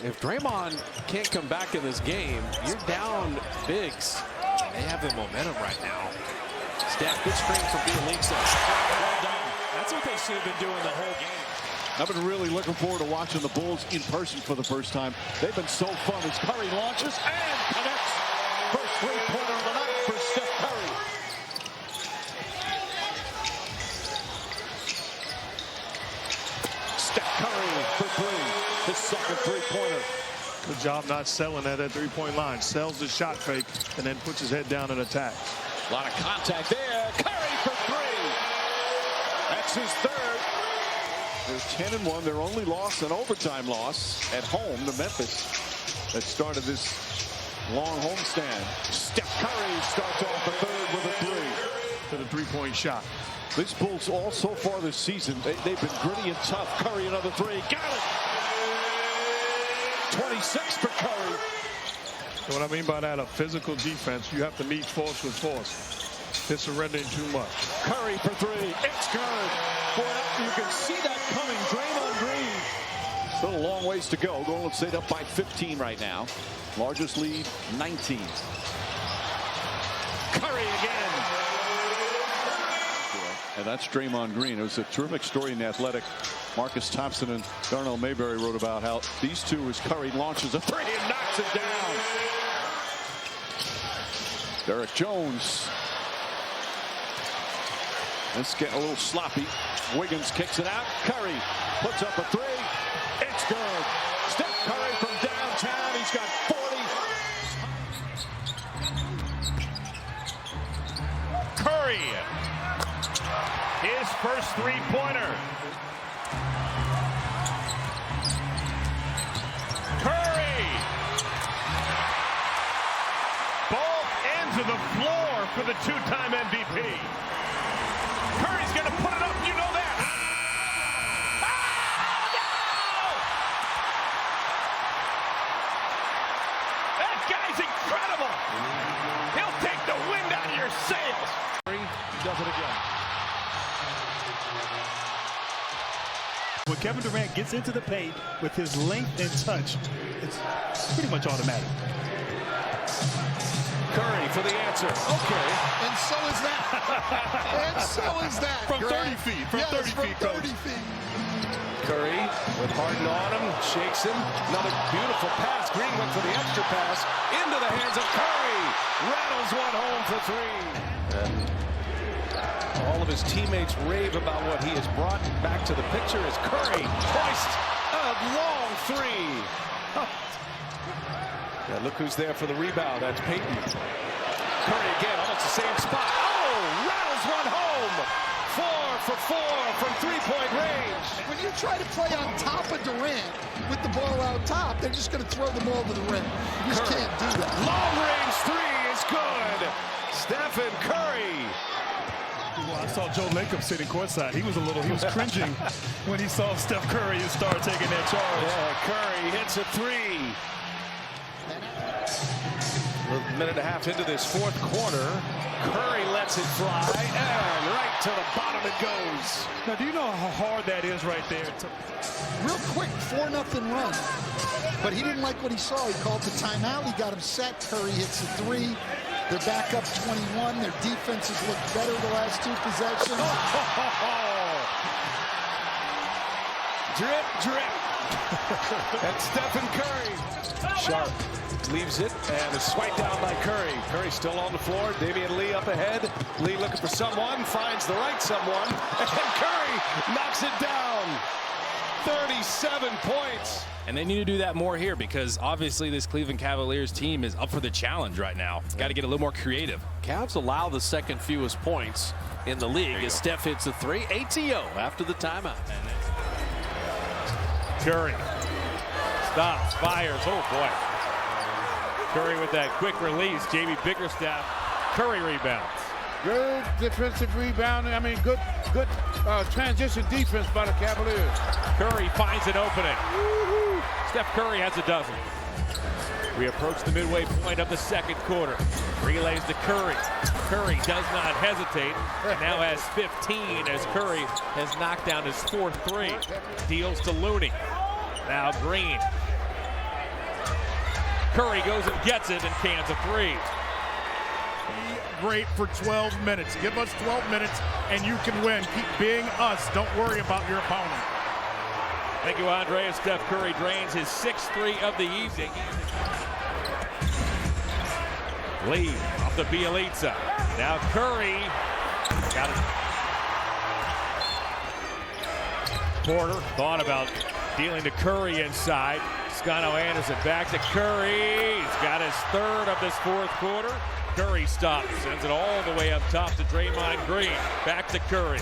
G: If Draymond can't come back in this game, you're down bigs.
B: They have the momentum right now.
G: Steph, good screen from Bielitsa. Well done.
B: That's what they should have been doing the whole game.
T: I've been really looking forward to watching the Bulls in person for the first time. They've been so fun as Curry launches and connects. First three-pointer of the night for Steph Curry. Steph Curry for three. His second three-pointer.
N: Good job not selling at that three-point line. Sells the shot fake and then puts his head down and attacks.
T: A lot of contact there. Curry for three. That's his third. They're 10-1. Their only loss, an overtime loss at home to Memphis. That started this long homestand. Steph Curry starts off the third with a three.
N: To the three-point shot.
T: These Bulls all so far this season, they've been gritty and tough. Curry another three. Got it. 26 for Curry.
N: So what I mean by that, a physical defense, you have to meet force with force. They're surrendering too much.
T: Curry for three. It's good. Boy, you can see that coming. Draymond Green. Still a long ways to go. Golden State up by 15 right now. Largest lead, 19. Curry again. And that's Draymond Green. It was a terrific story in The Athletic. Marcus Thompson and Darnell Mayberry wrote about how these two, as Curry launches a three and knocks it down. Derek Jones. It's getting a little sloppy. Wiggins kicks it out. Curry puts up a three. It's good. Steph Curry from downtown. He's got 40.
C: Curry. His first three-pointer. Curry. Both ends of the floor for the two-time MVP. Curry's going to put it up. You know that. Oh, no! That guy's incredible. He'll take the wind out of your sails.
T: He does it again.
I: When Kevin Durant gets into the paint with his length and touch, it's pretty much automatic.
G: Curry for the answer. Okay.
E: And so is that. And so is that.
N: From 30 feet. From 30 feet,
E: from 30
N: coach.
E: feet.
G: Curry with Harden on him. Shakes him. Another beautiful pass. Green went for the extra pass. Into the hands of Curry. Rattles one home for three. All of his teammates rave about what he has brought back to the picture as Curry hoists a long three. Yeah, look who's there for the rebound. That's Payton. Curry again, almost the same spot. Oh, rattles one home
T: 4 for 4 from three-point range.
F: When you try to play on top of Durant with the ball out top, they're just going to throw the ball to the rim. You just can't do that.
T: Long-range three is good. Stephen Curry.
I: Well, I saw Joe Lacob sitting courtside. He was cringing when he saw Steph Curry start taking that charge.
T: Yeah, Curry hits a three. A minute and a half into this fourth quarter. Curry lets it fly, and right to the bottom it goes.
I: Now, do you know how hard that is right there?
F: Real quick, 4-0 run. But he didn't like what he saw. He called the timeout. He got him set. Curry hits a three. They're back up 21. Their defense has looked better the last two possessions.
T: Drip, drip. That's Stephen Curry. Sharp leaves it, and a swipe down by Curry. Curry still on the floor. Damian Lee up ahead. Lee looking for someone, finds the right someone, and Curry knocks it down. 37 points.
B: And they need to do that more here because obviously this Cleveland Cavaliers team is up for the challenge right now. Got to get a little more creative.
G: Cavs allow the second fewest points in the league as Steph hits a three. ATO after the timeout.
C: Curry stops, fires. Oh, boy. Curry with that quick release. Jamie Bickerstaff. Curry rebounds.
P: Good defensive rebounding. I mean, good transition defense by the Cavaliers.
C: Curry finds an opening. Steph Curry has a dozen. We approach the midway point of the second quarter. Relays to Curry. Curry does not hesitate. Now has 15 as Curry has knocked down his fourth three. Deals to Looney. Now Green. Curry goes and gets it and cans a three.
R: Great for 12 minutes. Give us 12 minutes and you can win. Keep being us. Don't worry about your opponent.
C: Thank you, Andre. As Steph Curry drains his sixth three of the evening. Lee off the Bielitsa. Now Curry got it. Porter thought about dealing to Curry inside. Scano Anderson back to Curry. He's got his third of this fourth quarter. Curry stops, sends it all the way up top to Draymond Green. Back to Curry.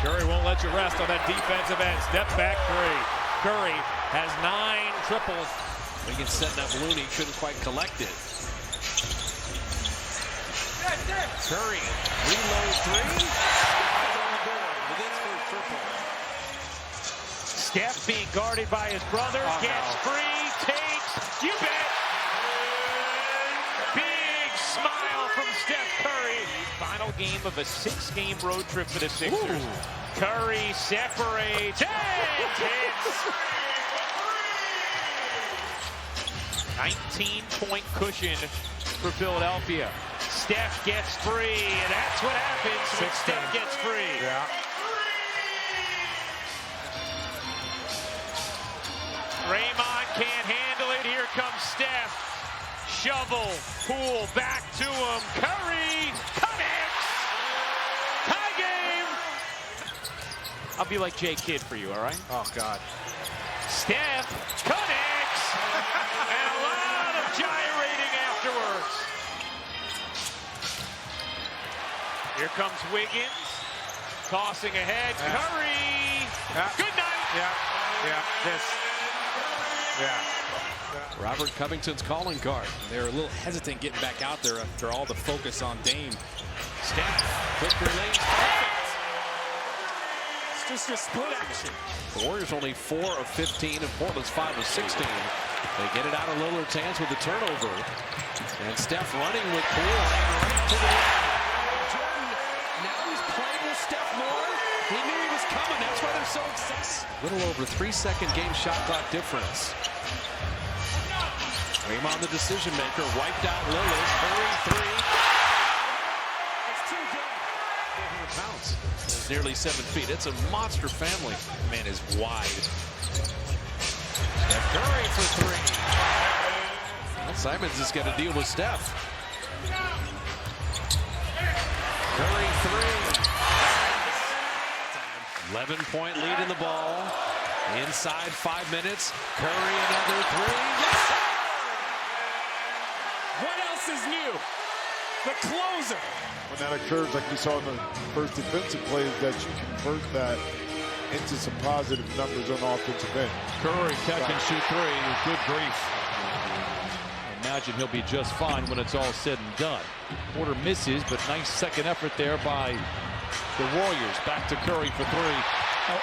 C: Curry won't let you rest on that defensive end. Step back three. Curry has 9 triples.
G: Wiggins setting up Looney, couldn't quite collect it.
C: Curry, reload three.
G: With his first triple.
C: Steph being guarded by his brother. Gets free, takes, you bet. Big smile from Steph Curry. Final game of a 6-game road trip for the Sixers. Ooh. Curry separates and hits. 19-point cushion for Philadelphia. Steph gets free, and that's what happens when Steph gets free.
R: Yeah.
C: Draymond can't handle it. Here comes Steph. Shovel, Poole back to him. Curry connects. Tie game. I'll be like Jay Kidd for you, all right?
R: Oh, God.
C: Steph connects. And a lot of gyrating afterwards. Here comes Wiggins. Tossing ahead. Curry. Good night.
B: Robert Covington's calling card. They're a little hesitant getting back out there after all the focus on Dame.
C: Steph, quick release.
G: It's just a split action. The Warriors only 4 of 15 and Portland's 5 of 16. They get it out of Lillard's hands with the turnover. And Steph running with Poole right to the line. Jordan, now he's playing with Steph more. He knew he was coming. That's why they're so excited. A little over 3-second game shot clock difference. Draymond the decision maker, wiped out Lillard. Curry three. It's too good. 400 pounds. It's nearly 7 feet. It's a monster family. Man is wide. Curry for three. Well, Simons has got to deal with Steph. Curry three. 11-point lead in the ball. Inside 5 minutes. Curry another three. Yes, sir!
C: What else is new?
B: the closer.
Q: When that occurs, like we saw in the first defensive play, is that you convert that into some positive numbers on the offensive end.
C: Curry catch and shoot three. Good grief. Imagine he'll be just fine when it's all said and done. Porter misses, but nice second effort there by the Warriors. Back to Curry for three.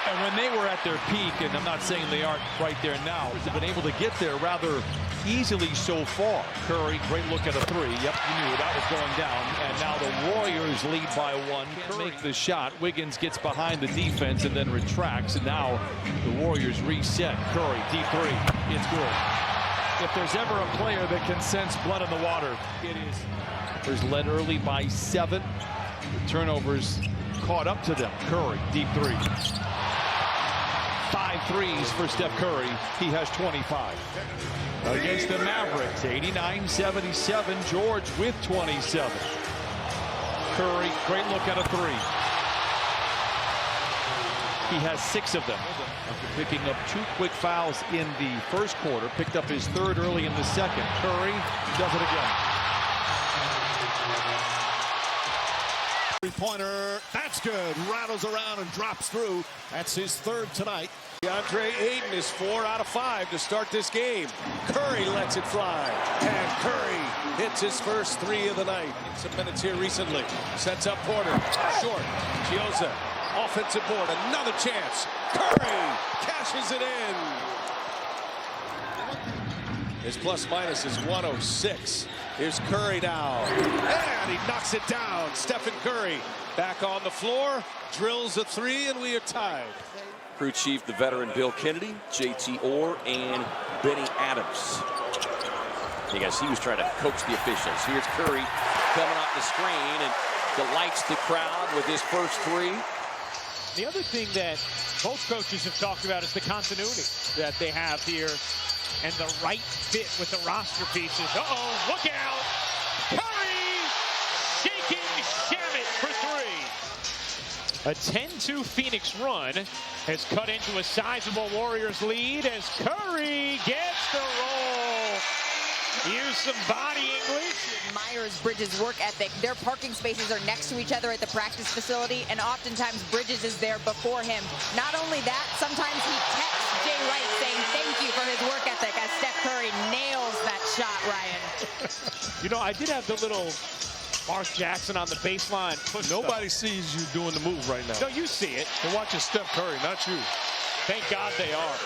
C: And when they were at their peak, and I'm not saying they aren't right there now, they've been able to get there rather easily so far. Curry, great look at a three. Yep, you knew that was going down. And now the Warriors lead by one. Can't make the shot. Wiggins gets behind the defense and then retracts. And now the Warriors reset. Curry, deep three. It's good. If there's ever a player that can sense blood in the water, it is. There's led early by 7. The turnovers caught up to them. Curry, deep three. 5 threes for Steph Curry. He has 25. Against the Mavericks, 89-77. George with 27. Curry, great look at a three. He has 6 of them. After picking up 2 quick fouls in the first quarter, picked up his 3rd early in the second. Curry does it again.
Q: Three-pointer, that's good. Rattles around and drops through. That's his 3rd tonight. DeAndre Ayton is 4 out of 5 to start this game. Curry lets it fly. And Curry hits his first 3 of the night. In some minutes here recently. Sets up Porter. Short. Chioza. Offensive board. Another chance. Curry cashes it in. His plus-minus is 106. Here's Curry now. And he knocks it down. Stephen Curry back on the floor. Drills a 3, and we are tied.
O: Crew chief, the veteran Bill Kennedy, JT Orr, and Benny Adams. I guess he was trying to coach the officials. Here's Curry coming off the screen and delights the crowd with his first 3.
S: The other thing that both coaches have talked about is the continuity that they have here and the right fit with the roster pieces. Uh-oh, look out! Curry shaking Shamit for 3. A 10-2 Phoenix run has cut into a sizable Warriors lead as Curry gets the roll. Use some body English.
U: Admires Bridges' work ethic. Their parking spaces are next to each other at the practice facility, and oftentimes Bridges is there before him. Not only that, sometimes he texts Jay Wright saying thank you for his work ethic as Steph Curry nails that shot, Ryan.
S: You know, I did have the little Mark Jackson on the baseline push.
N: Nobody sees you doing the move right now.
S: No, you see it.
N: They're watching Steph Curry, not you.
S: Thank God they are.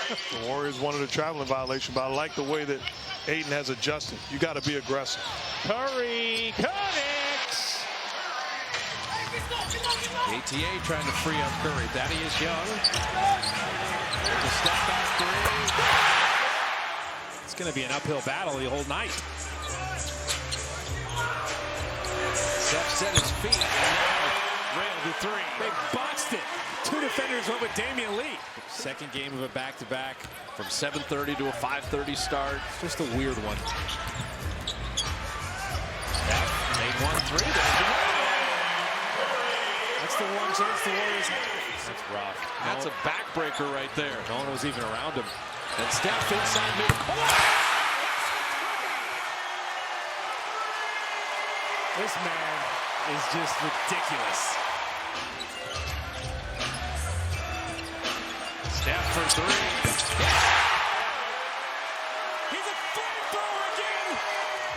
N: The Warriors wanted a traveling violation, but I like the way that Ayton has adjusted. You got to be aggressive.
S: Curry connects.
J: ATA trying to free up Curry. Thaddeus Young. There's a step back 3.
B: It's going to be an uphill battle the whole night.
J: Steph set his feet. And now
B: railed the 3. They boxed it. 2 defenders went with Damian Lee.
J: Second game of a back-to-back from 7:30 to a 5:30 start.
B: Just a weird one.
J: Steph made 1 3.
B: That's the one chance the Warriors have.
J: That's rough. That's a backbreaker right there.
B: No one was even around him.
J: And Steph inside midcourt.
B: This man is just ridiculous.
J: Steph for 3.
B: He's a flamethrower again.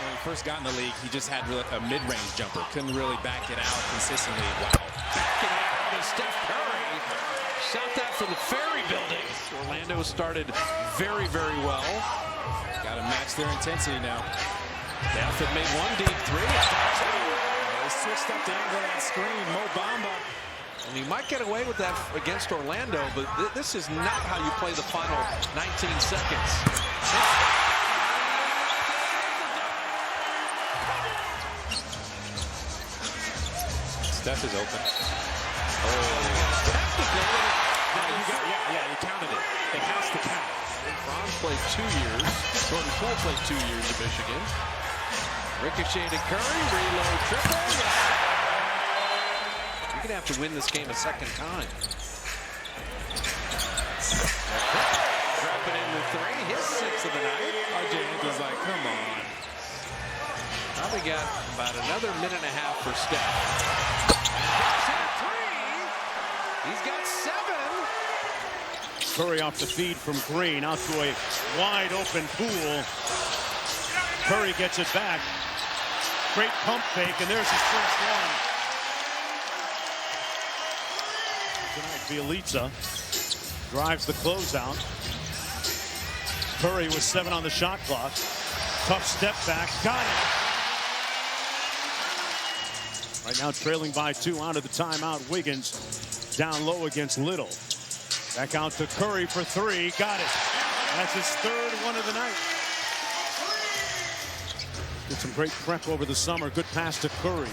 B: When he first got in the league, he just had a mid-range jumper. Couldn't really back it out consistently. Wow.
J: Backing out is Steph Curry. Shot that from the Ferry Building. Orlando started very, very well.
B: Got to match their intensity now.
J: Steph had made 1 deep 3.
B: They switched up the angle of that screen. Mo Bamba.
J: And he might get away with that against Orlando, but this is not how you play the final 19 seconds.
B: Steph is open.
J: Oh.
B: You counted it. It has to count.
J: Franz played 2 years. Jordan Poole played 2 years at Michigan. Ricochet to Curry. Reload triple. You're going to have to win this game a second time. Dropping in with 3. His 6th of the night.
B: RJ Hankins like, come on.
G: Probably got about another minute and a half for Steph. He's got 7.
X: Curry off the feed from Green out to a wide open pool. Curry gets it back. Great pump fake, and there's his first one. Tonight, Bielitsa drives the closeout. Curry with 7 on the shot clock. Tough step back, got it. Right now trailing by 2 out of the timeout. Wiggins down low against Little. Back out to Curry for 3, got it. That's his 3rd one of the night. Did some great prep over the summer. Good pass to Curry.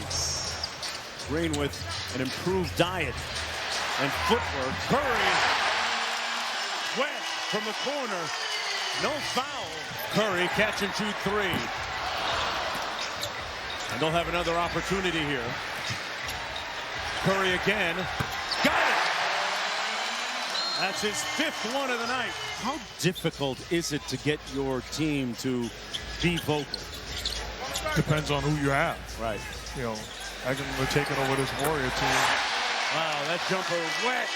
X: Green with an improved diet and footwork. Curry wet from the corner. No foul. Curry catch and shoot 3. And they'll have another opportunity here. Curry again. Got it. That's his 5th one of the night. How difficult is it to get your team to be vocal?
I: Depends on who you have.
X: Right.
I: You know, I can take it over this Warrior team.
X: Wow, that jumper wet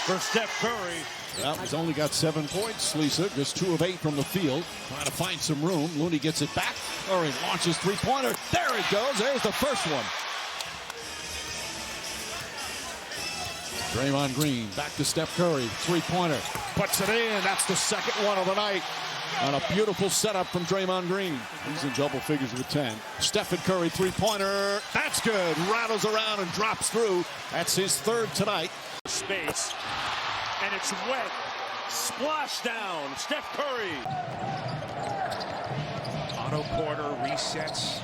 X: for Steph Curry.
J: Well, he's only got 7 points, Lisa. Just 2 of 8 from the field. Trying to find some room. Looney gets it back. Curry launches 3-pointer. There it goes. There's the first one. Draymond Green back to Steph Curry. 3-pointer. Puts it in. That's the 2nd one of the night. On a beautiful setup from Draymond Green. He's in double figures with 10. Stephen Curry 3-pointer. That's good. Rattles around and drops through. That's his 3rd tonight.
X: Space. And it's wet. Splash down. Steph Curry.
S: Otto Porter resets.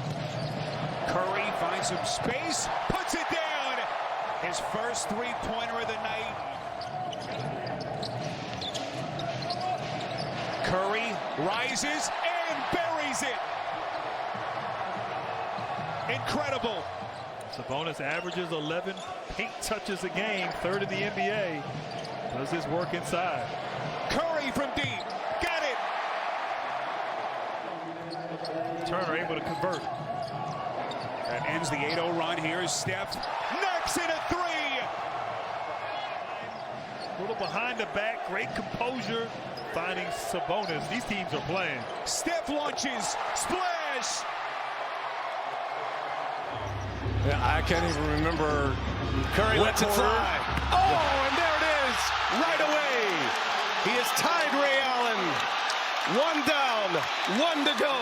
S: Curry finds some space. Puts it down. His first 3-pointer of the night. Curry rises and buries it. Incredible.
I: Sabonis averages 11 paint touches a game, 3rd in the NBA. Does his work inside.
S: Curry from deep. Got it.
I: Turner able to convert.
S: That ends the 8-0 run. Here's Steph. Knocks in a 3.
I: A little behind the back. Great composure. Finding Sabonis. These teams are playing.
S: Steph launches. Splash.
Q: Yeah, I can't even remember.
G: Curry lets it fly.
Q: Oh, and there it is. Right away. He has tied Ray Allen. 1 down, 1 to go.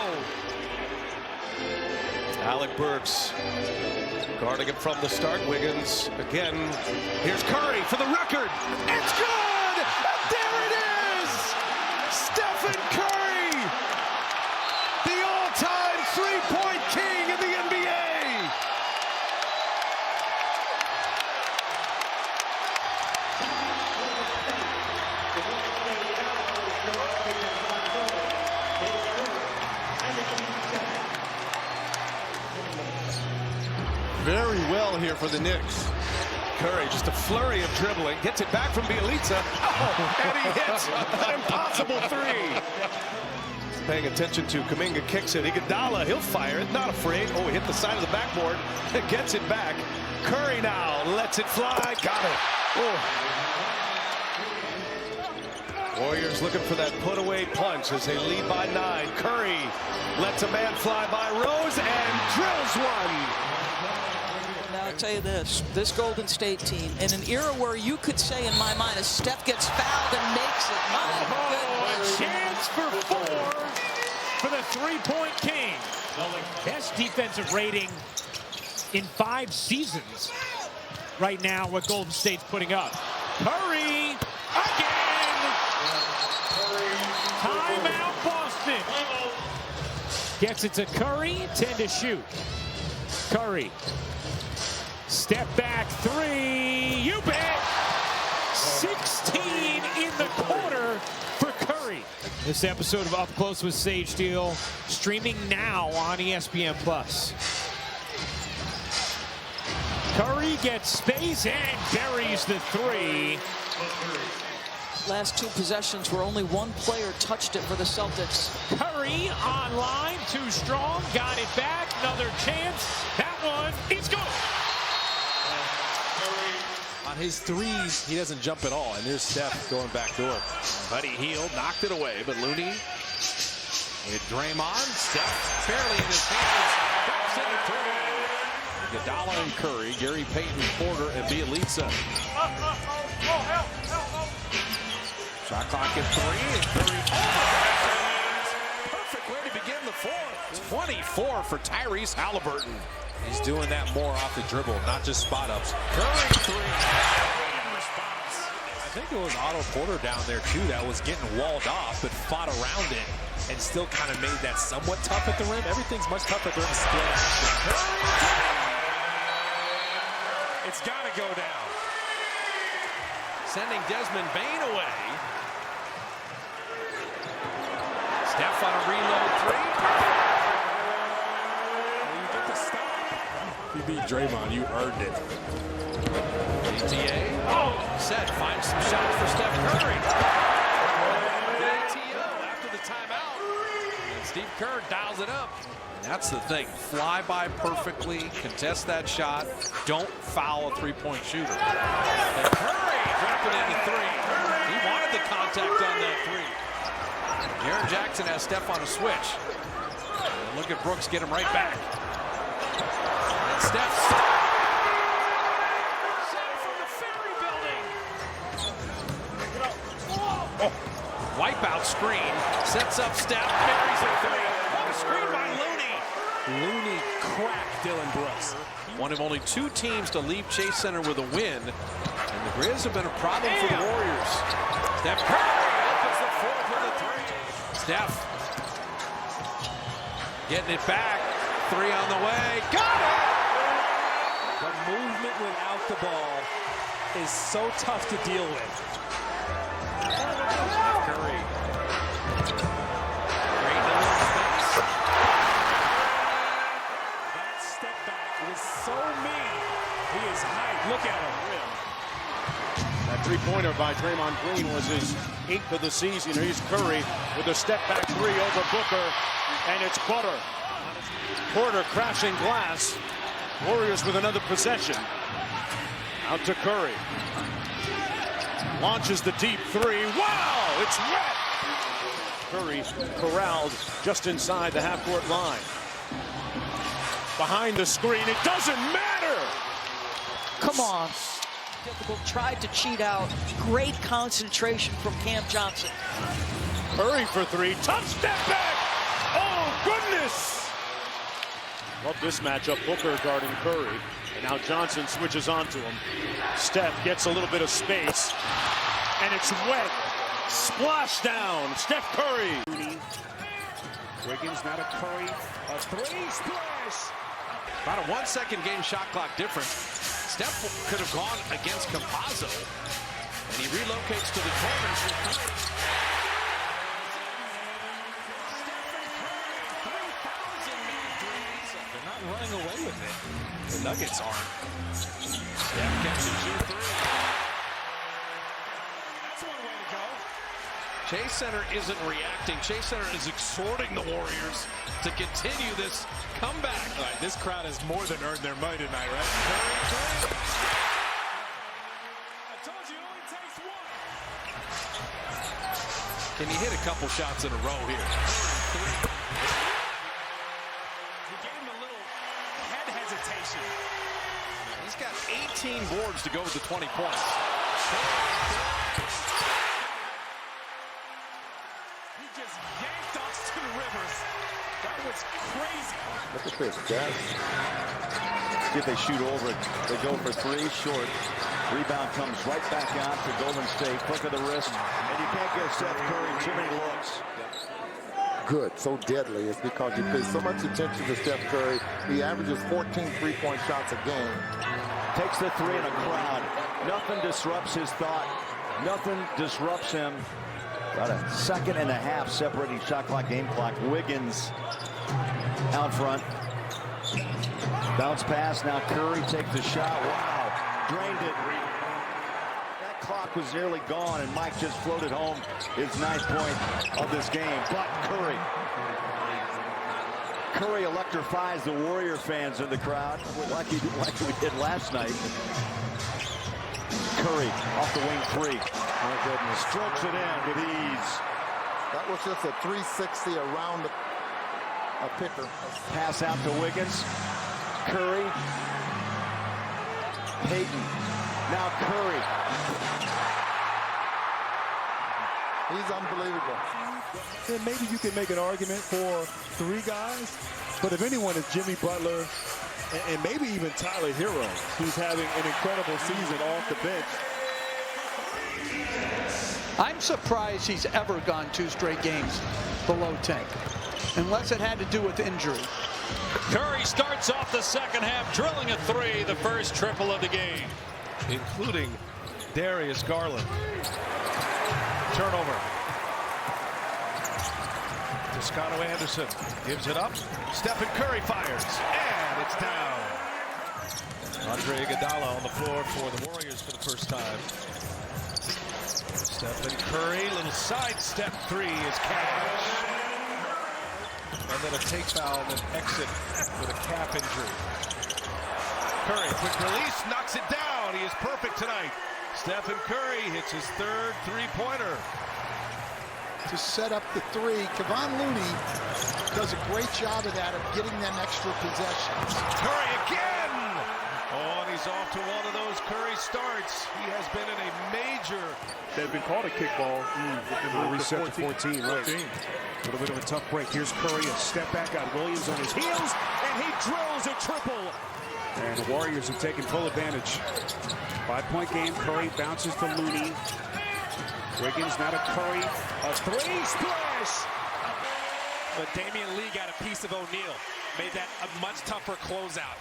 G: Alec Burks guarding him from the start. Wiggins again. Here's Curry for the record.
Q: It's good. There it is. Stephen Curry, the all-time 3-point king of the NBA.
E: Very well here for the Knicks.
G: Curry, just a flurry of dribbling, gets it back from Bielitsa. Oh, and he hits an impossible 3. Paying attention to Kuminga, kicks it. Iguodala, he'll fire it, not afraid. Oh, he hit the side of the backboard, gets it back. Curry now lets it fly, got it. Oh. Warriors looking for that put-away punch as they lead by 9. Curry lets a man fly by Rose and drills one.
A: Now, I'll tell you this Golden State team, in an era where you could say, in my mind, as Steph gets fouled and makes it.
S: A chance for 4 for the 3-point king.
H: Best defensive rating in 5 seasons right now, what Golden State's putting up.
S: Curry again.
H: Timeout, Boston. Gets it to Curry, 10 to shoot. Curry. Step back 3. You bet. 16 in the quarter for Curry. This episode of Up Close with Sage Steele streaming now on ESPN+. Curry gets space and buries the 3.
A: last 2 possessions where only one player touched it for the Celtics.
H: Curry on line, too strong, got it back, another chance. That one, he's good.
B: On his threes, he doesn't jump at all, and there's Steph going back door.
G: Buddy Hield knocked it away, but Looney with Draymond. Steph barely in his hands. Drops it through. Iguodala and Curry, Gary Payton, Porter, and Bielitsa. Shot clock at 3, and Curry perfect way to begin the fourth. 24 for Tyrese Halliburton.
B: He's doing that more off the dribble, not just spot ups.
G: Curry 3.
B: I think it was Otto Porter down there too that was getting walled off, but fought around it and still kind of made that somewhat tough at the rim. Everything's much tougher at the rim.
G: It's got to go down. Sending Desmond Bain away. Steph on a reload 3.
B: You get the stop. You beat Draymond, you earned it.
G: ATA set, finds some shots for Steph Curry. The ATO after the timeout. And Steve Kerr dials it up. And that's the thing. Fly by perfectly, contest that shot, don't foul a three-point shooter. And Curry dropping into 3. He wanted the contact on that 3. Jaren Jackson has Steph on a switch. And look at Brooks get him right back. And Steph. Wipeout screen, sets up Steph, buries it 3. What a screen by Looney.
B: Looney cracked Dylan Brooks.
G: One of only 2 teams to leave Chase Center with a win, and the Grizz have been a problem for the Warriors. Steph Curry opens the 4th with a 3. Steph getting it back, 3 on the way, got it!
B: The movement without the ball is so tough to deal with.
G: Curry. Great little space.
B: That step back was so mean. He is hyped. Look at him.
X: That three-pointer by Draymond Green was his 8th of the season. Here's Curry with a step-back 3 over Booker, and it's Porter. Porter crashing glass. Warriors with another possession. Out to Curry. Launches the deep 3. Wow, it's wet. Curry corralled just inside the half-court line. Behind the screen, it doesn't matter.
A: Come on. Difficult, tried to cheat out. Great concentration from Cam Johnson.
X: Curry for 3, tough step back. Oh, goodness. Love this matchup, Booker guarding Curry. And now Johnson switches on to him. Steph gets a little bit of space. And it's wet. Splash down. Steph Curry.
H: Wiggins, now to Curry. A 3 splash.
G: About a 1-second game shot clock difference. Steph could have gone against Campazzo. And he relocates to the corners with Curry.
B: They're not running away with it. The Nuggets aren't.
G: Steph catches you 3.
B: That's one way to go.
G: Chase Center isn't reacting. Chase Center is exhorting the Warriors to continue this comeback.
B: All right, this crowd has more than earned their money tonight, right?
H: I told you it only takes 1.
G: Can you hit a couple shots in a row here?
H: He gave him a little head hesitation.
G: He's got 18 boards to go with the 20 points.
H: He just yanked Austin Rivers. That was crazy.
Q: Look at this, guys. See if they shoot over it. They go for 3, short. Rebound comes right back out to Golden State. Click of the wrist. And you can't give Steph Curry too many looks.
K: Good, so deadly. It's because you pay so much attention to Steph Curry. He averages 14 three-point shots a game.
Q: Takes the 3 in a crowd. Nothing disrupts his thought. Nothing disrupts him. About a 1.5 seconds separating shot clock, game clock. Wiggins out front. Bounce pass. Now Curry takes the shot. Wow. Drained it. That clock
D: clock was nearly gone, and Mike just floated home his 9th point of this game. But Curry electrifies the Warrior fans in the crowd, like we did last night. Curry off the wing three. Oh, goodness. Strokes it in with ease.
K: That was just a 360 around a picker.
D: Pass out to Wiggins. Curry. Payton. Now Curry.
K: He's unbelievable.
I: Then maybe you can make an argument for 3 guys, but if anyone is Jimmy Butler and maybe even Tyler Hero, who's having an incredible season off the bench.
M: I'm surprised he's ever gone 2 straight games below 10, unless it had to do with injury.
C: Curry starts off the second half, drilling a 3, the first triple of the game.
J: Including Darius Garland.
X: Turnover. Toscano Anderson gives it up. Stephen Curry fires, and it's down. Andre Iguodala on the floor for the Warriors for the first time. Stephen Curry, little sidestep 3 is catch. And then a take foul and an exit with a calf injury. Curry, quick release, knocks it down. He is perfect tonight. Stephen Curry hits his 3rd three-pointer.
F: To set up the 3, Kevon Looney does a great job of that, of getting them extra possessions.
X: Curry again! Oh, and he's off to one of those Curry starts. He has been in a major...
R: They've been called a kickball. Reset to 14, right. A little bit of a tough break. Here's Curry, a step back, got Williams on his heels, and he drills a triple. And the Warriors have taken full advantage. 5-point game, Curry bounces to Looney. Wiggins, now to Curry, a 3 splash.
B: But Damian Lee got a piece of O'Neal. Made that a much tougher closeout.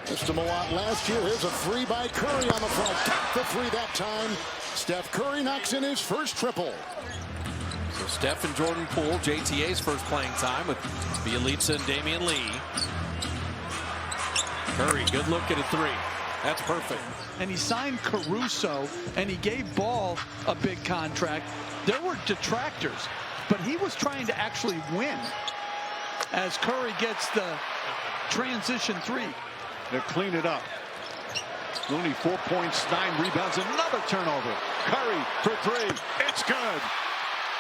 Q: Missed him a lot last year. Here's a 3 by Curry on the front. Got the 3 that time. Steph Curry knocks in his first triple.
G: So Steph and Jordan Poole, JTA's first playing time with Bielitsa and Damian Lee. Curry, good look at a 3. That's perfect.
M: And he signed Caruso, and he gave Ball a big contract. There were detractors, but he was trying to actually win as Curry gets the transition 3.
T: They clean it up. Looney, 4 points, 9 rebounds, another turnover. Curry for 3. It's good.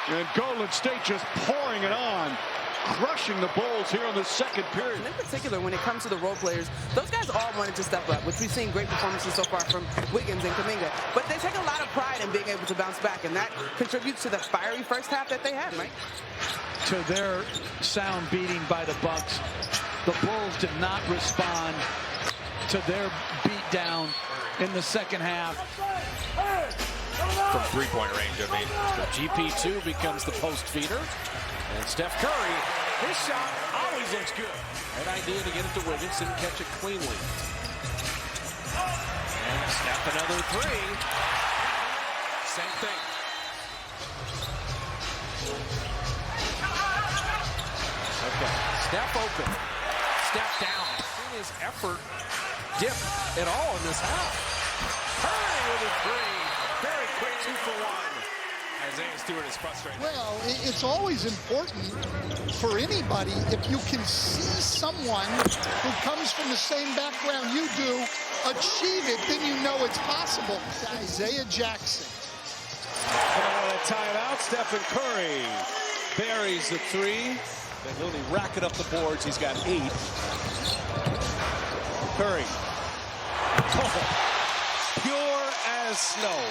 T: And Golden State just pouring it on, crushing the Bulls here in the second period.
V: In particular, when it comes to the role players, those guys all wanted to step up, which we've seen great performances so far from Wiggins and Kuminga. But they take a lot of pride in being able to bounce back, and that contributes to the fiery first half that they had, right?
M: To their sound beating by the Bucks, the Bulls did not respond to their beat down in the second half.
B: From 3-point range, I mean.
G: GP2 becomes the post feeder. And Steph Curry, his shot always looks good. An idea to get it to Wiggins, didn't catch it cleanly. And Steph another 3. Same thing. Okay, Steph open. Steph down. Seen his effort dip at all in this half. Curry with a 3. Very quick 2 for 1.
B: Isaiah Stewart is frustrated.
F: Well, it's always important for anybody if you can see someone who comes from the same background you do achieve it, then you know it's possible. Isaiah Jackson.
X: Timeout, Stephen Curry buries the 3. Then Looney racking up the boards. He's got 8. Curry. Pure as snow.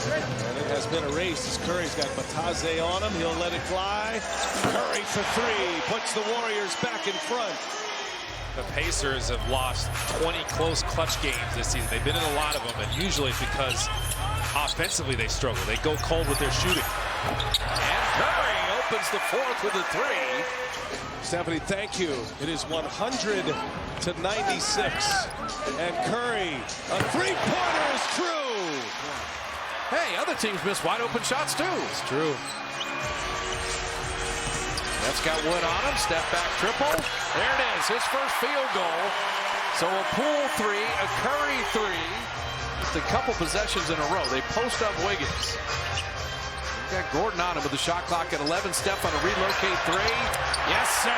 X: And it has been erased as Curry's got Bataze on him. He'll let it fly. Curry for 3. Puts the Warriors back in front.
B: The Pacers have lost 20 close clutch games this season. They've been in a lot of them, and usually it's because offensively they struggle. They go cold with their shooting.
X: And Curry opens the 4th with a 3. Stephanie, thank you. It is 100 to 96. And Curry, a 3-pointer is true.
G: Hey, other teams miss wide open shots too.
B: It's true.
G: That's got Wood on him. Step back triple. There it is. His first field goal. So a Poole three, a Curry three. Just a couple possessions in a row. They post up Wiggins. We've got Gordon on him with the shot clock at 11. Steph on a relocate three. Yes, sir.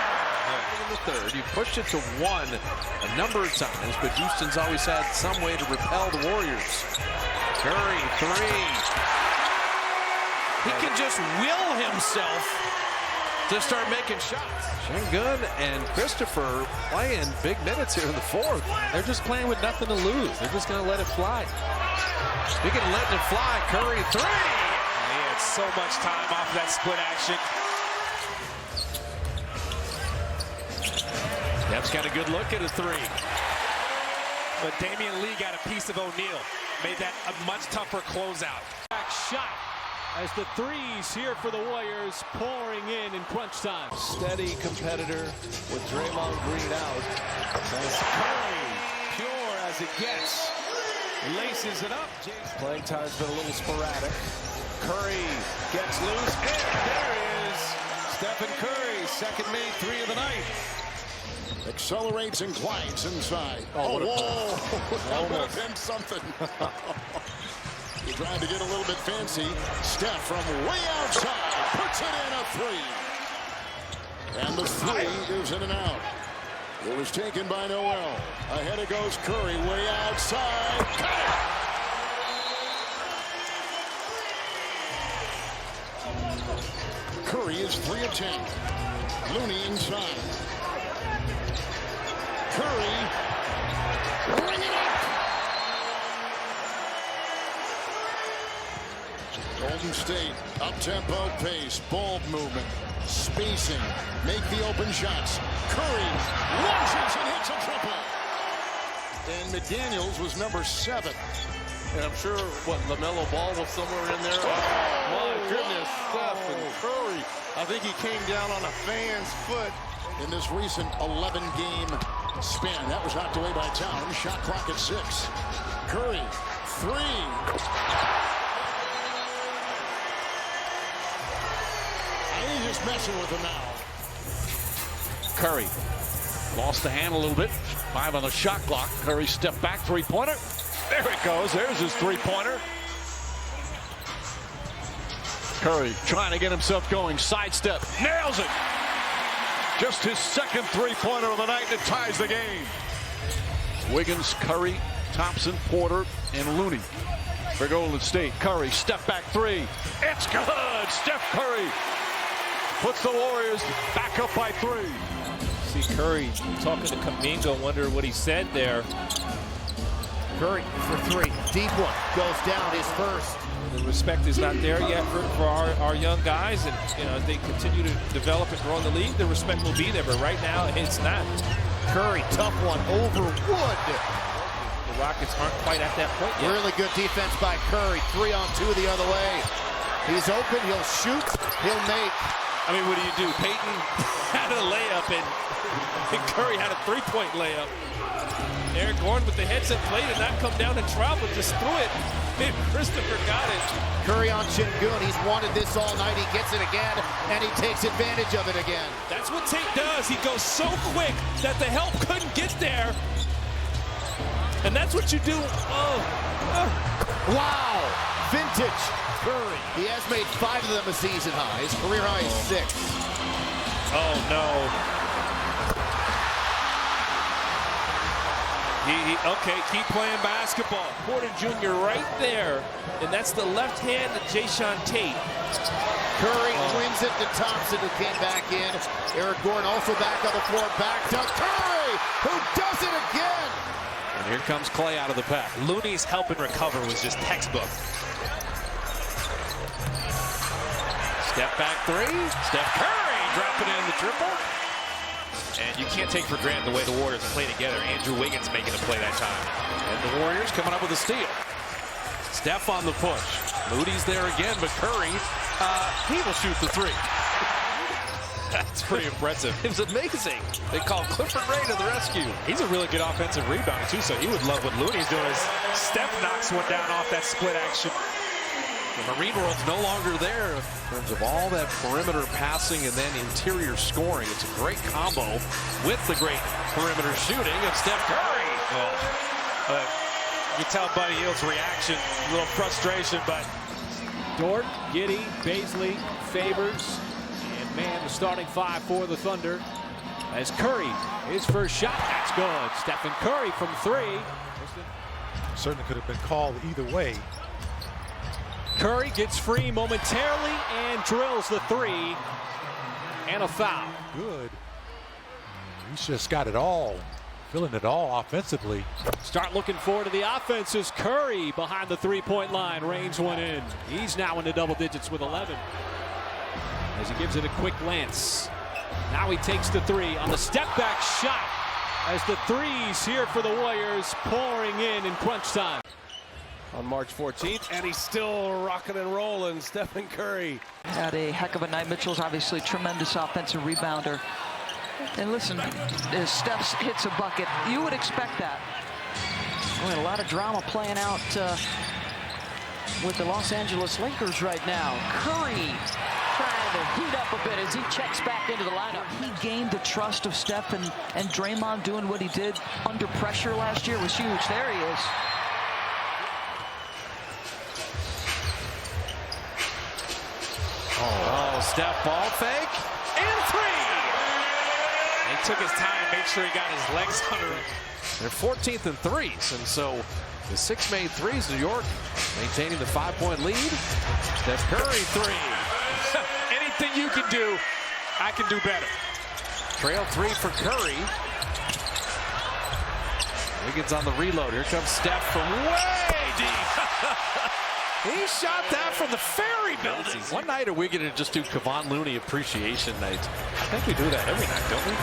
G: In the third, you pushed it to 1 a number of times, but Houston's always had some way to repel the Warriors. Curry three. He can just will himself to start making shots. Şengün and Christopher playing big minutes here in the fourth.
B: They're just playing with nothing to lose. They're just going to let it fly.
G: Speaking of letting it fly, Curry three.
B: He had so much time off that split action.
G: Steph's got a good look at a three.
B: But Damian Lee got a piece of O'Neal. Made that a much tougher closeout.
H: Back shot as the threes here for the Warriors pouring in crunch time.
E: Steady competitor with Draymond Green out.
H: As Curry, pure as it gets, laces it up.
E: Playing time's been a little sporadic.
H: Curry gets loose, and there is Stephen Curry, second made three of the night.
Q: Accelerates and glides inside. Oh, whoa! That would have been something. He tried to get a little bit fancy. Steph from way outside puts it in a three. And the three is in and out. It was taken by Noel. Ahead it goes Curry way outside. Curry is 3 of 10. Looney inside. Curry, bring it up. Golden State, up-tempo pace, ball movement, spacing, make the open shots. Curry launches and hits a triple. And McDaniels was number 7.
J: And I'm sure, LaMelo Ball was somewhere in there. Oh, my goodness, Steph and Curry. I think he came down on a fan's foot.
Q: In this recent 11-game span, that was knocked away by Towns. Shot clock at 6. Curry, 3. And he's just messing with him now.
T: Curry lost the hand a little bit. 5 on the shot clock. Curry step back three-pointer. There it goes. There's his three-pointer. Curry trying to get himself going. Sidestep. Nails it. Just his second three-pointer of the night that ties the game. Wiggins, Curry, Thompson, Porter, and Looney for Golden State. Curry, step back three. It's good. Steph Curry puts the Warriors back up by 3.
S: See Curry talking to Kuminga, wonder what he said there.
L: Curry for 3. Deep one. Goes down his first.
S: The respect is not there yet for our young guys, and as they continue to develop and grow in the league, the respect will be there. But right now, it's not.
L: Curry, tough one over Wood.
S: The Rockets aren't quite at that point yet.
L: Really good defense by Curry. 3 on 2 the other way. He's open. He'll shoot. He'll make.
S: I mean, what do you do? Peyton had a layup, and Curry had a 3-point layup. Eric Gordon with the headset play did not come down and travel, just threw it. And Christopher got it.
L: Curry on Şengün. He's wanted this all night. He gets it again, and he takes advantage of it again.
S: That's what Tate does. He goes so quick that the help couldn't get there. And that's what you do.
L: Wow. Vintage Curry. He has made 5 of them a season high. His career high is 6.
S: Oh, no. Okay, keep playing basketball. Porter Jr. right there. And that's the left hand of Jason Tate.
L: Curry wins it to Thompson, who came back in. Eric Gordon also back on the floor. Back to Curry, who does it again.
G: And here comes Clay out of the pack.
B: Looney's help and recover was just textbook.
G: Step back 3. Steph Curry dropping in the triple.
B: And you can't take for granted the way the Warriors play together. Andrew Wiggins making the play that time.
G: And the Warriors coming up with a steal. Steph on the push. Moody's there again, but Curry, he will shoot the 3.
B: That's pretty impressive.
G: It was amazing. They call Clifford Ray to the rescue.
B: He's a really good offensive rebounder, too, so he would love what Looney's doing. As Steph knocks one down off that split action.
G: The Marine World's no longer there in terms of all that perimeter passing and then interior scoring. It's a great combo with the great perimeter shooting of Steph Curry.
B: You can tell Buddy Hield's reaction, a little frustration, but
H: Dort, Giddey, Baisley, Favors, and man, the starting five for the Thunder. As Curry, his first shot, that's good. Stephen Curry from three.
J: Certainly could have been called either way.
H: Curry gets free momentarily and drills the three, and a foul.
J: Good. He's just got it all. Feeling it all offensively.
H: Start looking forward to the offenses. Curry behind the three-point line, reins one in. He's now into double digits with 11. As he gives it a quick glance. Now he takes the three on the step-back shot. As the threes here for the Warriors pouring in crunch time.
G: On March 14th, and he's still rocking and rolling. Stephen Curry
A: had a heck of a night. Mitchell's obviously a tremendous offensive rebounder. And listen, as Steph hits a bucket, you would expect that.
O: Well, a lot of drama playing out with the Los Angeles Lakers right now. Curry trying to heat up a bit as he checks back into the lineup.
A: He gained the trust of Steph, and Draymond doing what he did under pressure last year was huge. There he is.
G: Oh, Steph ball fake and three.
B: He took his time and made sure he got his legs under it.
G: They're 14th in threes, and so the 6 made threes. New York maintaining the 5-point lead. Steph Curry three.
B: Anything you can do, I can do better.
G: Trail three for Curry. Wiggins on the reload. Here comes Steph from way deep. He shot that from the Ferry Building. One night are we going to just do Kevon Looney appreciation night? I think we do that every night, don't we?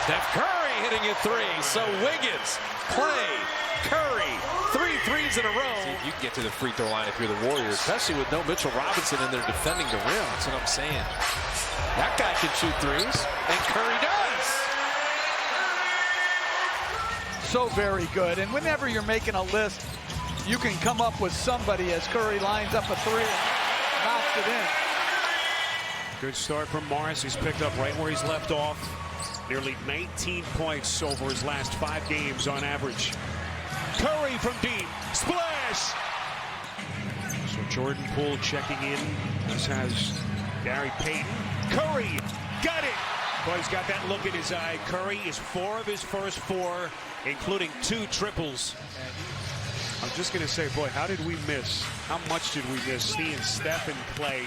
G: Steph Curry hitting it three. So Wiggins, Clay, Curry, 3 threes in a row.
B: See if you can get to the free throw line if you're the Warriors.
G: Especially with no Mitchell Robinson in there defending the rim.
B: That's what I'm saying.
G: That guy can shoot threes, and Curry does.
M: So very good. And whenever you're making a list, you can come up with somebody as Curry lines up a three and knocks it in.
R: Good start from Morris. He's picked up right where he's left off. Nearly 19 points over his last 5 games on average. Curry from deep. Splash! So Jordan Poole checking in, as has Gary Payton. Curry got it! Boy, he's got that look in his eye. Curry is 4 of his first 4, including 2 triples. I'm just going to say, boy, how did we miss? How much did we miss seeing Steph and Clay?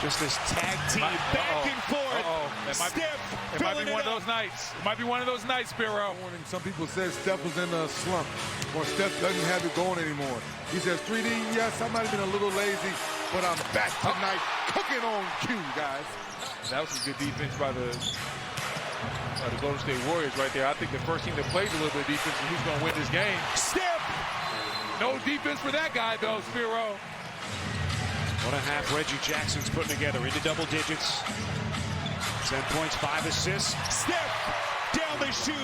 R: Just this tag team back and forth.
P: It might be one of those nights. It might be one of those nights, Spiro.
U: Some people said Steph was in a slump, or Steph doesn't have it going anymore. He says, 3D, yes, I might have been a little lazy, but I'm back tonight, cooking on cue, guys.
P: That was some good defense by the Golden State Warriors right there. I think the first team that plays a little bit of defense is who's going to win this game.
R: Steph!
P: No defense for that guy, though, Spiro.
R: 1.5 Reggie Jackson's putting together into double digits. 10 points, 5 assists. Steph down the shoot.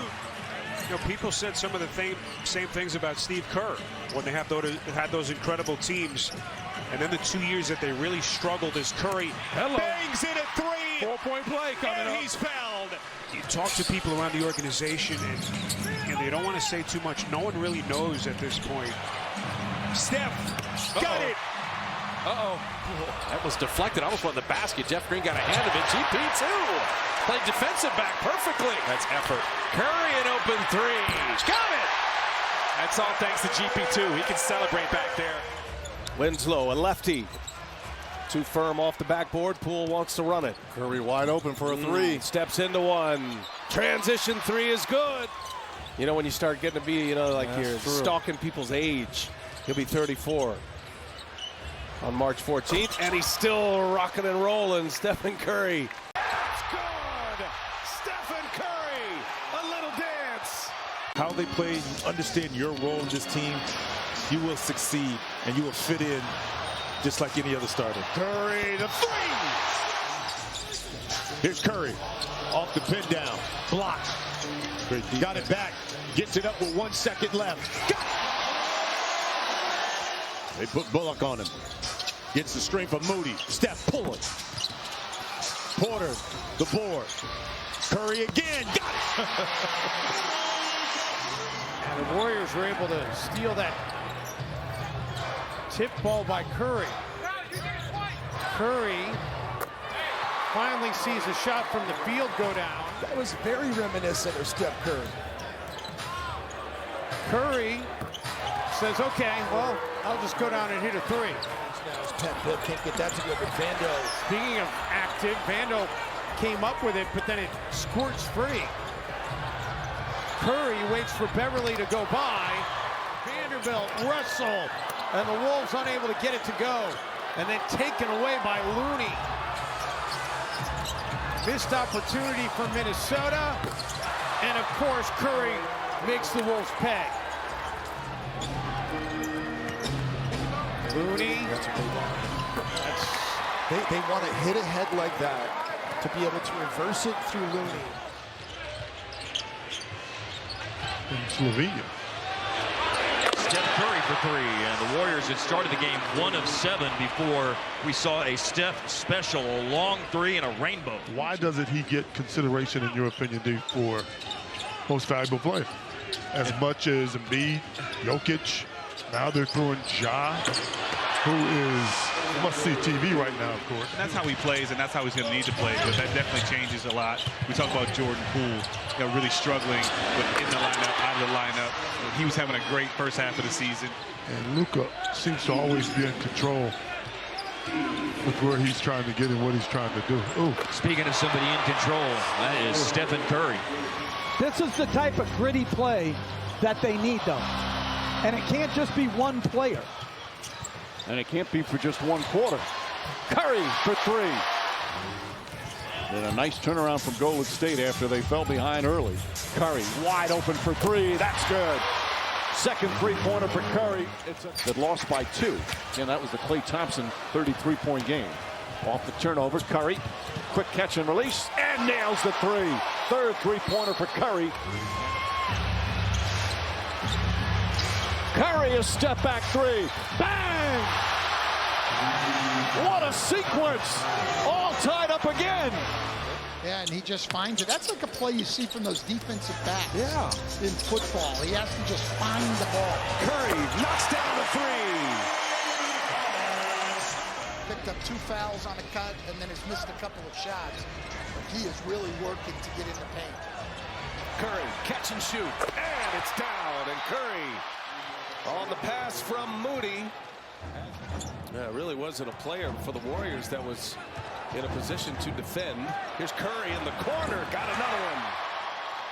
R: You know, people said some of the same things about Steve Kerr when they had those incredible teams. And then the 2 years that they really struggled as Curry bangs in a 3.
P: 4-point play coming up.
R: He's fouled. You talk to people around the organization, and they don't want to say too much. No one really knows at this point. Steph got it.
G: That was deflected. Almost went in the basket. Jeff Green got a hand of it. GP too. Played defensive back perfectly.
B: That's effort.
G: Curry an open 3. Got it.
B: That's all thanks to GP2. He can celebrate back there.
G: Winslow, a lefty. Too firm off the backboard. Poole wants to run it.
E: Curry wide open for a 3.
G: Steps into one. Transition 3 is good. You know, when you start getting to be, you know, like you're stalking people's age. He'll be 34 on March 14th. And he's still rocking and rolling. Stephen Curry.
R: It's good. Stephen Curry. A little dance.
I: How they play, you understand your role in this team, you will succeed and you will fit in just like any other starter.
R: Curry, the 3. Here's Curry off the pin down. Blocked. Got it back. Gets it up with 1 second left. They put Bullock on him. Gets the string from Moody. Steph pulling. Porter, the board. Curry again. Got it.
S: The Warriors were able to steal that tip ball by Curry. Curry finally sees a shot from the field go down.
F: That was very reminiscent of Steph Curry.
S: Curry says, okay, well, I'll just go down and hit a three.
F: Now his pet Bill can't get that to go, but Vando.
S: Speaking of active, Vando came up with it, but then it squirts free. Curry waits for Beverly to go by. Vanderbilt, Russell, and the Wolves unable to get it to go. And then taken away by Looney. Missed opportunity for Minnesota. And of course, Curry makes the Wolves pay. Looney.
F: That's what they want. They want to hit ahead like that to be able to reverse it through Looney.
D: In Slovenia.
K: Steph Curry for three, and the Warriors had started the game 1 of 7 before we saw a Steph special, a long three and a rainbow.
D: Why doesn't he get consideration, in your opinion, Dave, for most valuable player? As much as Embiid, Jokic, now they're throwing Ja, who is must-see TV right now, of course.
N: And that's how he plays, and that's how he's going to need to play, but that definitely changes a lot. We talk about Jordan Poole, really struggling in the lineup, out of the lineup. He was having a great first half of the season.
D: And Luka seems to always be in control with where he's trying to get and what he's trying to do. Ooh.
K: Speaking of somebody in control, that is Stephen Curry.
W: This is the type of gritty play that they need, though. And it can't just be one player.
T: And it can't be for just one quarter. Curry for three. And a nice turnaround from Golden State after they fell behind early. Curry wide open for three. That's good. Second three-pointer for Curry. That lost by 2. Again, that was the Klay Thompson 33-point game. Off the turnover, Curry. Quick catch and release. And nails the three. Third three-pointer for Curry. Curry, a step-back three. Bang! What a sequence! All tied up again.
F: Yeah, and he just finds it. That's like a play you see from those defensive backs.
T: Yeah.
F: In football, he has to just find the ball.
X: Curry knocks down the three.
F: Picked up 2 fouls on a cut and then has missed a couple of shots. But he is really working to get in the paint.
X: Curry, catch and shoot. And it's down. And Curry on the pass from Moody. Yeah, it really wasn't a player for the Warriors that was in a position to defend. Here's Curry in the corner. Got another one.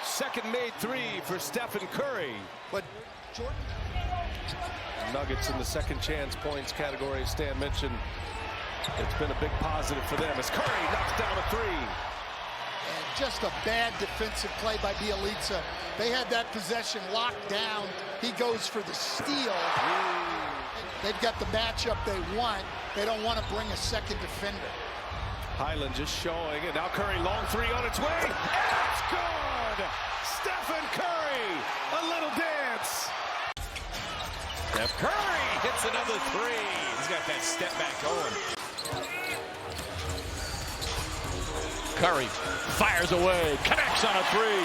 X: Second made three for Stephen Curry.
F: But Jordan.
X: Nuggets in the second chance points category. Stan mentioned it's been a big positive for them as Curry knocks down a three.
F: And just a bad defensive play by Bjelica. They had that possession locked down. He goes for the steal. They've got the matchup they want. They don't want to bring a second defender.
X: Highland just showing, and now Curry long three on its way. And it's good! Stephen Curry, a little dance.
B: Steph Curry hits another three. He's got that step back going.
T: Curry fires away, connects on a three.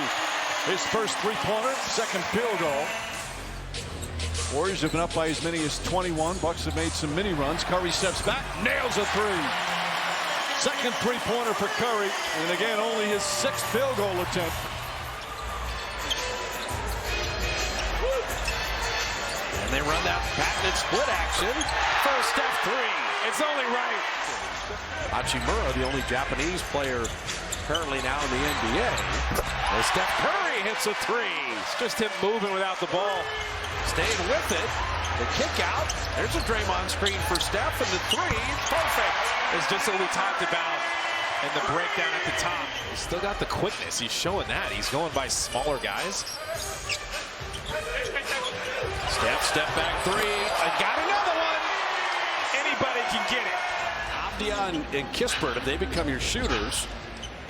T: His first three-pointer, second field goal. Warriors have been up by as many as 21. Bucks have made some mini runs. Curry steps back, nails a three. Second three-pointer for Curry, and again, only his 6th field goal attempt.
G: And they run that patented split action for a Steph three. It's only right. Hachimura, the only Japanese player currently now in the NBA. As Steph Curry hits a three.
B: It's just him moving without the ball.
G: Staying with it. The kick out. There's a Draymond screen for Steph, and the three, perfect.
B: It's just what we talked about in the breakdown at the top. He's still got the quickness. He's showing that. He's going by smaller guys.
G: Step back three. I got another one.
B: Anybody can get it.
G: Abdia and Kispert, if they become your shooters,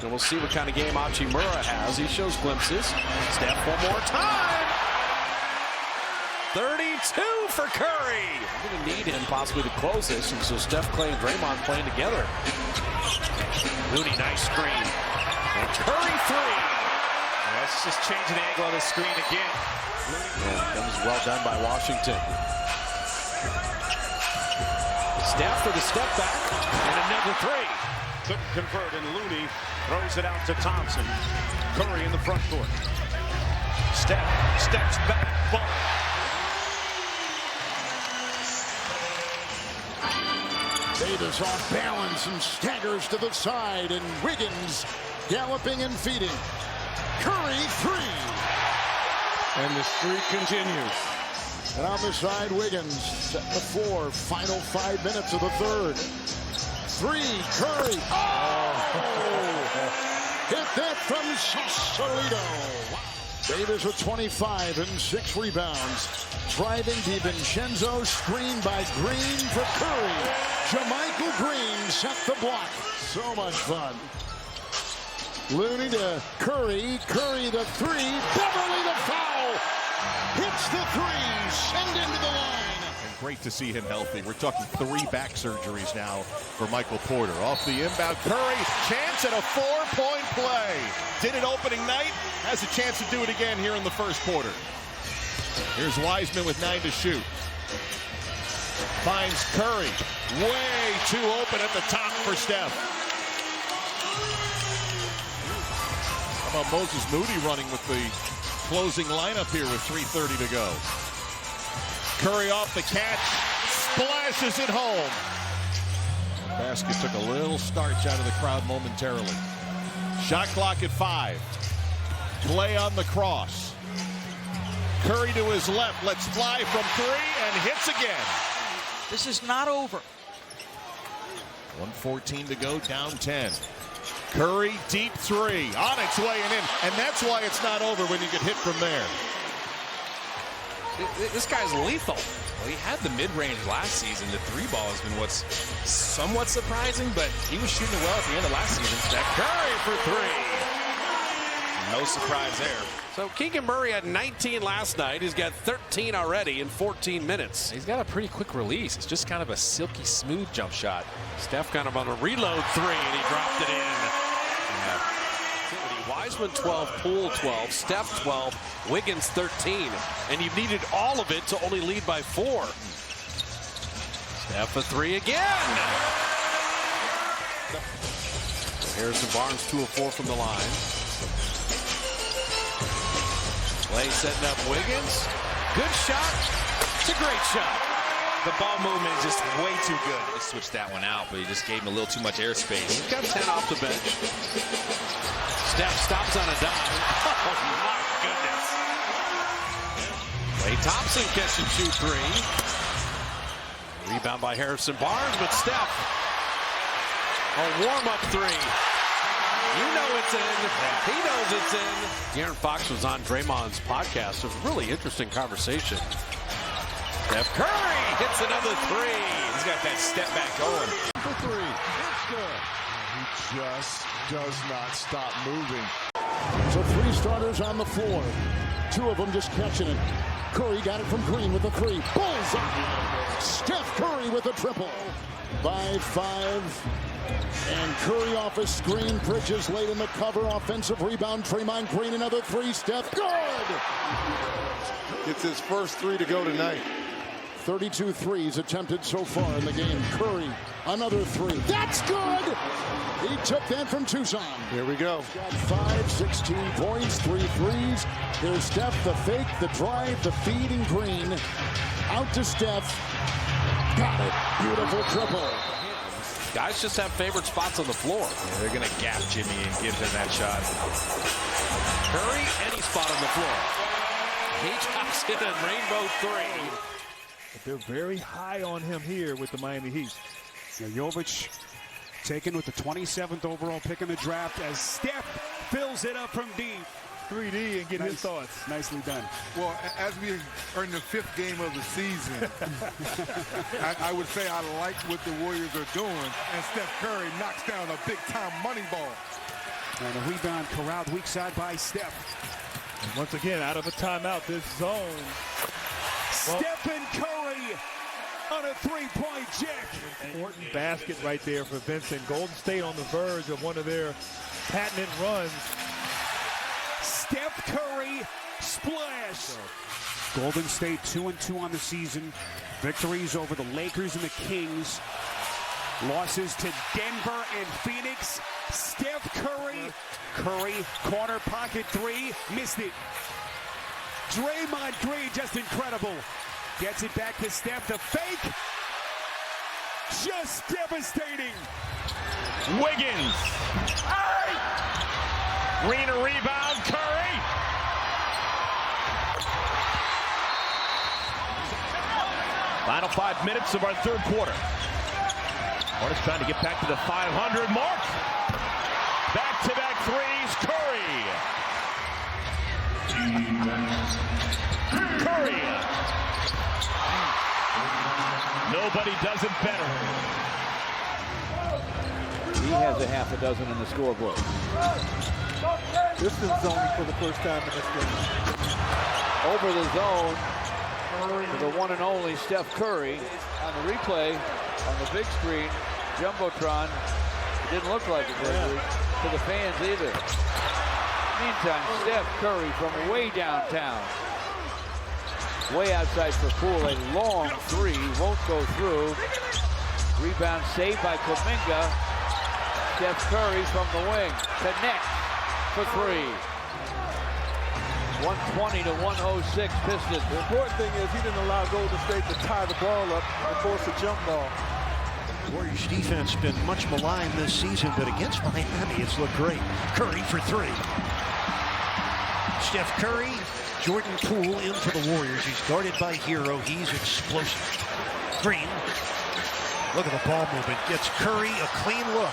G: then we'll see what kind of game Hachimura has. He shows glimpses. Steph one more time. 32 for Curry. I'm going to need him possibly to close this. And so Steph, Klay, and Draymond playing together.
B: Moody, nice screen.
G: And Curry three.
B: Let's just change the angle of the screen again.
G: Yeah, that was well done by Washington. Steph for the step back, and another three.
X: Couldn't convert, and Looney throws it out to Thompson. Curry in the front court. Steph steps back. Ball.
C: Davis off balance and staggers to the side, and Wiggins galloping and feeding. Curry, three.
I: And the streak continues.
C: And on the side, Wiggins setting the floor. Final 5 minutes of the third. Three, Curry. Hit that from Sausalito. Davis with 25 and 6 rebounds. Driving DiVincenzo, screen by Green for Curry. Jermichael Green set the block. So much fun. Looney to Curry. Curry the three. Beverly the foul. Hits the three. Send into the line.
T: And great to see him healthy. We're talking 3 back surgeries now for Michael Porter. Off the inbound, Curry, chance at a 4-point play. Did it opening night, has a chance to do it again here in the first quarter. Here's Wiseman with 9 to shoot. Finds Curry, way too open at the top for Steph. How about Moses Moody running with the closing lineup here with 3:30 to go. Curry off the catch, splashes it home. Basket took a little starch out of the crowd momentarily. Shot clock at 5. Play on the cross. Curry to his left, lets fly from 3 and hits again.
A: This is not over.
T: 1:14 to go, down 10. Curry, deep 3, on its way and in. And that's why it's not over when you get hit from there.
B: This guy's lethal. Well, he had the mid-range last season. The 3-ball has been what's somewhat surprising, but he was shooting well at the end of last season.
G: Steph Curry for 3.
B: No surprise there.
G: So Keegan Murray had 19 last night. He's got 13 already in 14 minutes.
B: He's got a pretty quick release. It's just kind of a silky smooth jump shot.
G: Steph kind of on a reload 3, and he dropped it in. Yeah. Wiseman 12, Poole 12, Steph 12, Wiggins 13. And you needed all of it to only lead by 4. Steph a 3 again. Harrison Barnes 2 of 4 from the line. Clay setting up Wiggins. Good shot. It's a great shot.
B: The ball movement is just way too good. He switched that one out, but he just gave him a little too much airspace.
G: He's got 10 off the bench. Steph stops on a dime. Oh, my goodness. Klay Thompson catch and shoot 3. Rebound by Harrison Barnes, but Steph. A warm-up 3. You know it's in. He knows it's in. De'Aaron Fox was on Draymond's podcast. It was a really interesting conversation. Steph Curry hits another 3.
B: He's got that step back going.
C: For 3. It's good. He just does not stop moving. So 3 starters on the floor. 2 of them just catching it. Curry got it from Green with a 3. Bullseye! Steph Curry with a triple. By 5. And Curry off a screen. Bridges late in the cover. Offensive rebound. Draymond Green another 3. Steph, good!
U: It's his first 3 to go tonight.
C: 32 threes attempted so far in the game. Curry, another 3. That's good! He took that from Tucson.
U: Here we go.
C: Got 5, 16 points, 3 threes. Here's Steph, the fake, the drive, the feed, and Green. Out to Steph. Got it. Beautiful triple.
G: Guys just have favorite spots on the floor.
B: Yeah, they're going to gap Jimmy and give him that shot.
G: Curry, any spot on the floor. He drops it a rainbow 3.
R: But they're very high on him here with the Miami Heat. Now Jovic taken with the 27th overall pick in the draft as Steph fills it up from deep.
I: 3D and get his thoughts.
R: Nicely done.
U: Well, as we are in the 5th game of the season, I would say I like what the Warriors are doing. And Steph Curry knocks down a big-time money ball.
R: And a rebound corralled weak side by Steph.
I: And once again, out of a timeout, this zone.
R: Steph and Curry on a 3-point jack.
I: Important basket right there for Vincent. Golden State on the verge of one of their patented runs.
R: Steph Curry splash. Golden State 2-2 on the season. Victories over the Lakers and the Kings. Losses to Denver and Phoenix. Steph Curry. Curry, corner pocket three. Missed it. Draymond Green, just incredible. Gets it back to Steph. The fake. Just devastating.
X: Wiggins. Green a rebound. Curry. Final 5 minutes of our third quarter. Hornets trying to get back to the 500 mark. Back-to-back threes. Curry. Nobody does it better.
J: He has a half a dozen in the scoreboard.
W: This is zoning for the first time in this game.
J: Over the zone to the one and only Steph Curry on the replay on the big screen, Jumbotron. It didn't look like it to the fans either. Meantime, Steph Curry from way downtown. Way outside for Poole, a long three, won't go through. Rebound saved by Kuminga. Steph Curry from the wing, connects for three. 120 to 106 Pistons.
W: The important thing is he didn't allow Golden State to tie the ball up and force a jump ball.
L: Warriors defense has been much maligned this season, but against Miami, it's looked great. Curry for three. Steph Curry, Jordan Poole in for the Warriors. He's guarded by Hero. He's explosive. Green, look at the ball movement. Gets Curry a clean look.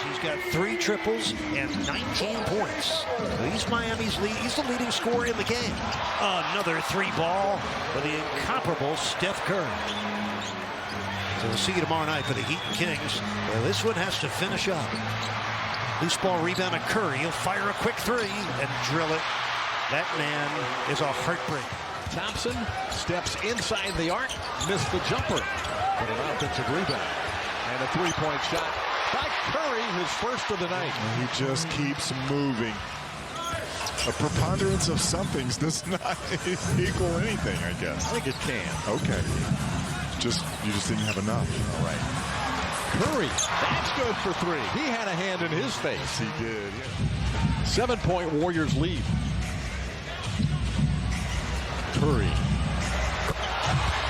L: He's got 3 triples and 19 points. He's Miami's lead. He's the leading scorer in the game. Another 3-ball for the incomparable Steph Curry. So we'll see you tomorrow night for the Heat and Kings. Well, this one has to finish up. Loose ball rebound to Curry. He'll fire a quick 3 and drill it. That man is a heartbreak.
Q: Thompson steps inside the arc, missed the jumper, but an offensive rebound. And a 3-point shot by Curry, his first of the night.
D: And he just keeps moving. A preponderance of somethings does not equal anything, I guess.
Q: I think it can.
D: Okay. You just didn't have enough.
Q: All right. Curry, that's good for 3. He had a hand in his face.
D: Yes, he did.
Q: 7-point Warriors lead. Curry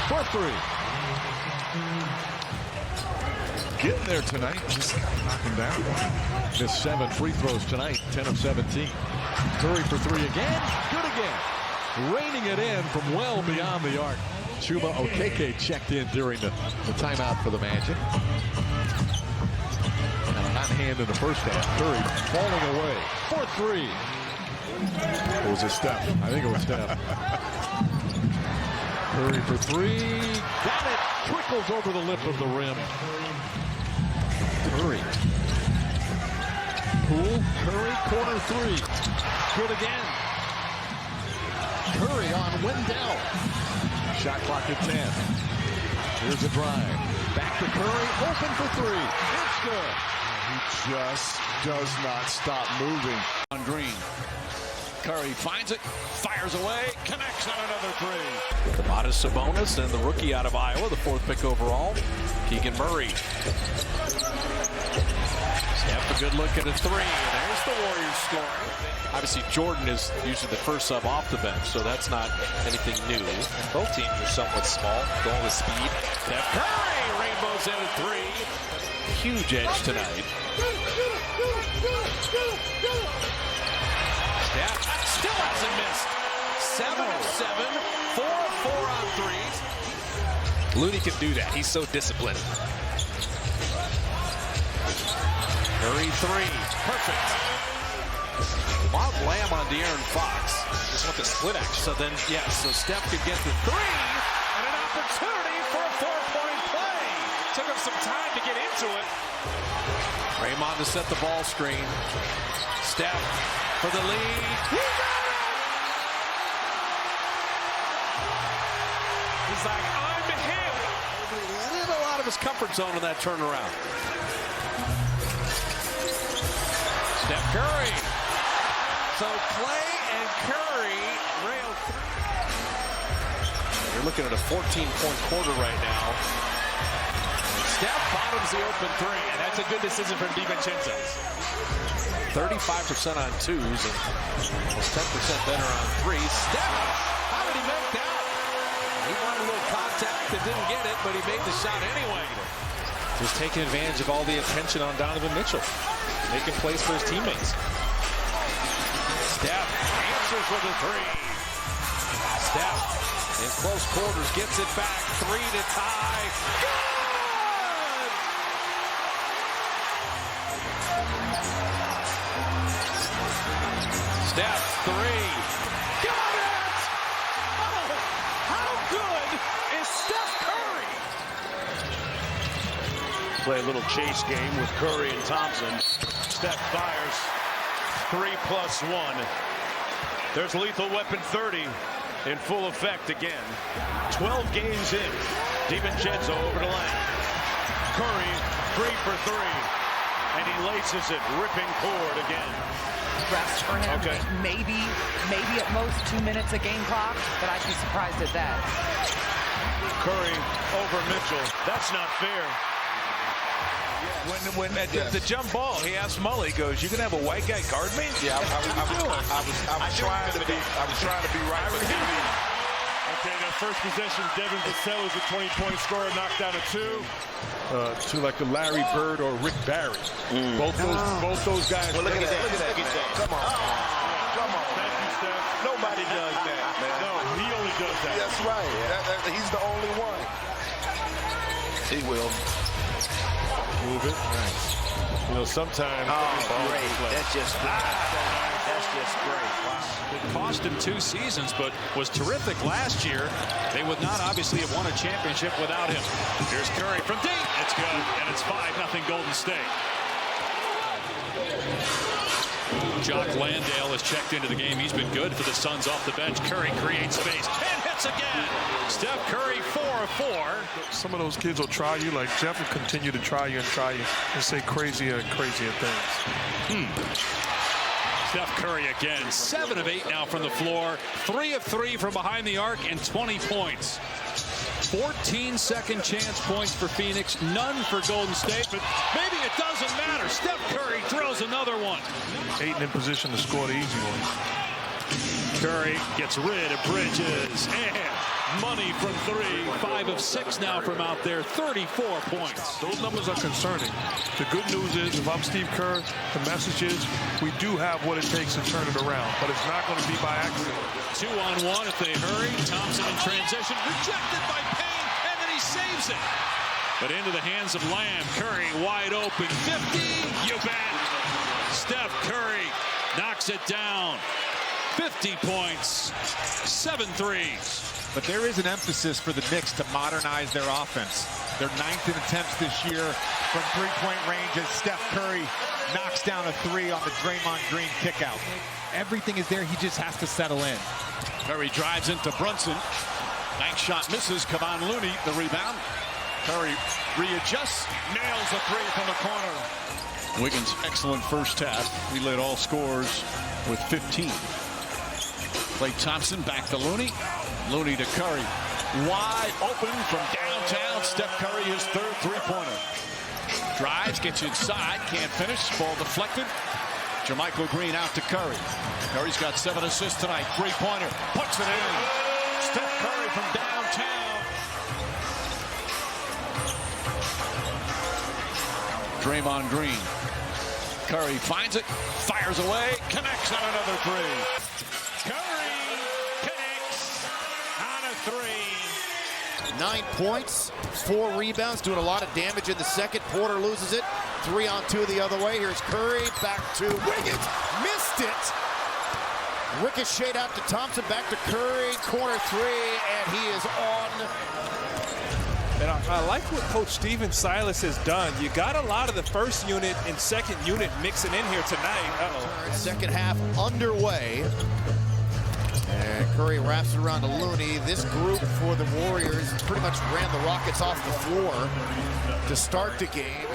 Q: for 3. Getting there tonight.
D: Just knock him down.
Q: Missed 7 free throws tonight, 10 of 17. Curry for 3 again. Good again. Raining it in from well beyond the arc. Chuma Okeke checked in during the timeout for the Magic. And a hot hand in the first half. Curry falling away for 3.
D: Or was it Steph?
Q: I think it was Steph. Curry for 3. Got it. Trickles over the lip of the rim. Curry. Poole. Curry. Corner 3. Good again. Curry on Wendell. Shot clock at 10. Here's a drive. Back to Curry. Open for 3. It's good.
D: He just does not stop moving.
T: On Green. Curry finds it, fires away, connects on another 3.
G: Domantas Sabonis and the rookie out of Iowa, the 4th pick overall, Keegan Murray. Steph, a good look at a 3, and there's the Warriors scoring. Obviously, Jordan is usually the first sub off the bench, so that's not anything new. And both teams are somewhat small, going with speed. Steph Curry rainbows in a 3. Huge edge tonight. Steph still hasn't missed. 7 of 7, 4 of 4 on threes.
B: Looney can do that. He's so disciplined.
G: Curry 3, perfect. Wild lamb on De'Aaron Fox.
B: Just want the split action.
G: So then, yes, so Steph could get the 3 and an opportunity for a 4-point play.
B: Took him some time to get into it.
G: Draymond to set the ball screen. Steph for the lead. He got it!
B: He's like, I'm him.
G: In a lot of his comfort zone in that turnaround. Steph Curry. So Clay and Curry railed through. You're looking at a 14-point quarter right now. Steph bottoms the open three, and that's a good decision from DiVincenzo. 35% on twos and almost 10% better on threes. Steph, how did he make that? He wanted a little contact and didn't get it, but he made the shot anyway.
B: Just taking advantage of all the attention on Donovan Mitchell, making plays for his teammates.
G: Steph answers with a three. Steph in close quarters gets it back. Three to tie. Good! Steph, three. Got it! Oh, how good is Steph Curry?
X: Play a little chase game with Curry and Thompson. Steph fires. 3+1. There's Lethal Weapon 30 in full effect again. 12 games in. DiVincenzo over the line. Curry 3 for 3. And he laces it, ripping forward again.
H: Rest for him.
X: Okay.
H: Maybe at most 2 minutes a game clock, but I'd be surprised at that.
X: Curry over Mitchell. That's not fair.
M: When at the jump ball, he asked Mully, he goes, "You gonna have a white guy guard me?"
U: Yeah, I was trying to be right with him.
I: Okay, that first possession, Devin Vassell is a 20-point scorer, knocked down a two.
D: To like a Larry Bird or Rick Barry. Both those guys.
U: Well, look at that. Come on.
I: Thank you, Steph.
U: Nobody does that, man.
I: No, he only does that.
U: That's right. He's the only one.
M: He will.
I: Move it. Nice. You know, sometimes.
M: Oh, great. That's just great. That's just great. Wow.
B: It cost him 2 seasons, but was terrific last year. They would not obviously have won a championship without him. Here's Curry from deep. It's good, and it's 5-0 Golden State. Jock Landale has checked into the game. He's been good for the Suns off the bench. Curry creates space and hits again. Steph Curry 4 of 4.
D: Some of those kids will try you, like Jeff will continue to try you and say crazier and crazier things.
B: Steph Curry again, 7 of 8 now from the floor, 3 of 3 from behind the arc, and 20 points. 14 second chance points for Phoenix, none for Golden State, but maybe it doesn't matter. Steph Curry drills another one.
D: Ayton in position to score the easy one.
B: Curry gets rid of Bridges, and money from 3. 5 of 6 now from out there, 34 points.
D: Those numbers are concerning. The good news is, if I'm Steve Kerr, the message is we do have what it takes to turn it around, but it's not going to be by accident.
B: 2-on-1 if they hurry. Thompson in transition, rejected by Payne, and then he saves it. But into the hands of Lamb. Curry wide open, 50, you bet. Steph Curry knocks it down. 50 points, 7 threes.
O: But there is an emphasis for the Knicks to modernize their offense. They're 9th in attempts this year from three-point range as Steph Curry knocks down a 3 on the Draymond Green kickout. Everything is there. He just has to settle in.
T: Curry drives into Brunson. Bank shot misses. Kevon Looney, the rebound. Curry readjusts. Nails a 3 from the corner. Wiggins, excellent first half. We led all scorers with 15. Klay Thompson back to Looney. Looney to Curry. Wide open from downtown. Steph Curry, his 3rd three-pointer. Drives, gets inside, can't finish. Ball deflected. Jermichael Green out to Curry. Curry's got 7 assists tonight. Three-pointer. Puts it in. Steph Curry from downtown. Draymond Green. Curry finds it. Fires away. Connects on another 3.
G: Curry connects on a 3.
V: 9 points, 4 rebounds, doing a lot of damage in the second. Porter loses it. 3-on-2 the other way. Here's Curry, back to Wiggins. Missed it. Ricocheted out to Thompson, back to Curry. Corner 3, and he is on.
Y: And I like what Coach Stephen Silas has done. You got a lot of the first unit and second unit mixing in here tonight.
V: Second half underway. And Curry wraps it around to Looney. This group for the Warriors pretty much ran the Rockets off the floor to start the game.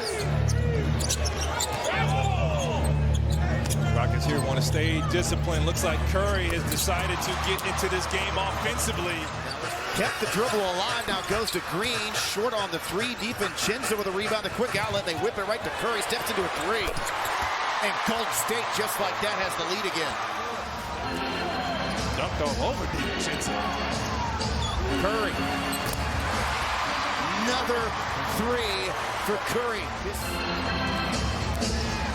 Y: Rockets here want to stay disciplined. Looks like Curry has decided to get into this game offensively.
V: Kept the dribble alive, now goes to Green, short on the three, DiVincenzo with a rebound, the quick outlet, they whip it right to Curry, steps into a three. And Golden State, just like that, has the lead again.
Y: Dunked all over DiVincenzo.
V: Curry. Another three for Curry.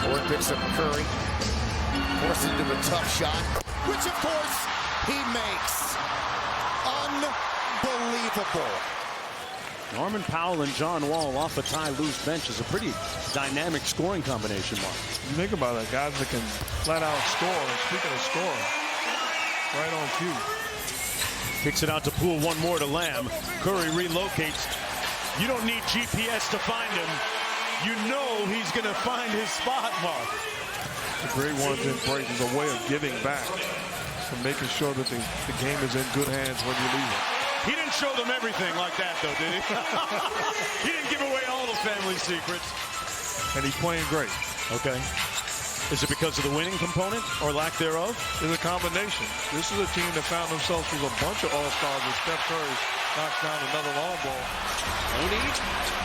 V: Ford picks up Curry, forces into a tough shot, which of course he makes. Unbelievable.
X: Norman Powell and John Wall off a Ty Lue's bench is a pretty dynamic scoring combination, Mark.
D: You think about it, guys that can flat out score. And speaking of scoring, right on cue.
X: Kicks it out to Poole, one more to Lamb. Curry relocates. You don't need GPS to find him. You know he's going to find his spot, Mark.
D: The great ones embrace is a way of giving back, and making sure that the game is in good hands when you leave it.
X: He didn't show them everything like that, though, did he? He didn't give away all the family secrets.
D: And he's playing great.
X: Okay. Is it because of the winning component or lack thereof?
D: It's a combination. This is a team that found themselves with a bunch of all-stars, and Steph Curry knocks down another long ball.
G: Mooney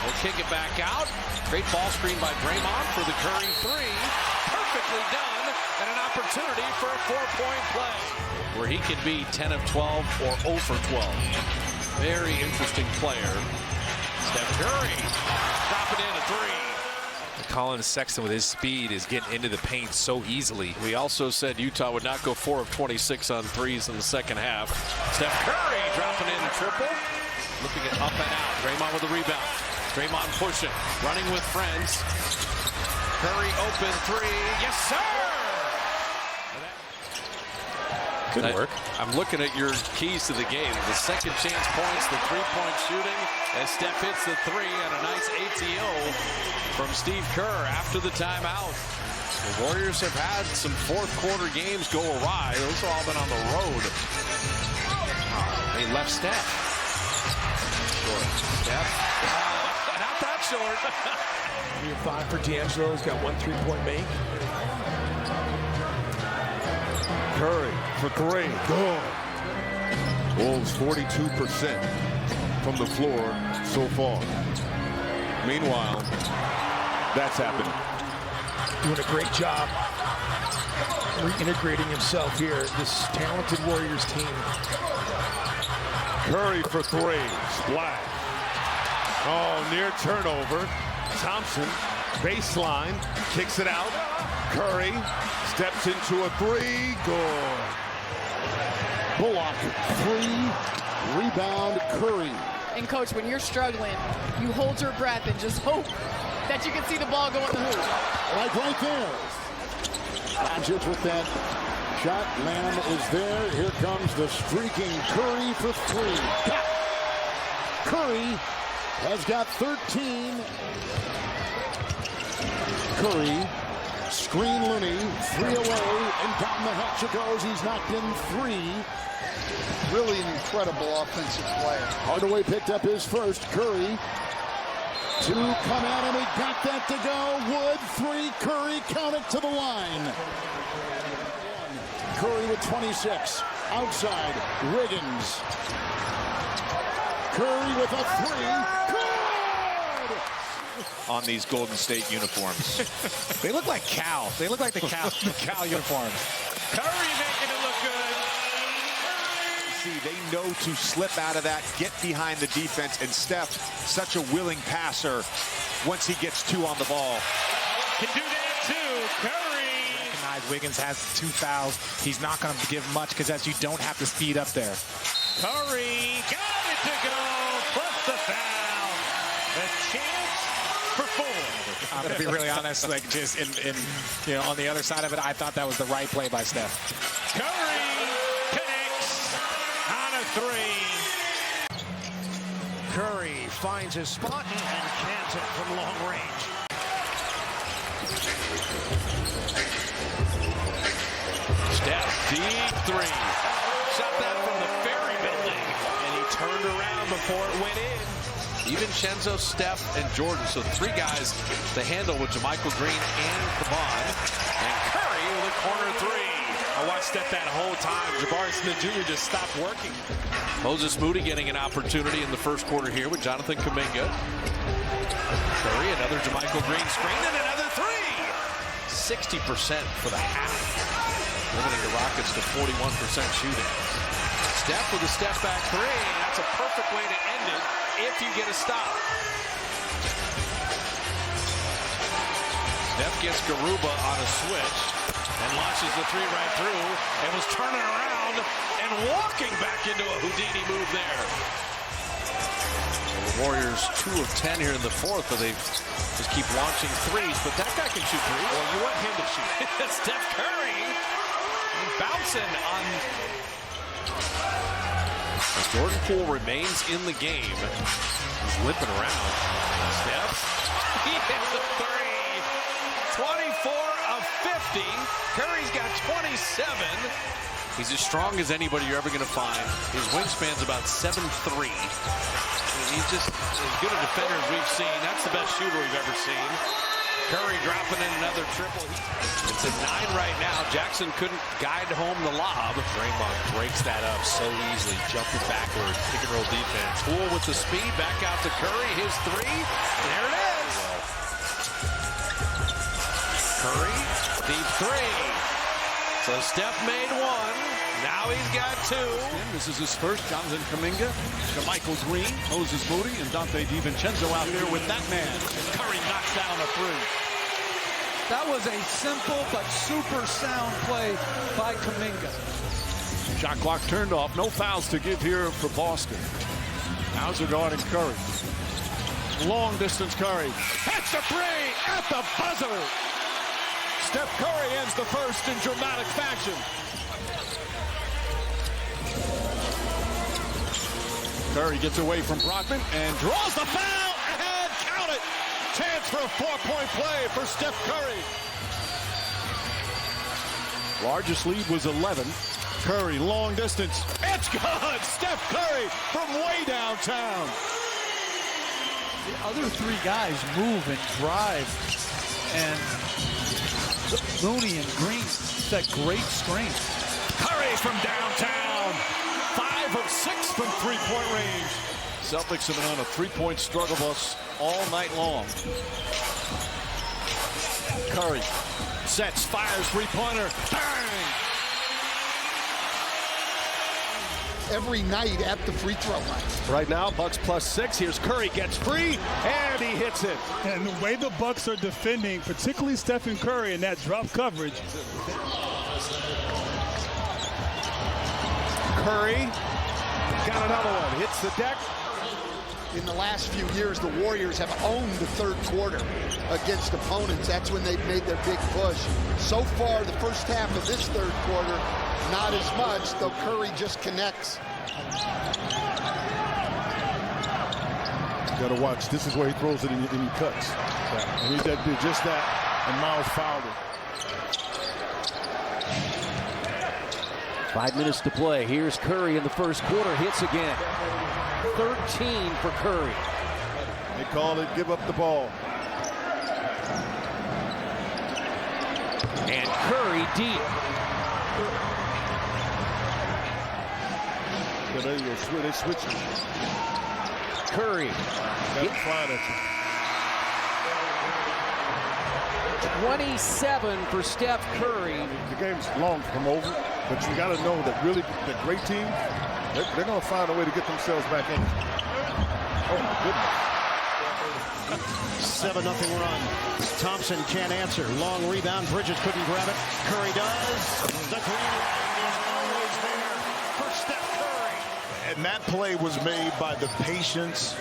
G: will kick it back out. Great ball screen by Draymond for the Curry three. Perfectly done, and an opportunity for a four-point play where he could be 10 of 12 or 0 for 12. Very interesting player. Steph Curry dropping in a three.
E: Colin Sexton with his speed is getting into the paint so easily.
G: We also said Utah would not go 4 of 26 on threes in the second half. Steph Curry dropping in a triple. Looking at up and out. Draymond with the rebound. Draymond pushing. Running with friends. Curry open three. Yes, sir!
E: Good work.
G: I'm looking at your keys to the game. The second chance points, the three-point shooting, as Steph hits the three, and a nice ATO from Steve Kerr after the timeout. The Warriors have had some fourth-quarter games go awry. Those have all been on the road. They left Steph. Short. Steph. Not that short.
K: 3 of 5 for D'Angelo. He's got 1 3-point make.
U: Curry for three. Good. Wolves 42% from the floor so far. Meanwhile, that's happening.
K: Doing a great job reintegrating himself here. This talented Warriors team.
U: Curry for three. Splash. Oh, near turnover. Thompson, baseline, kicks it out. Curry steps into a three. Good.
C: Bullock, three. Rebound, Curry.
N: And, Coach, when you're struggling, you hold your breath and just hope that you can see the ball go in the hoop.
C: Like right there. Magic with that shot. Lamb is there. Here comes the streaking Curry for three. Curry has got 13. Curry, screen Looney, three away, and down the hatch it goes. He's knocked in three.
F: Really an incredible offensive player.
C: Hardaway picked up his first. Curry, two come at him. He got that to go. Wood, three. Curry, count it to the line. Curry with 26. Outside, Riggins. Curry with a three. Good!
O: On these Golden State uniforms.
P: They look like Cal. They look like the Cal uniforms.
O: Curry making it look good. See, they know to slip out of that, get behind the defense, and Steph, such a willing passer once he gets two on the ball.
P: Can do that too. Curry. Recognize Wiggins has 2 fouls. He's not going to give much because as you don't have to speed up there. Curry got it to go. Plus the foul. The chance for 4. I'm going to be really honest, like just in on the other side of it, I thought that was the right play by Steph. Curry connects on a 3.
L: Curry finds his spot and cans it from long range.
G: Steph, deep 3. Shot that from the Ferry Building, and he turned around before it went in. DiVincenzo, Steph, and Jordan. So 3 guys to handle with JaMychal Green and Caban. And Curry with a corner three.
Y: I watched that whole time. Jabari Smith Jr. just stopped working.
G: Moses Moody getting an opportunity in the first quarter here with Jonathan Kuminga. Curry, another JaMychal Green screen, and another three. 60% for the half. Limiting the Rockets to 41% shooting. Steph with a step back three. That's a perfect way to end it if you get a stop. Steph gets Garuba on a switch and launches the three right through and was turning around and walking back into a Houdini move there. The Warriors 2 of 10 here in the fourth, but they just keep launching threes. But that guy can shoot threes. Well, you want him to shoot. Steph Curry bouncing on. As Jordan Poole remains in the game. He's limping around. Steph, he hits a three. 24 of 50. Curry's got 27. He's as strong as anybody you're ever going to find. His wingspan's about 7'3". He's just as good a defender as we've seen. That's the best shooter we've ever seen. Curry dropping in another triple. It's at 9 right now. Jackson couldn't guide home the lob. Draymond breaks that up so easily, jumping backward, pick and roll defense. Poole with the speed, back out to Curry. His three. There it is. Curry, deep three. So Steph made one. Now he's got two.
T: This is his first. Jonathan Kuminga, JaMychal Green, Moses Moody, and Dante DiVincenzo out there with that man. Curry knocks down a three.
A: That was a simple but super sound play by Kuminga.
T: Shot clock turned off. No fouls to give here for Boston. Now's regarding Curry. Long distance Curry. Hits a three at the buzzer. Steph Curry ends the first in dramatic fashion. Curry gets away from Brockman and draws the foul. And count it. Chance for a 4-point play for Steph Curry. Largest lead was 11. Curry, long distance. It's good. Steph Curry from way downtown.
A: The other three guys move and drive, and Mooney and Green set great screens.
T: Curry from downtown. 5 of 6 from three-point range. Celtics have been on a three-point struggle bus all night long. Curry sets, fires, three-pointer. Bang!
F: Every night at the free throw line.
T: Right now, Bucks +6. Here's Curry, gets free, and he hits it.
I: And the way the Bucks are defending, particularly Stephen Curry in that drop coverage.
T: Curry got another one, hits the deck.
F: In the last few years, the Warriors have owned the third quarter against opponents. That's when they've made their big push. So far, the first half of this third quarter, not as much, though Curry just connects.
C: You got to watch. This is where he throws it and he cuts. And he did just that, and Miles fouled it.
L: 5 minutes to play. Here's Curry in the first quarter. Hits again. 13 for Curry.
C: They call it give up the ball.
L: And Curry deep.
C: Yeah, there you go. They switch it.
L: Curry.
C: Got flying at you.
L: 27 for Steph Curry.
C: The game's long to come over, but you got to know that really the great team, they're going to find a way to get themselves back in. Oh, my goodness.
L: 7-0 run. Thompson can't answer. Long rebound. Bridges couldn't grab it. Curry does. The green is always there for Steph Curry.
J: And that play was made by the patience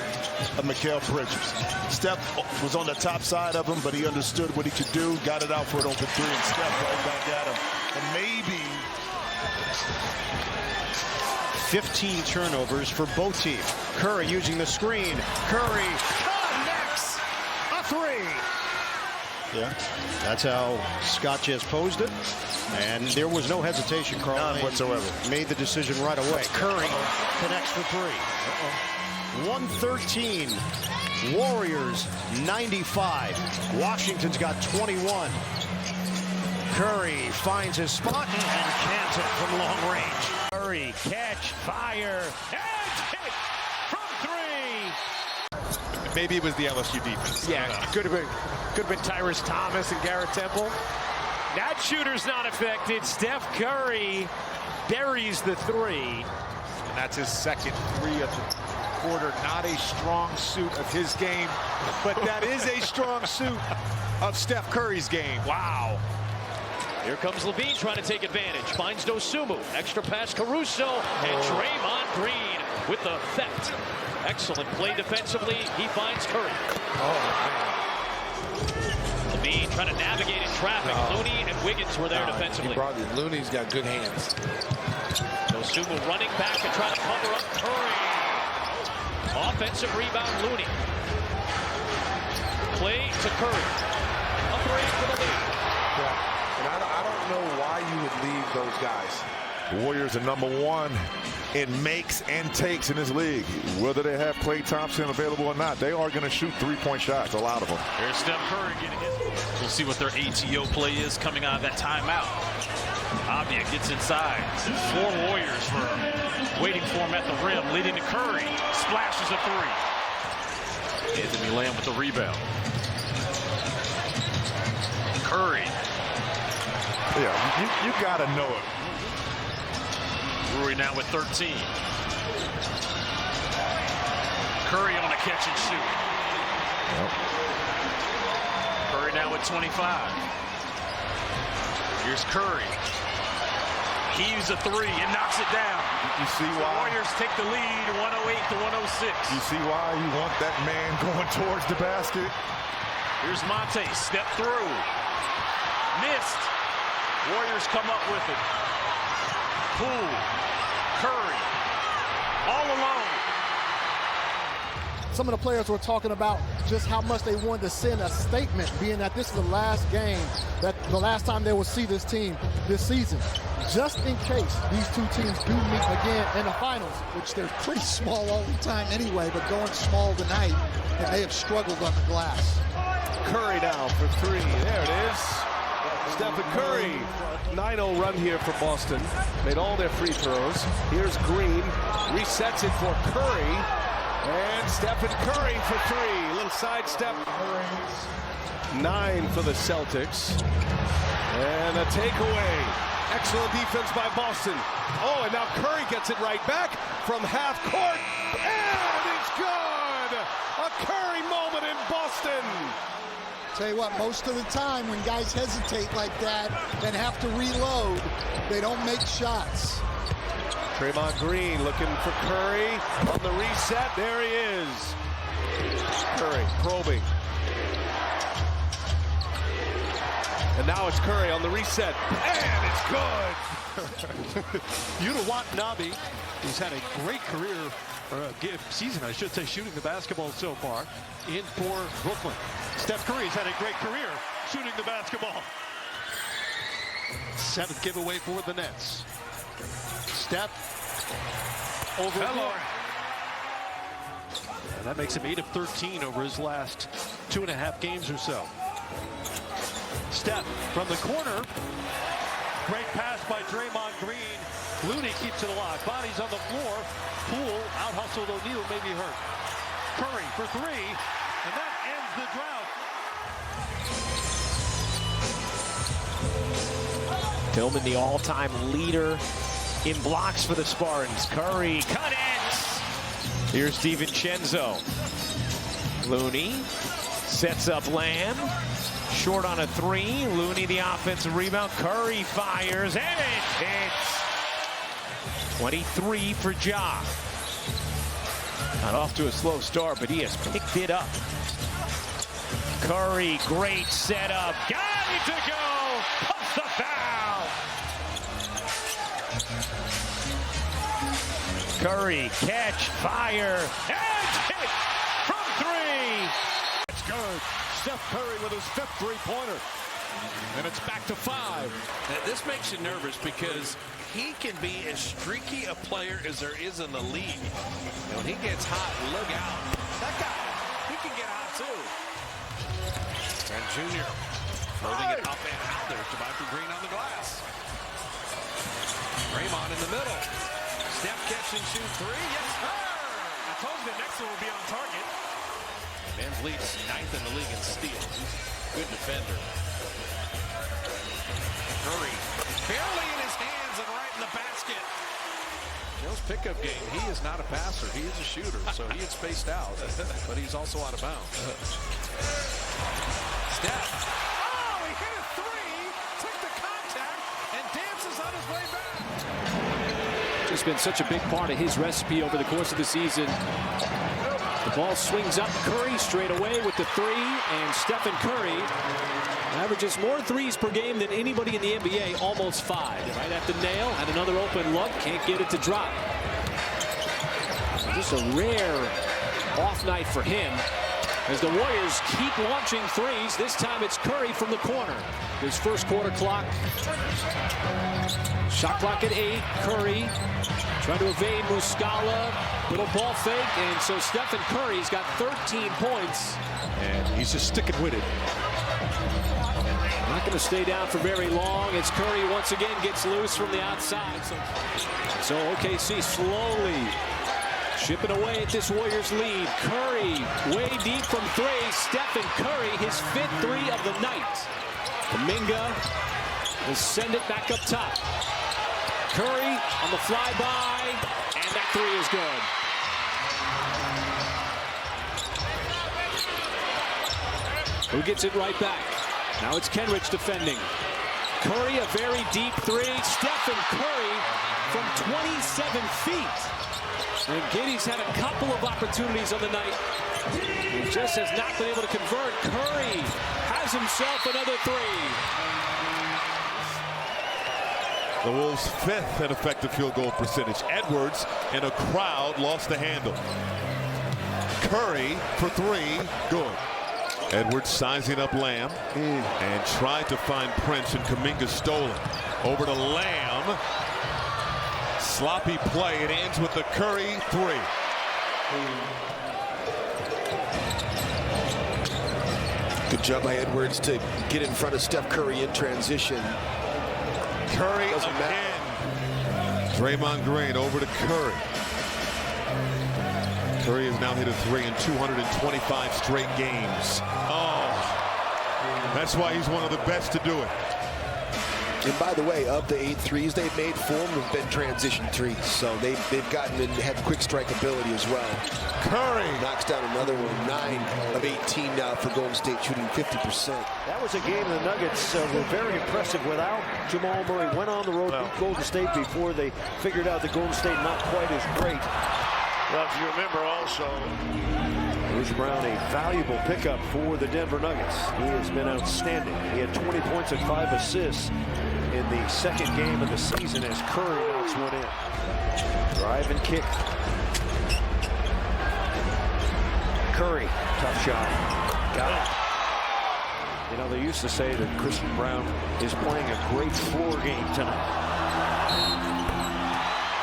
J: of Mikal Bridges. Steph was on the top side of him, but he understood what he could do, got it out for an open three, and Steph right back at him. And maybe
L: 15 turnovers for both teams. Curry using the screen. Curry connects a three. Yeah, that's how Scott just posed it. And there was no hesitation, Carl.
J: None whatsoever.
L: Made the decision right away. Curry connects for three. 113. Warriors 95. Washington's got 21. Curry finds his spot and cans it from long range. Curry, catch, fire, and hit from three.
O: Maybe it was the LSU defense.
G: Yeah, could have been Tyrus Thomas and Garrett Temple. That shooter's not affected. Steph Curry buries the three.
O: And that's his second three of the quarter. Not a strong suit of his game, but that is a strong suit of Steph Curry's game.
G: Wow. Here comes Levine trying to take advantage. Finds Dosunmu. Extra pass Caruso. And Draymond Green with the theft. Excellent play defensively. He finds Curry. Levine trying to navigate in traffic. Looney and Wiggins were there defensively.
H: Looney's got good hands.
G: Dosunmu running back and trying to cover up Curry. Offensive rebound, Looney. Play to Curry. A three for the lead.
H: Yeah. And I don't know why you would leave those guys.
U: The Warriors are #1 in makes and takes in this league. Whether they have Klay Thompson available or not, they are going to shoot three-point shots, a lot of them.
B: Here's Steph Curry getting it. We'll see what their ATO play is coming out of that timeout. Avdia gets inside. 4 Warriors were waiting for him at the rim, leading to Curry. Splashes a three. Anthony Lamb with the rebound. Curry.
U: Yeah, you got to know it.
B: Rui now with 13. Curry on a catch and shoot.
U: Yep.
B: Curry now with 25. Here's Curry. Heaves a three and knocks it down.
U: You see why?
B: The Warriors take the lead 108 to 106.
U: You see why you want that man going towards the basket?
B: Here's Monte. Step through. Missed. Warriors come up with it. Poole. Curry. All alone.
F: Some of the players were talking about just how much they wanted to send a statement, being that this is the last game, that the last time they will see this team this season. Just in case these two teams do meet again in the finals, which they're pretty small all the time anyway, but going small tonight, and they have struggled on the glass.
H: Curry now for three. There it is. Stephen Curry. 9-0 run here for Boston. Made all their free throws. Here's Green. Resets it for Curry. And Stephen Curry for three. Little sidestep. 9 for the Celtics. And a takeaway. Excellent defense by Boston. Oh, and now Curry gets it right back from half court. And it's good. A Curry moment in Boston.
F: Tell you what, most of the time when guys hesitate like that and have to reload, they don't make shots.
H: Draymond Green looking for Curry on the reset. There he is. Curry probing. And now it's Curry on the reset. And it's good.
Q: Yuta Watanabe, who's had a great career, or a season, I should say, shooting the basketball so far, in for Brooklyn. Steph Curry's had a great career shooting the basketball. 7th giveaway for the Nets. Steph over Lauren. And that makes him 8 of 13 over his last 2.5 games or so. Steph from the corner. Great pass by Draymond Green. Looney keeps it alive. Bodies on the floor. Poole out-hustled O'Neal, maybe hurt. Curry for three. And that ends the drought.
G: Tillman, the all-time leader in blocks for the Spartans. Curry, cut it! Here's DiVincenzo. Looney sets up Lamb. Short on a three. Looney the offensive rebound. Curry fires, and it hits. 23 for Ja. Not off to a slow start, but he has picked it up. Curry, great setup. Got it to go. Puts the foul. Curry, catch, fire, and hit from three.
H: It's good. Steph Curry with his 5th three-pointer. And it's back to 5.
L: Now, this makes you nervous because he can be as streaky a player as there is in the league. And when he gets hot, look out. That guy, he can get hot too. And Junior
G: Floating it up and out. There's Javonte Green on the glass. Draymond in the middle. Steph catch and shoot three. Yes, sir.
Y: I told you the next one will be on target.
G: Van Vliet's 9th in the league in steals. Good defender. Curry barely in his hands and right in the basket. Joe's pickup game, he is not a passer. He is a shooter, so he is spaced out, but he's also out of bounds. Steph.
Y: Oh, he hit a three, took the contact, and dances on his way back.
M: Just been such a big part of his recipe over the course of the season. The ball swings up. Curry straight away with the three, and Stephen Curry averages more threes per game than anybody in the NBA, almost 5. Right at the nail, and another open look, can't get it to drop. Just a rare off night for him as the Warriors keep launching threes. This time it's Curry from the corner. His first quarter clock. Shot clock at 8. Curry trying to evade Muscala. Little ball fake, and so Stephen Curry's got 13 points.
U: And he's just sticking with it.
M: Not going to stay down for very long as Curry once again gets loose from the outside. So OKC slowly chipping away at this Warriors lead. Curry way deep from 3. Stephen Curry, his 5th 3 of the night. Kuminga will send it back up top. Curry on the flyby, and that 3 is good. Who gets it right back? Now it's Kenrich defending. Curry, a very deep 3. Stephen Curry from 27 feet. And Giddey's had a couple of opportunities on the night. He just has not been able to convert. Curry has himself another 3.
U: The Wolves' 5th in effective field goal percentage. Edwards in a crowd lost the handle. Curry for 3, good. Edwards sizing up Lamb and tried to find Prince, and Kuminga stole it. Over to Lamb. Sloppy play. It ends with the Curry 3.
R: Good job by Edwards to get in front of Steph Curry in transition.
U: Curry again. Draymond Green over to Curry. Curry has now hit a 3 in 225 straight games. Oh, that's why he's one of the best to do it.
R: And by the way, of the 8 threes they've made, 4 have been transition threes. So they've gotten and had quick strike ability as well.
U: Curry
R: knocks down another one. 9 of 18 now for Golden State, shooting 50%.
L: That was a game the Nuggets were very impressive without Jamal Murray. Went on the road, beat Golden State before they figured out that Golden State not quite as great.
J: Well, if you remember also,
L: Bruce Brown, a valuable pickup for the Denver Nuggets. He has been outstanding. He had 20 points and 5 assists in the second game of the season as Curry knocks one in. Drive and kick. Curry, tough shot. Got it. You know, they used to say that Christian Brown is playing a great floor game tonight.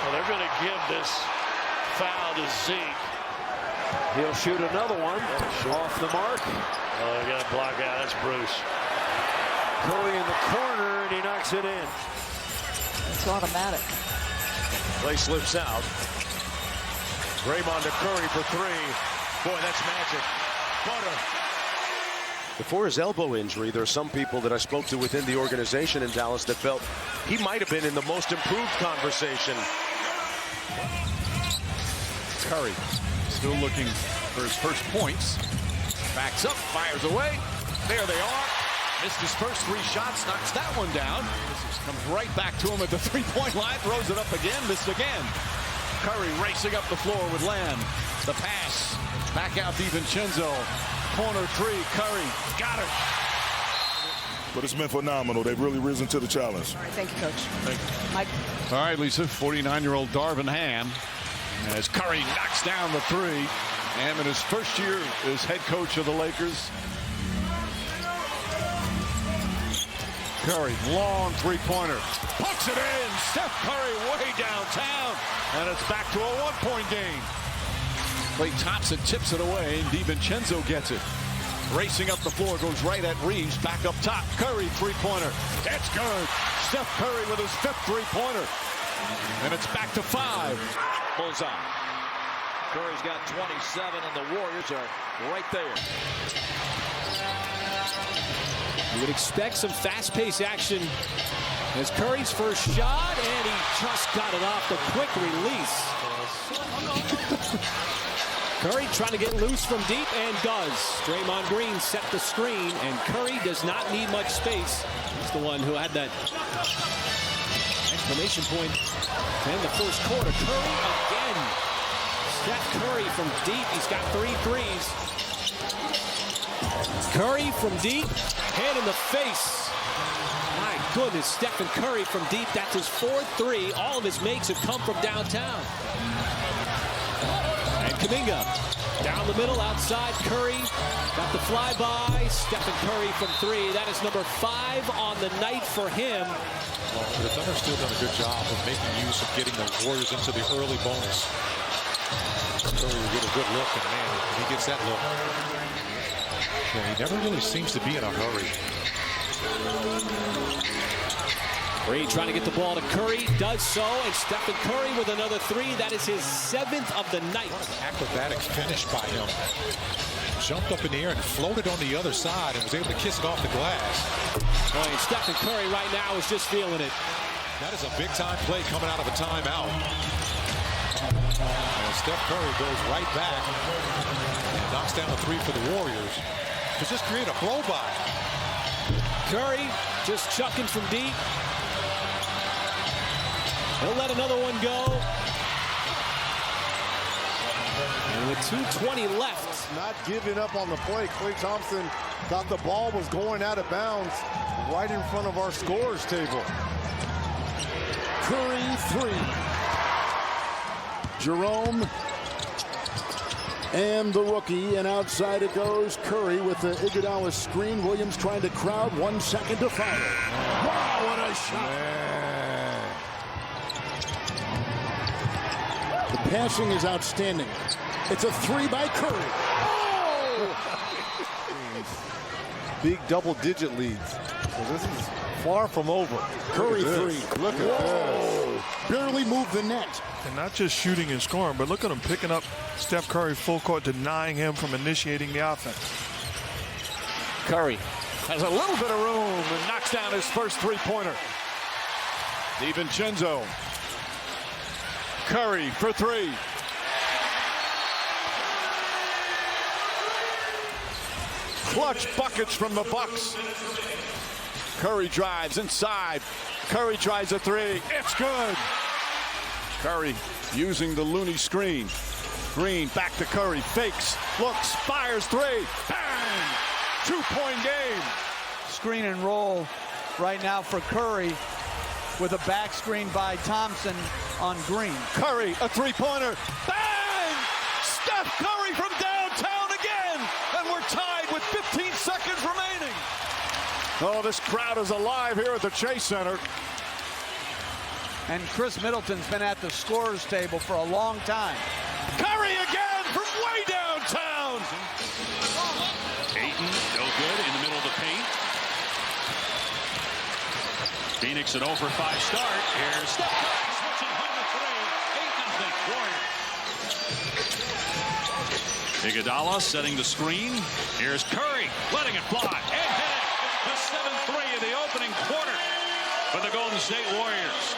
J: well, they're going to give this foul to Zeke.
L: He'll shoot another one off the mark.
J: Oh, they got to block out. That's Bruce.
L: Curry in the corner, and he knocks it in.
N: It's automatic.
J: Play slips out. Draymond to Curry for 3. Boy, that's magic. Butter.
H: Before his elbow injury, there are some people that I spoke to within the organization in Dallas that felt he might have been in the most improved conversation.
T: Curry still looking for his first points. Backs up, fires away. There they are. Missed his first 3 shots, knocks that one down. Comes right back to him at the 3-point line, throws it up again, missed again. Curry racing up the floor with Lamb. The pass, back out DiVincenzo. Corner 3, Curry, got it.
S: But it's been phenomenal. They've really risen to the challenge.
N: All right, thank you, Coach.
S: Thank you.
N: Mike.
T: All right, Lisa, 49-year-old Darvin Ham. As Curry knocks down the 3. Ham in his first year as head coach of the Lakers. Curry, long 3-pointer. Puts it in. Steph Curry way downtown. And it's back to a 1-point game. Klay Thompson tips it away, and DiVincenzo gets it. Racing up the floor, goes right at Reeves. Back up top. Curry, three-pointer. That's good. Steph Curry with his 5th three-pointer. And it's back to 5.
B: Bullseye. Curry's got 27, and the Warriors are right there.
M: You would expect some fast-paced action as Curry's first shot, and he just got it off the quick release. Curry trying to get loose from deep and does. Draymond Green set the screen, and Curry does not need much space. He's the one who had that exclamation point in the first quarter. Curry again. Steph Curry from deep. He's got 3 threes. Curry from deep, hand in the face. My goodness, Stephen Curry from deep. That's his 4th three. All of his makes have come from downtown. And Kuminga down the middle, outside. Curry got the flyby. Stephen Curry from 3. That is number 5 on the night for him.
D: Well, the Thunder still done a good job of making use of getting the Warriors into the early bonus. Curry will get a good look, and man, he gets that look. Yeah, he never really seems to be in a hurry.
M: Reed trying to get the ball to Curry, does so, and Stephen Curry with another 3. That is his 7th of the night.
D: What an acrobatic finish by him. Jumped up in the air and floated on the other side and was able to kiss it off the glass.
M: Boy, and Stephen Curry right now is just feeling it.
D: That is a big-time play coming out of a timeout. And Steph Curry goes right back and knocks down a 3 for the Warriors to just create a blow-by.
M: Curry just chucking from deep. He'll let another one go. And with 2:20 left.
E: Not giving up on the play. Klay Thompson thought the ball was going out of bounds right in front of our scorers table.
C: Curry 3. Jerome and the rookie, and outside it goes. Curry with the Iguodala screen. Williams trying to crowd. 1 second to fire. Wow, what a shot.
E: Man.
C: The passing is outstanding. It's a 3 by Curry. Oh!
E: Big double-digit leads. So this is far from over.
C: Curry 3.
E: Look at this.
C: Barely moved the net.
S: And not just shooting and scoring, but look at him picking up Steph Curry full court, denying him from initiating the offense.
T: Curry has a little bit of room and knocks down his first three-pointer. DiVincenzo. Curry for 3. Clutch buckets from the Bucks. Curry drives inside. Curry tries a 3. It's good. Curry using the Looney screen. Green back to Curry. Fakes. Looks. Fires 3. Bang! 2-point game.
A: Screen and roll right now for Curry with a back screen by Thompson on Green.
T: Curry, a 3-pointer. Bang! Steph Curry from downtown again. And we're tied with 15 seconds remaining. Oh, this crowd is alive here at the Chase Center.
A: And Chris Middleton's been at the scorer's table for a long time.
T: Curry again from way downtown.
B: Ayton, no good in the middle of the paint. Phoenix an 0 for 5 start. Here's Steph Curry switching home to 3. 8-0 Warriors. Iguodala setting the screen. Here's Curry letting it fly and hit it. The 7-3 of the opening quarter for the Golden State Warriors.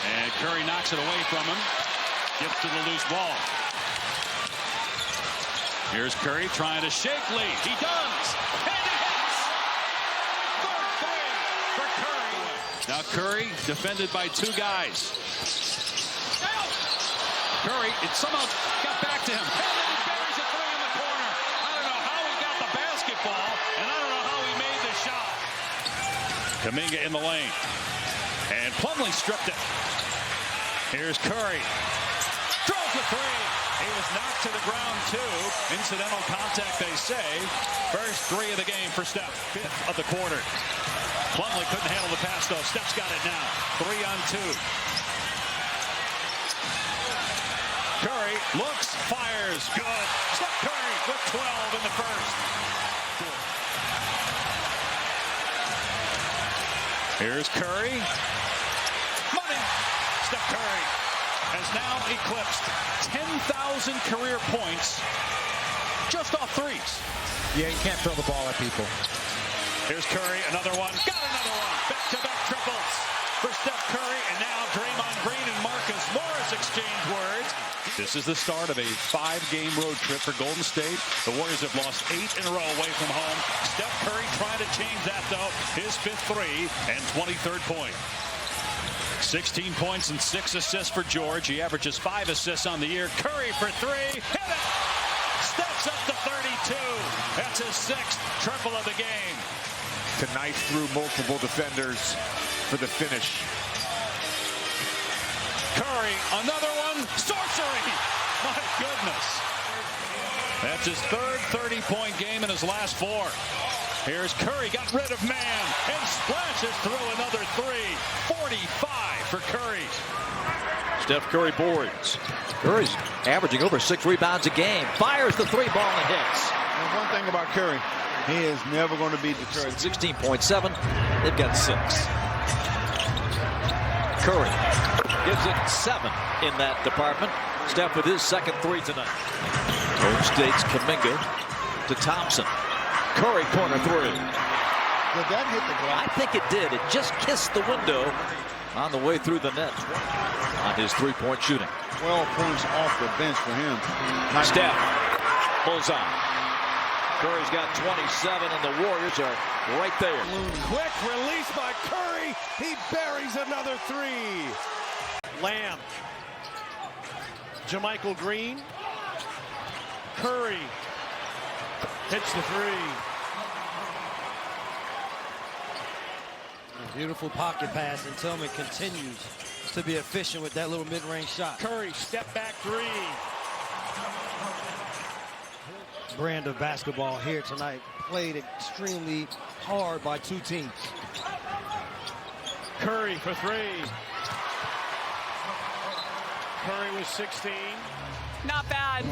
B: And Curry knocks it away from him. Gets to the loose ball. Here's Curry trying to shake lead. He does. And he hits. Third 3 for Curry. Now Curry defended by 2 guys. Curry, it somehow got back to him. And then he buries a 3 in the corner. I don't know how he got the basketball, and I don't know how he made the shot. Kuminga in the lane. And Plumlee stripped it. Here's Curry. Throws the 3. He was knocked to the ground, too. Incidental contact, they say. First 3 of the game for Steph. 5th of the quarter. Plumlee couldn't handle the pass, though. Steph's got it now. 3 on 2. Curry looks, fires, good. Steph Curry with 12 in the first. Here's Curry. Money. Steph Curry has now eclipsed 10,000 career points just off threes.
K: Yeah, you can't throw the ball at people.
B: Here's Curry, another one. Got another one. Back-to-back triples for Steph Curry. And now Draymond Green and Marcus Morris exchange words. This is the start of a 5-game road trip for Golden State. The Warriors have lost 8 in a row away from home. Steph Curry trying to change that, though. His 5th three and 23rd point. 16 points and 6 assists for George. He averages 5 assists on the year. Curry for 3. Hit it! Steps up to 32. That's his 6th triple of the game.
O: To knife through multiple defenders for the finish.
B: Curry, another one. Sorcery! My goodness. That's his 3rd 30-point game in his last 4. Here's Curry, got rid of man, and splashes through another 3. 45 for Curry.
G: Steph Curry boards. Curry's averaging over 6 rebounds a game. Fires the 3 ball and hits.
O: And one thing about Curry, he is never going to be deterred.
G: 16.7. They've got 6. Curry gives it 7 in that department. Steph with his 2nd 3 tonight. Golden State's Kuminga to Thompson. Curry corner 3.
F: Did that hit the glass?
G: I think it did. It just kissed the window on the way through the net on his 3-point shooting.
O: 12 points off the bench for him.
G: Steph pulls on. Curry's got 27, and the Warriors are right there.
H: Quick release by Curry. He buries another 3.
Q: Lamb. JaMychal Green. Curry hits the 3.
K: Beautiful pocket pass, and Tillman continues to be efficient with that little mid-range shot.
Q: Curry, step back 3.
K: Brand of basketball here tonight. Played extremely hard by 2 teams.
Q: Curry for 3. Curry was 16.
N: Not bad.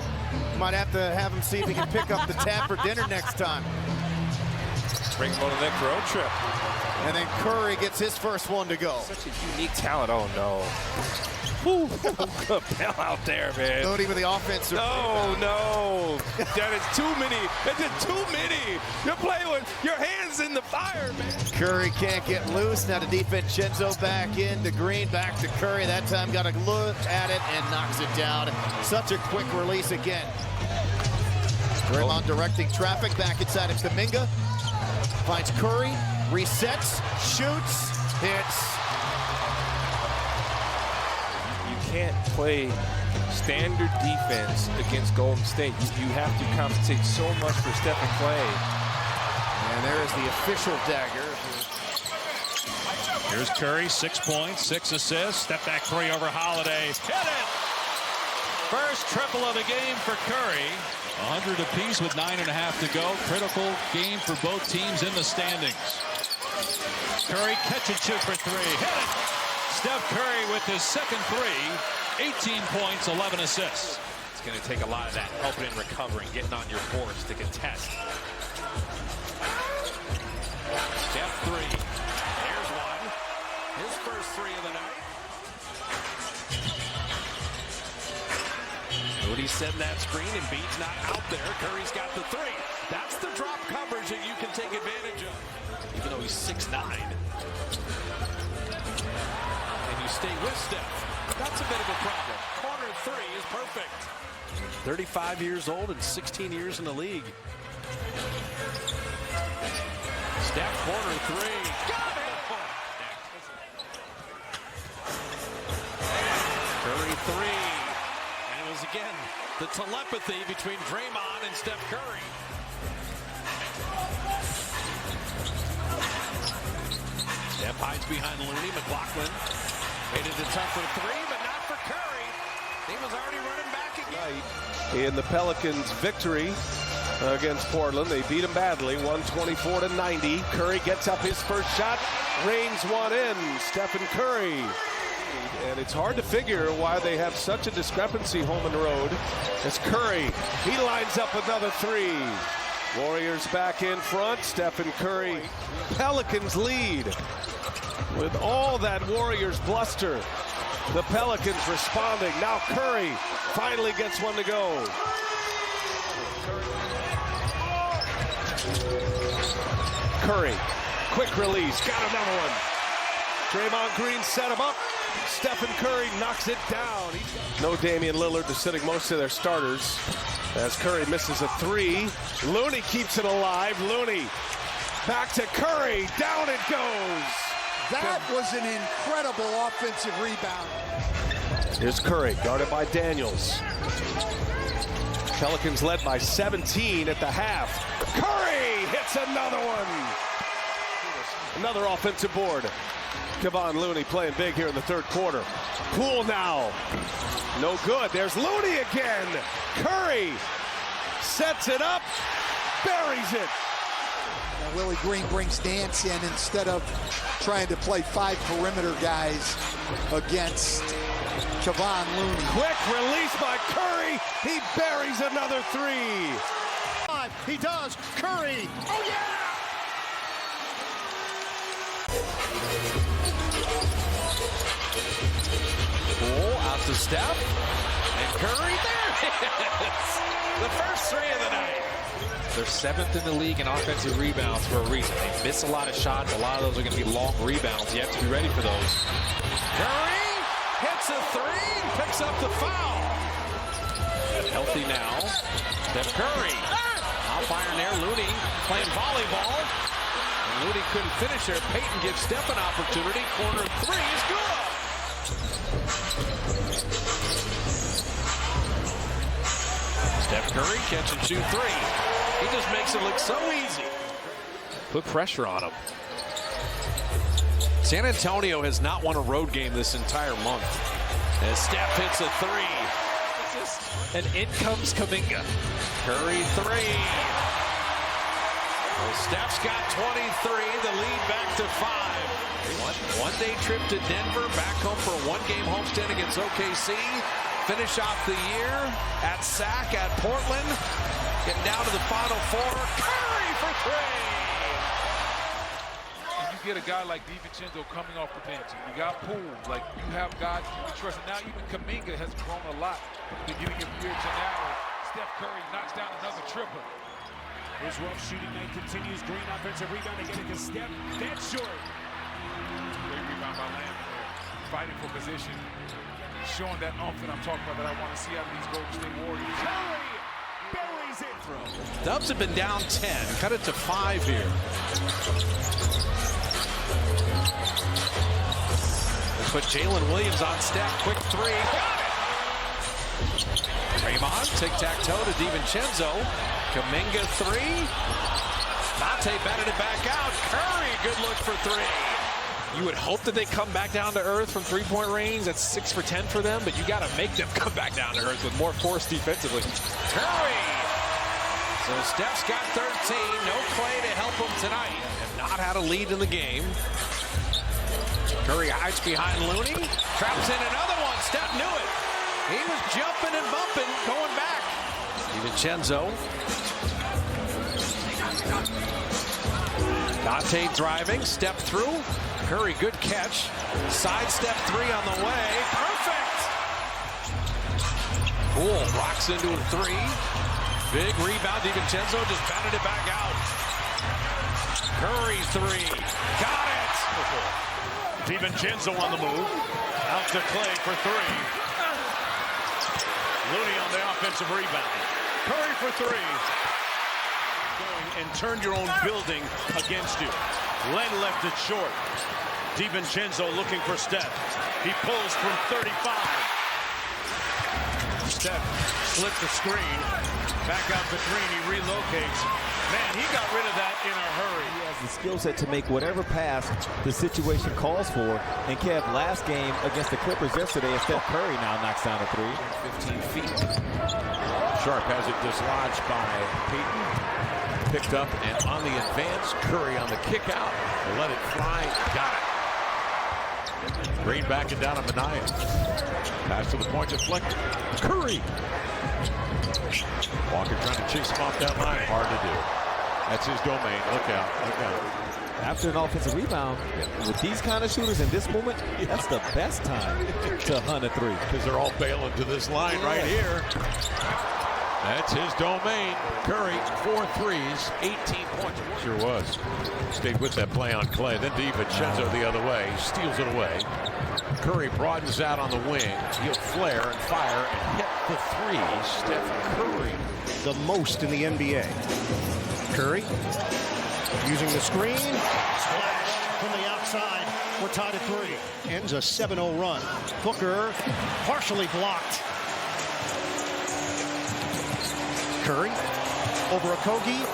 E: Might have to have him see if he can pick up the tab for dinner next time.
Y: Bring him on the next road trip.
E: And then Curry gets his first one to go.
Y: Such a unique talent. Oh, no. Whew. Bell out there, man.
E: Not even the offensive.
Y: No. That is too many. That's just too many. You're playing with your hands in the fire, man.
E: Curry can't get loose. Now the DiVincenzo back in. The Green back to Curry. That time got a look at it and knocks it down. Such a quick release again. Draymond directing traffic back inside of Kuminga. Finds Curry. Resets. Shoots. Hits.
Y: You can't play standard defense against Golden State. You have to compensate so much for Steph and Clay.
E: And there is the official Dagger.
B: Here's Curry, 6 points, 6 assists. Step back 3 over Holiday. Hit it! First triple of the game for Curry. 100 apiece with 9.5 to go. Critical game for both teams in the standings. Curry catch and shoot for 3. Hit it! Steph Curry with his 2nd 3. 18 points, 11 assists.
G: It's going to take a lot of that, helping and recovering, getting on your boards to contest. Steph 3. Here's one. His first 3 of the night. Moody setting that screen, and Embiid's not out there. Curry's got the 3. That's the drop coverage that you can take advantage of. Even though he's 6'9". And you stay with Steph. That's a bit of a problem. Corner 3 is perfect. 35 years old and 16 years in the league. Steph corner 3. Got it! Curry 3. And it was again the telepathy between Draymond and Steph Curry. Steph hides behind Looney. McLaughlin made it tough for 3, but not for Curry. He was already running back again.
H: In the Pelicans' victory against Portland, they beat them badly, 124-90. Curry gets up his first shot, rains one in. Stephen Curry. And it's hard to figure why they have such a discrepancy home and road. As Curry, he lines up another 3. Warriors back in front. Stephen Curry. Pelicans lead. With all that Warriors bluster, the Pelicans responding. Now Curry finally gets one to go. Curry, quick release, got another one. Draymond Green set him up. Stephen Curry knocks it down. No Damian Lillard, they're sitting most of their starters. As Curry misses a three, Looney keeps it alive. Looney back to Curry, down it goes.
F: That was an incredible offensive rebound.
H: Here's Curry, guarded by Daniels. Pelicans led by 17 at the half. Curry hits another one. Another offensive board. Kevon Looney playing big here in the third quarter. Poole now. No good. There's Looney again. Curry sets it up, buries it.
F: Now Willie Green brings Nance in instead of trying to play 5 perimeter guys against Kevon Looney.
H: Quick release by Curry. He buries another three.
C: He does. Curry. Oh, yeah!
G: Poole out to Steph. And Curry, there it is. The first three of the night. They're 7th in the league in offensive rebounds for a reason. They miss a lot of shots. A lot of those are going to be long rebounds. You have to be ready for those. Curry hits a three, picks up the foul. Healthy now. Steph Curry. Out fire there. Looney playing volleyball. And Looney couldn't finish there. Payton gives Steph an opportunity. Corner three is good. Steph Curry catch and shoot three. He just makes it look so easy. Put pressure on him. San Antonio has not won a road game this entire month. As Steph hits a three. And in comes Kuminga. Curry three. Well, Steph's got 23. The lead back to 5. One-day trip to Denver. Back home for a one-game homestand against OKC. Finish off the year at SAC at Portland. Getting down to the Final Four. Curry for three.
I: You get a guy like DiVincenzo coming off the bench. You got Poole. Like, you have guys you can trust. And now even Kuminga has grown a lot from the beginning of the year to now. Steph Curry knocks down another triple.
P: His rough shooting night continues. Green offensive rebound again to Steph. That's short.
I: Great rebound by Lamb there. Fighting for position. Showing that oomph that I'm talking about that I want to see out of these Golden State Warriors.
P: Curry buries it.
G: Dubs have been down 10. Cut it to 5 here. They put Jalen Williams on Steph. Quick three. Got it. Draymond, tic-tac-toe to DiVincenzo. Kuminga three. Monte batted it back out. Curry, good look for three. You would hope that they come back down to earth from three-point range. That's 6 for 10 for them, but you got to make them come back down to earth with more force defensively. Curry! So Steph's got 13. No Clay to help him tonight. Have not had a lead in the game. Curry hides behind Looney. Traps in another one. Steph knew it. He was jumping and bumping, going back. DiVincenzo. Dante driving. Step through. Curry, good catch. Sidestep three on the way. Perfect! Poole rocks into a three. Big rebound. DiVincenzo just batted it back out. Curry three. Got it!
U: DiVincenzo on the move. Out to Clay for three. Looney on the offensive rebound. Curry for three. And turn your own building against you. Len left it short. DiVincenzo looking for Steph. He pulls from 35. Steph slips the screen. Back out to Green. He relocates. Man, he got rid of that in a hurry.
V: He has the skill set to make whatever pass the situation calls for. And Kev, last game against the Clippers yesterday, and Steph Curry now knocks down a three.
G: 15 feet.
T: Sharp has it dislodged by Payton. Picked up and on the advance. Curry on the kick out. Let it fly. Got it. Green backing down on Minaya. Pass to the point deflected. Curry. Walker trying to chase him off that line. Hard to do. That's his domain. Look out. Look out.
V: After an offensive rebound, with these kind of shooters in this moment, that's the best time to hunt a three.
T: Because they're all bailing to this line right here. That's his domain. Curry, 4 threes, 18 points. Sure was. Stayed with that play on Clay. Then DiVincenzo the other way. Steals it away. Curry broadens out on the wing. He'll flare and fire and hit the three. Steph Curry.
J: The most in the NBA. Curry using the screen. Splash from the outside. We're tied at 3. Ends a 7-0 run. Booker partially blocked. Curry over Okogie.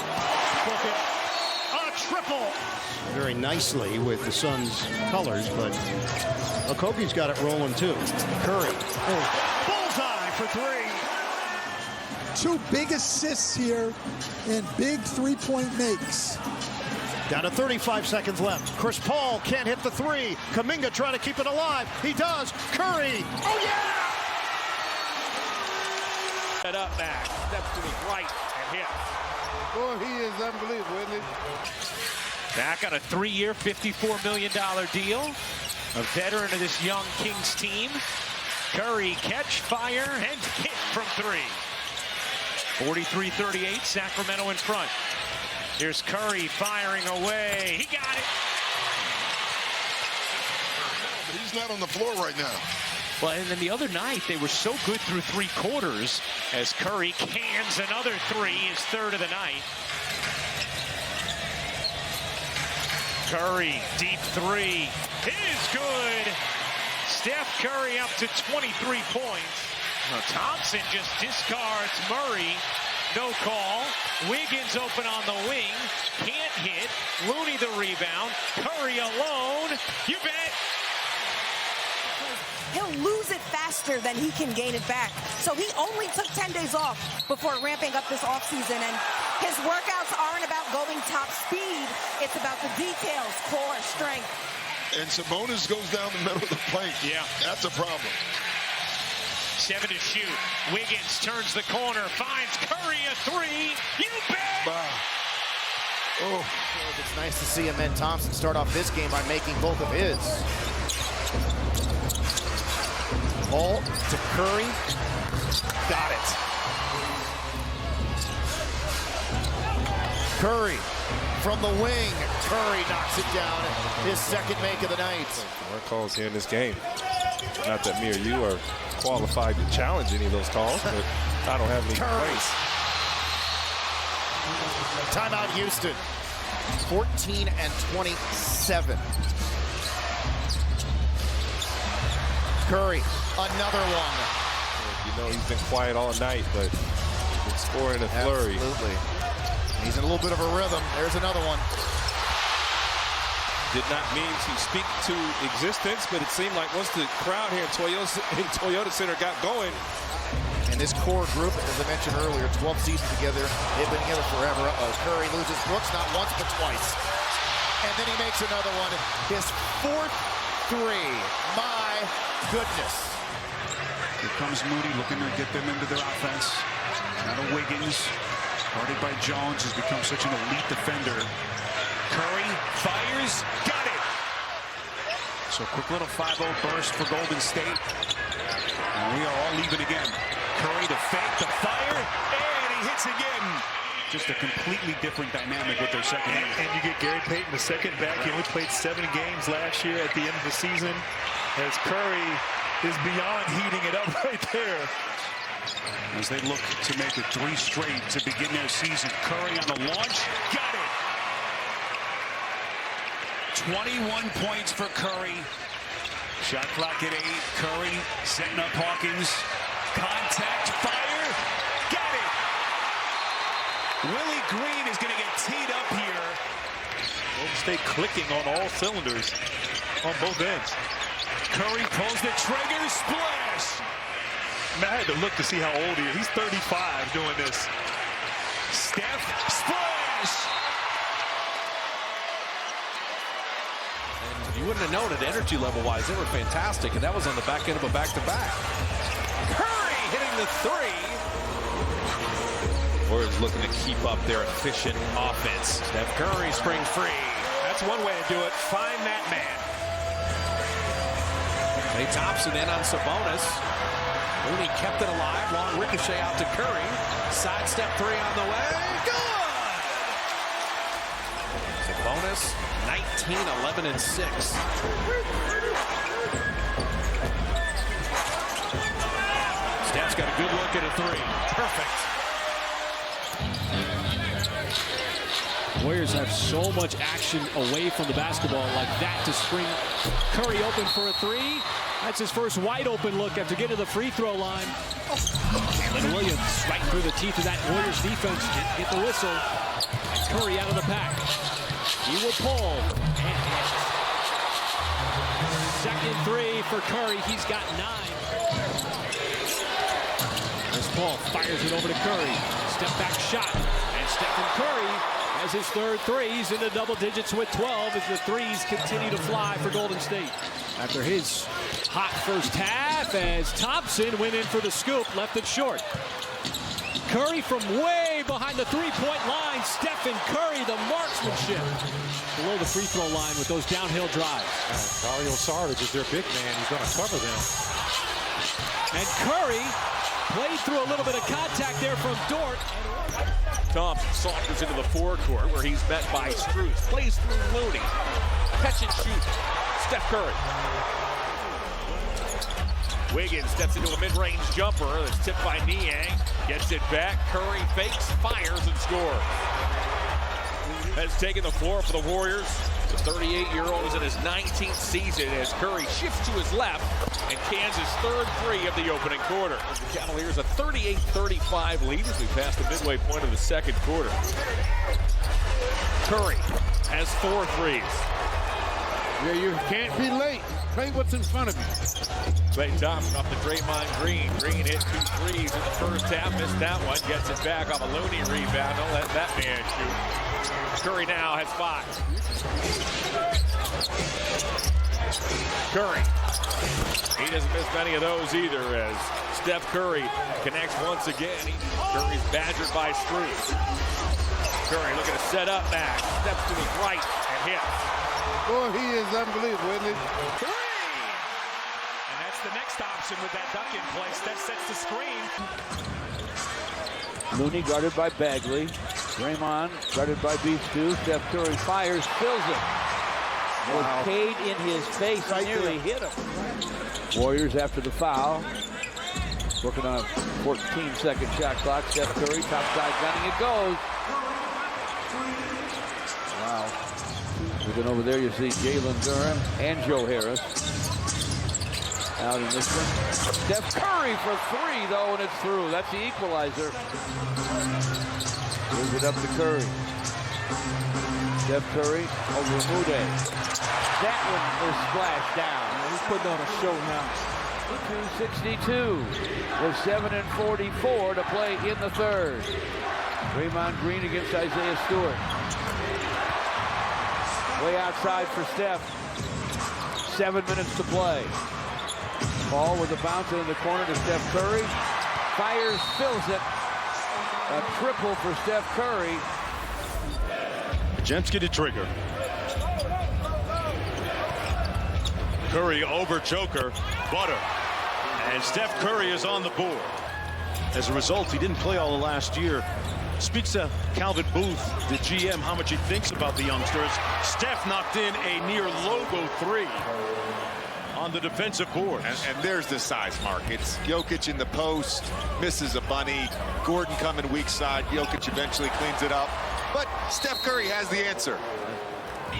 J: Book it. A triple. Very nicely with the Suns' colors, but Okogie's got it rolling too. Curry. Bullseye for 3.
F: 2 big assists here and big three-point makes.
J: Down to 35 seconds left. Chris Paul can't hit the 3. Kuminga trying to keep it alive. He does. Curry. Oh, yeah!
P: Set up back. Steps to his right and hits.
U: Boy, he is unbelievable, isn't he?
P: Back on a 3-year, $54 million deal. A veteran of this young Kings team. Curry catch, fire, and hit from 3. 43-38, Sacramento in front. Here's Curry firing away. He got it.
C: But he's not on the floor right now.
P: Well, and then the other night, they were so good through 3 quarters as Curry cans another 3, his 3rd of the night. Curry, deep 3, is good. Steph Curry up to 23 points. Now, Thompson just discards Murray. No call. Wiggins open on the wing. Can't hit. Looney the rebound. Curry alone. You bet.
L: He'll lose it faster than he can gain it back. So he only took 10 days off before ramping up this offseason. And his workouts aren't about going top speed. It's about the details, core, strength.
C: And Sabonis goes down the middle of the paint.
P: Yeah.
C: That's a problem.
P: 7 to shoot. Wiggins turns the corner, finds Curry a 3. You bet!
E: Oh, it's nice to see Amen Thompson start off this game by making both of his. Ball to Curry. Got it. Curry from the wing. Curry knocks it down. His 2nd make of the night.
Y: More calls here in this game. Not that me or you are qualified to challenge any of those calls, but I don't have any complaints.
E: Timeout Houston. 14 and 27. Curry, another one.
Y: You know he's been quiet all night, but he's scoring a flurry.
E: Absolutely. He's in a little bit of a rhythm. There's another one.
Y: Did not mean to speak to existence, but it seemed like once the crowd here in Toyota Center got going.
E: And this core group, as I mentioned earlier, 12 seasons together. They've been together forever. Curry loses Brooks not once but twice. And then he makes another one. His 4th 3. My goodness.
R: Here comes Moody looking to get them into their offense. Now to Wiggins. Guarded by Jones, has become such an elite defender.
P: Curry fires, got it.
R: So quick little 5-0 burst for Golden State. And we are all leaving again.
P: Curry to fake the fire, and he hits again.
R: Just a completely different dynamic with their second unit.
Y: And you get Gary Payton the second back. He only played 7 games last year at the end of the season. As Curry is beyond heating it up right there.
R: As they look to make it 3 straight to begin their season. Curry on the launch, got it. 21 points for Curry. Shot clock at 8. Curry setting up Hawkins. Contact, fire, got it.
P: Willie Green is going to get teed up here.
Y: Golden State clicking on all cylinders on both ends.
P: Curry pulls the trigger, splash.
Y: Man, I had to look to see how old he is. He's 35 doing this.
P: Steph, splash.
G: And you wouldn't have known it energy level-wise. They were fantastic, and that was on the back end of a back-to-back.
P: Curry hitting the 3.
G: Warriors looking to keep up their efficient offense. Steph Curry springs free.
Y: That's
Q: That's one way to do it. Find that man.
G: Klay Thompson in on Sabonis. Looney kept it alive. Long ricochet out to Curry. Sidestep three on the way. Good! Sabonis, 19, 11, and 6. Steph's got a good look at a three. Perfect.
D: Warriors have so much action away from the basketball like that to spring Curry open for a three. That's his first wide open look after getting to the free throw line. Jalen Williams right through the teeth of that Warriors defense. Get the whistle. And Curry out of the pack. He will pull. And second three for Curry. He's got 9. As Paul fires it over to Curry. Step back shot. And Stephen Curry has his third three. He's into double digits with 12 as the threes continue to fly for Golden State. After his hot first half, as Thompson went in for the scoop, left it short. Curry from way behind the three-point line. Stephen Curry, the marksmanship. Below the free throw line with those downhill drives.
Q: Dario Saric is their big man. He's going to cover them.
D: And Curry played through a little bit of contact there from Dort.
B: Thompson saunters into the forecourt where he's met by Strus. Plays through Looney. Catch and shoot. Steph Curry. Wiggins steps into a mid-range jumper that's tipped by Niang. Gets it back. Curry fakes, fires, and scores. Has taken the floor for the Warriors. The 38-year-old is in his 19th season as Curry shifts to his left and cans his third three of the opening quarter. The Cavaliers a 38-35 lead as we pass the midway point of the second quarter. Curry has 4 threes.
U: Yeah, you can't be late. Play what's in front of you.
B: Klay Thompson off the Draymond Green. Green hit 2 threes in the first half. Missed that one. Gets it back off a Looney rebound. Don't let that man shoot. Curry now has 5. Curry. He doesn't miss many of those either as Steph Curry connects once again. Curry's badgered by Strus. Curry looking to set up back. Steps to his right and hits.
U: Boy, he is unbelievable, isn't he?
Q: 3! And that's the next option with that duck in place. That sets the screen.
M: Looney guarded by Bagley. Draymond guarded by Beach 2. Steph Curry fires, fills it. Wow. Cade in his face, right nearly hit him. Warriors after the foul. Working on a 14-second shot clock. Steph Curry, top side gunning, it goes. Wow. Looking over there, you see Jalen Durham and Joe Harris out in this one. Steph Curry for 3, though, and it's through. That's the equalizer. Moves it up to Curry. Steph Curry over Mude. That one is splashed down.
A: He's putting on a show now.
M: 2:62 with 7:44 to play in the third. Draymond Green against Isaiah Stewart. Way outside for Steph. 7 minutes to play. Ball with a bounce in the corner to Steph Curry. Fires, fills it. A triple for Steph Curry.
S: Jemski to trigger. Curry over Joker. Butter. And Steph Curry is on the board. As a result, he didn't play all the last year. Speaks to Calvin Booth, the GM, how much he thinks about the youngsters. Steph knocked in a near logo 3 on the defensive boards.
O: And there's the size mark. It's Jokic in the post, misses a bunny. Gordon coming weak side. Jokic eventually cleans it up. But Steph Curry has the answer.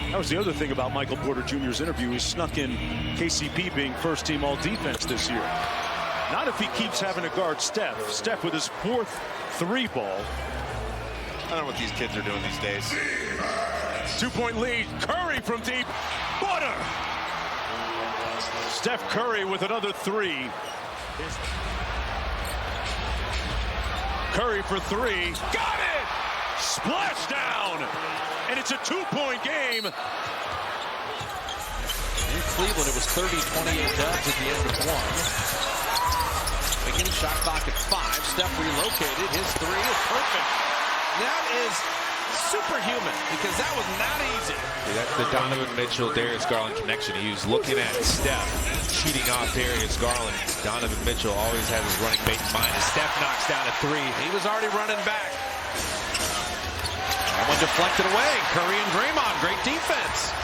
S: That was the other thing about Michael Porter Jr.'s interview. He snuck in KCP being first team all defense this year. Not if he keeps having to guard Steph. Steph with his 4th 3 ball.
O: I don't know what these kids are doing these days.
S: 2-point lead. Curry from deep. Butter. Steph Curry with another 3. Curry for 3. Got it! Splash down. And it's a 2-point game.
G: In Cleveland, it was 30-28 Dubs at the end of 1. Wiggins shot clock at 5. Steph relocated. His 3 is perfect. That is superhuman because that was not easy.
H: That's the Donovan Mitchell-Darius Garland connection. He was looking at Steph, cheating off Darius Garland. Donovan Mitchell always has his running mate in mind. As Steph knocks down a three.
G: He was already running back. That one deflected away. Curry and Draymond, great defense.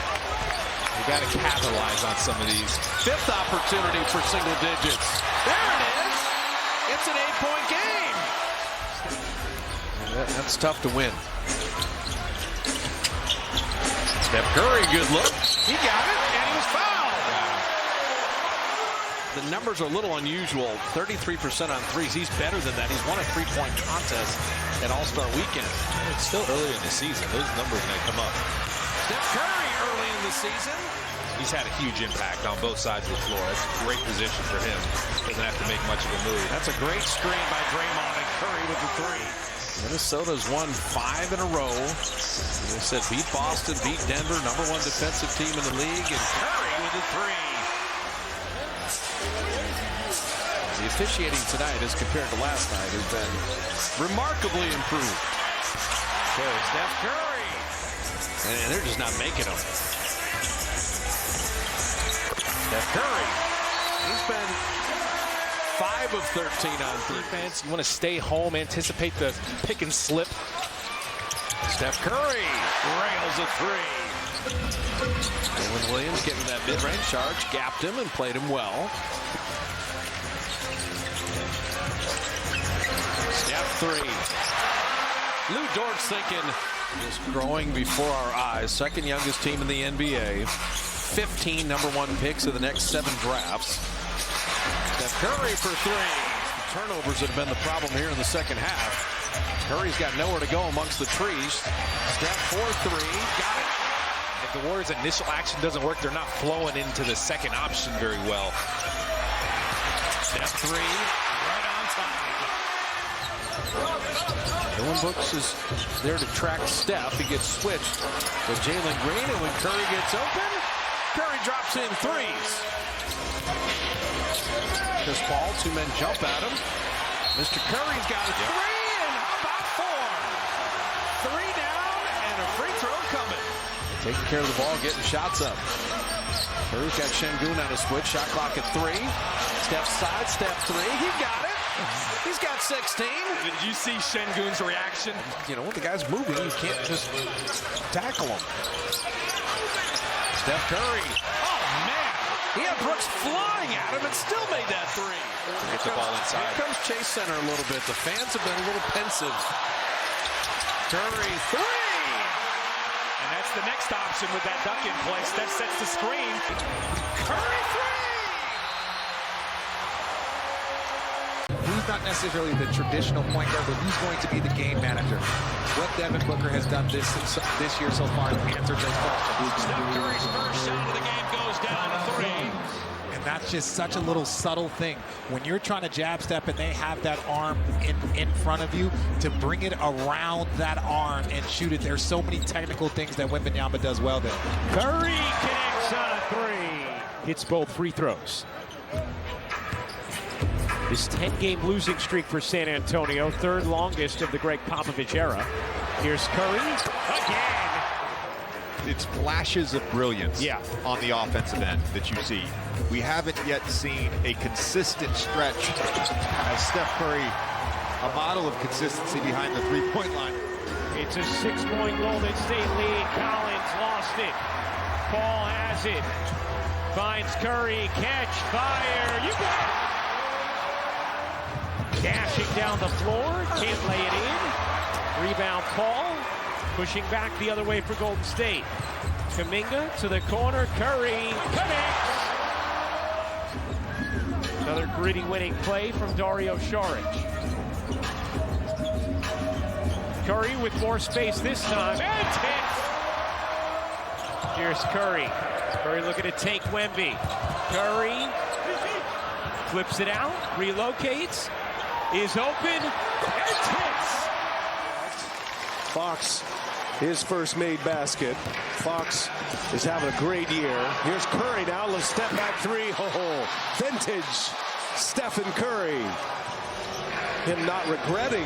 G: You got to capitalize on some of these. Fifth opportunity for single digits. There it is. It's an 8-point game. That's tough to win. Steph Curry, good look. He got it, and he was fouled. The numbers are a little unusual. 33% on threes. He's better than that. He's won a three-point contest at All-Star Weekend.
H: It's still early in the season. Those numbers may come up.
G: Steph Curry early in the season.
H: He's had a huge impact on both sides of the floor. That's a great position for him. Doesn't have to make much of a move.
G: That's a great screen by Draymond, and Curry with the three. Minnesota's won 5 in a row. They said beat Boston, beat Denver, #1 defensive team in the league, and Curry with the three. The officiating tonight as compared to last night has been remarkably improved. So Steph Curry. And they're just not making them. Steph Curry. He's been 5 of 13 on defense.
D: You want to stay home, anticipate the pick and slip.
G: Steph Curry rails a three. Jalen Williams getting that mid-range charge, gapped him and played him well. Steph three. Lou Dort's thinking is growing before our eyes. Second youngest team in the NBA. 15 #1 picks of the next 7 drafts. Steph Curry for three. The turnovers that have been the problem here in the second half. Curry's got nowhere to go amongst the trees. Steph for three. Got it.
H: If the Warriors' initial action doesn't work, they're not flowing into the second option very well.
G: Steph three. Right on time. Dylan Brooks is there to track Steph. He gets switched with Jalen Green, and when Curry gets open, Curry drops in threes. Chris Paul, 2 men jump at him. Mr. Curry's got a three, and how about 4? 3 down, and a free throw coming. Taking care of the ball, getting shots up. Curry's got Şengün on a switch, shot clock at 3. Steph's side, step 3, he got it. He's got 16.
D: Did you see Şengün's reaction?
G: You know, when the guy's moving, you can't just tackle him. Steph Curry. Oh, man. He had Brooks flying at him and still made that three.
H: Get the ball inside.
G: Here comes Chase Center a little bit. The fans have been a little pensive. Curry, three.
D: And that's the next option with that duck in place. That sets the screen.
G: Curry, three.
K: He's not necessarily the traditional point guard, but he's going to be the game manager. What Devin Booker has done this year so far answers those questions.
G: Steph Curry's first shot of the game goes down to 3.
K: And that's just such a little subtle thing. When you're trying to jab step and they have that arm in front of you, to bring it around that arm and shoot it, there's so many technical things that Wembanyama does well there.
D: Curry connects on a 3. Hits both free throws. This 10-game losing streak for San Antonio, 3rd longest of the Greg Popovich era. Here's Curry again.
O: It's flashes of brilliance on the offensive end that you see. We haven't yet seen a consistent stretch as Steph Curry, a model of consistency behind the three-point line.
D: It's a 6-point Golden State lead. Collins lost it. Paul has it. Finds Curry. Catch. Fire. You got it. Dashing down the floor, can't lay it in. Rebound Paul, pushing back the other way for Golden State. Kuminga to the corner, Curry connects. Another gritty winning play from Dario Saric. Curry with more space this time, and hits. Here's Curry. Curry looking to take Wemby. Curry flips it out, relocates. Is open, and hits.
N: Fox, his first made basket. Fox is having a great year. Here's Curry now, let's step back 3. Oh, vintage Stephen Curry. him not regretting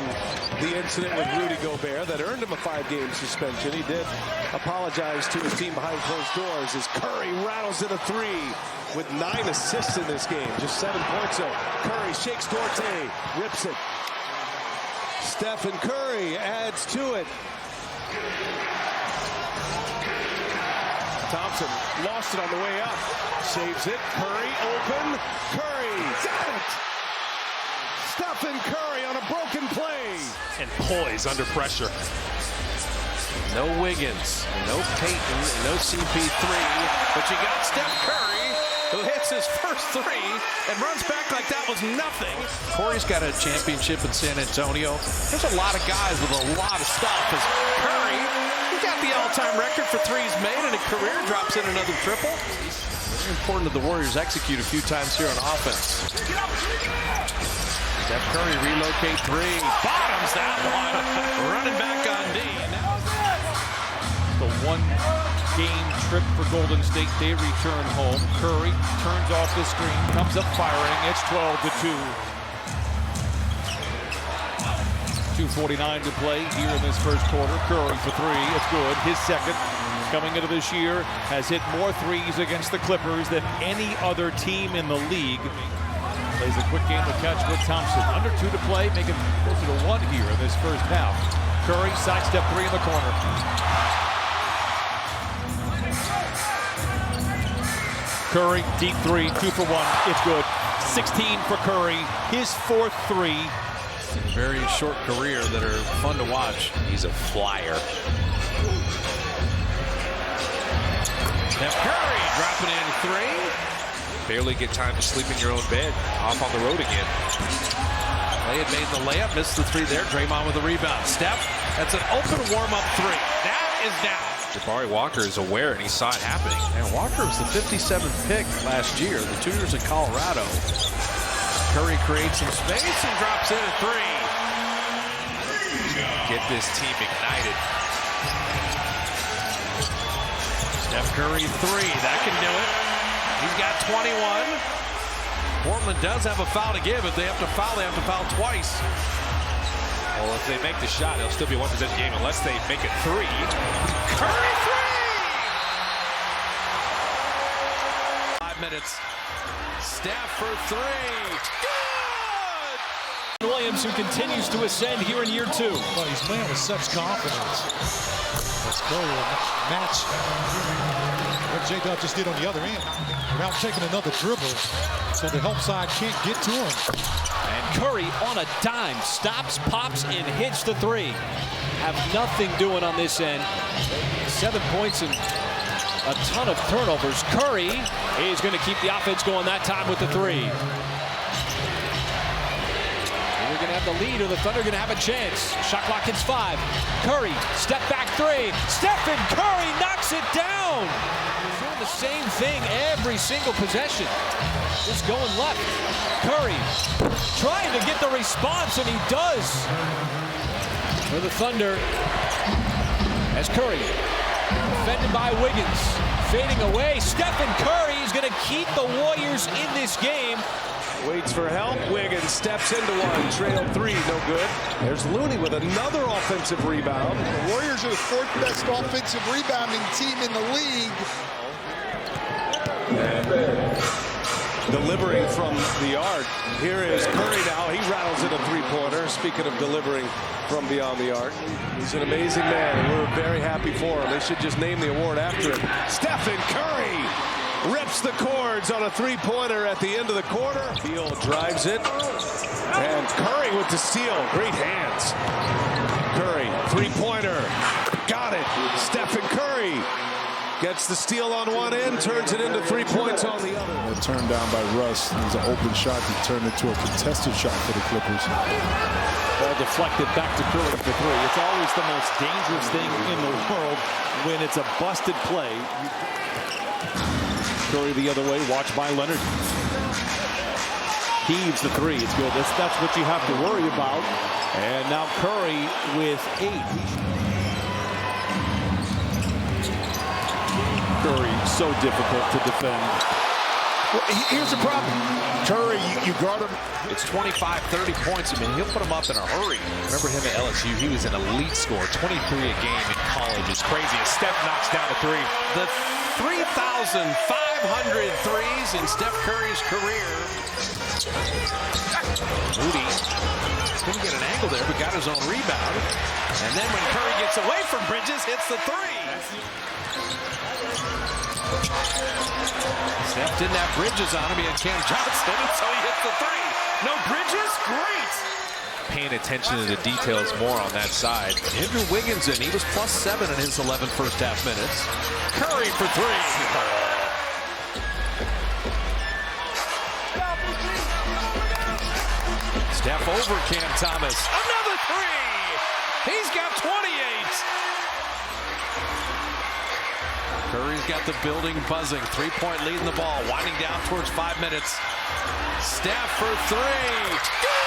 N: the incident with Rudy Gobert that earned him a 5-game suspension. He did apologize to his team behind closed doors as Curry rattles in a 3 with 9 assists in this game. Just 7 points though. Curry shakes Duarte, rips it. Steph and Curry adds to it. Thompson lost it on the way up. Saves it. Curry open. Curry got it. Stephen Curry on a broken play.
H: And poise under pressure. No Wiggins, no Payton, no CP3, but you got Steph Curry, who hits his first 3 and runs back like that was nothing. Corey's got a championship in San Antonio. There's a lot of guys with a lot of stuff. As Curry, he got the all-time record for 3s made in a career, drops in another triple. Very important that the Warriors execute a few times here on offense. Steph Curry relocate 3, bottoms that one, running back on D.
A: The 1-game trip for Golden State. They return home. Curry turns off the screen, comes up firing. It's 12-2. 2:49 to play here in this first quarter. Curry for 3. It's good. His second. Coming into this year, has hit more 3s against the Clippers than any other team in the league. Plays a quick game to catch with Thompson. Under 2 to play, making closer to 1 here in this first half. Curry, sidestep 3 in the corner. Curry, deep 3, 2 for 1. It's good. 16 for Curry, his 4th 3.
G: Very short career that are fun to watch.
H: He's a flyer.
G: Steph Curry dropping in 3.
H: Barely get time to sleep in your own bed. Off on the road again.
G: They had made the layup, missed the 3 there. Draymond with the rebound. Steph, that's an open warm-up 3. That is down.
H: Jabari Walker is aware, and he saw it happening.
G: And Walker was the 57th pick last year. The Tudors in Colorado. Curry creates some space and drops in a 3.
H: Get this team ignited.
G: Steph Curry 3, that can do it. He's got 21. Portland does have a foul to give. If they have to foul twice.
H: Well, if they make the shot, it'll still be a 1-possession game unless they make it 3.
G: Curry 3! 5 minutes. Steph for 3. Good!
D: Williams, who continues to ascend here in year 2.
I: Well, he's playing with such confidence. Let's go match what J-Dub just did on the other end without taking another dribble, so the help side can't get to him.
D: And Curry on a dime stops, pops, and hits the 3. Have nothing doing on this end. 7 points and a ton of turnovers. Curry is going to keep the offense going that time with the 3. We're going to have the lead, or the Thunder are going to have a chance. Shot clock hits 5. Curry, step back 3. Stephen Curry knocks it down. He's doing the same thing every single possession. Just going left. Curry trying to get the response, and he does. For the Thunder, as Curry, defended by Wiggins, fading away. Stephen Curry is going to keep the Warriors in this game.
N: Waits for help. Wiggins steps into one. Trail 3, no good. There's Looney with another offensive rebound.
F: The Warriors are the 4th best offensive rebounding team in the league.
N: And delivering from the arc. Here is Curry now. He rattles in a 3-pointer. Speaking of delivering from beyond the arc. He's an amazing man, and we're very happy for him. They should just name the award after him. Stephen Curry rips the cords on a 3-pointer at the end of the quarter. Beal drives it. And Curry with the steal. Great hands. Curry, 3-pointer. Got it. Stephen Curry gets the steal on one end, turns it into 3 points on the other.
C: They're turned down by Russ. It was an open shot that turned into a contested shot for the Clippers.
A: Ball deflected back to Curry for 3. It's always the most dangerous thing in the world when it's a busted play. Curry the other way, watched by Leonard. Heaves the 3. It's good. That's what you have to worry about. And now Curry with 8. Curry, so difficult to defend.
C: Well, here's the problem. Curry, you guard him.
G: It's 25, 30 points. I mean, he'll put them up in a hurry. Remember him at LSU? He was an elite scorer, 23 a game in college. It's crazy. A Steph knocks down a three. The 3,500 threes in Steph Curry's career. Moody couldn't get an angle there, but got his own rebound. And then when Curry gets away from Bridges, hits the three. Steph didn't have Bridges on him. He had Cam Johnson, and so he hits the three. No Bridges? Great. Paying attention to the details more on that side. Andrew Wiggins in. He was +7 in his 11 first half minutes. Curry for three. Steph over Cam Thomas. Another three. He's got 28. Curry's got the building buzzing. 3-point lead in the ball. Winding down towards 5 minutes. Steph for three.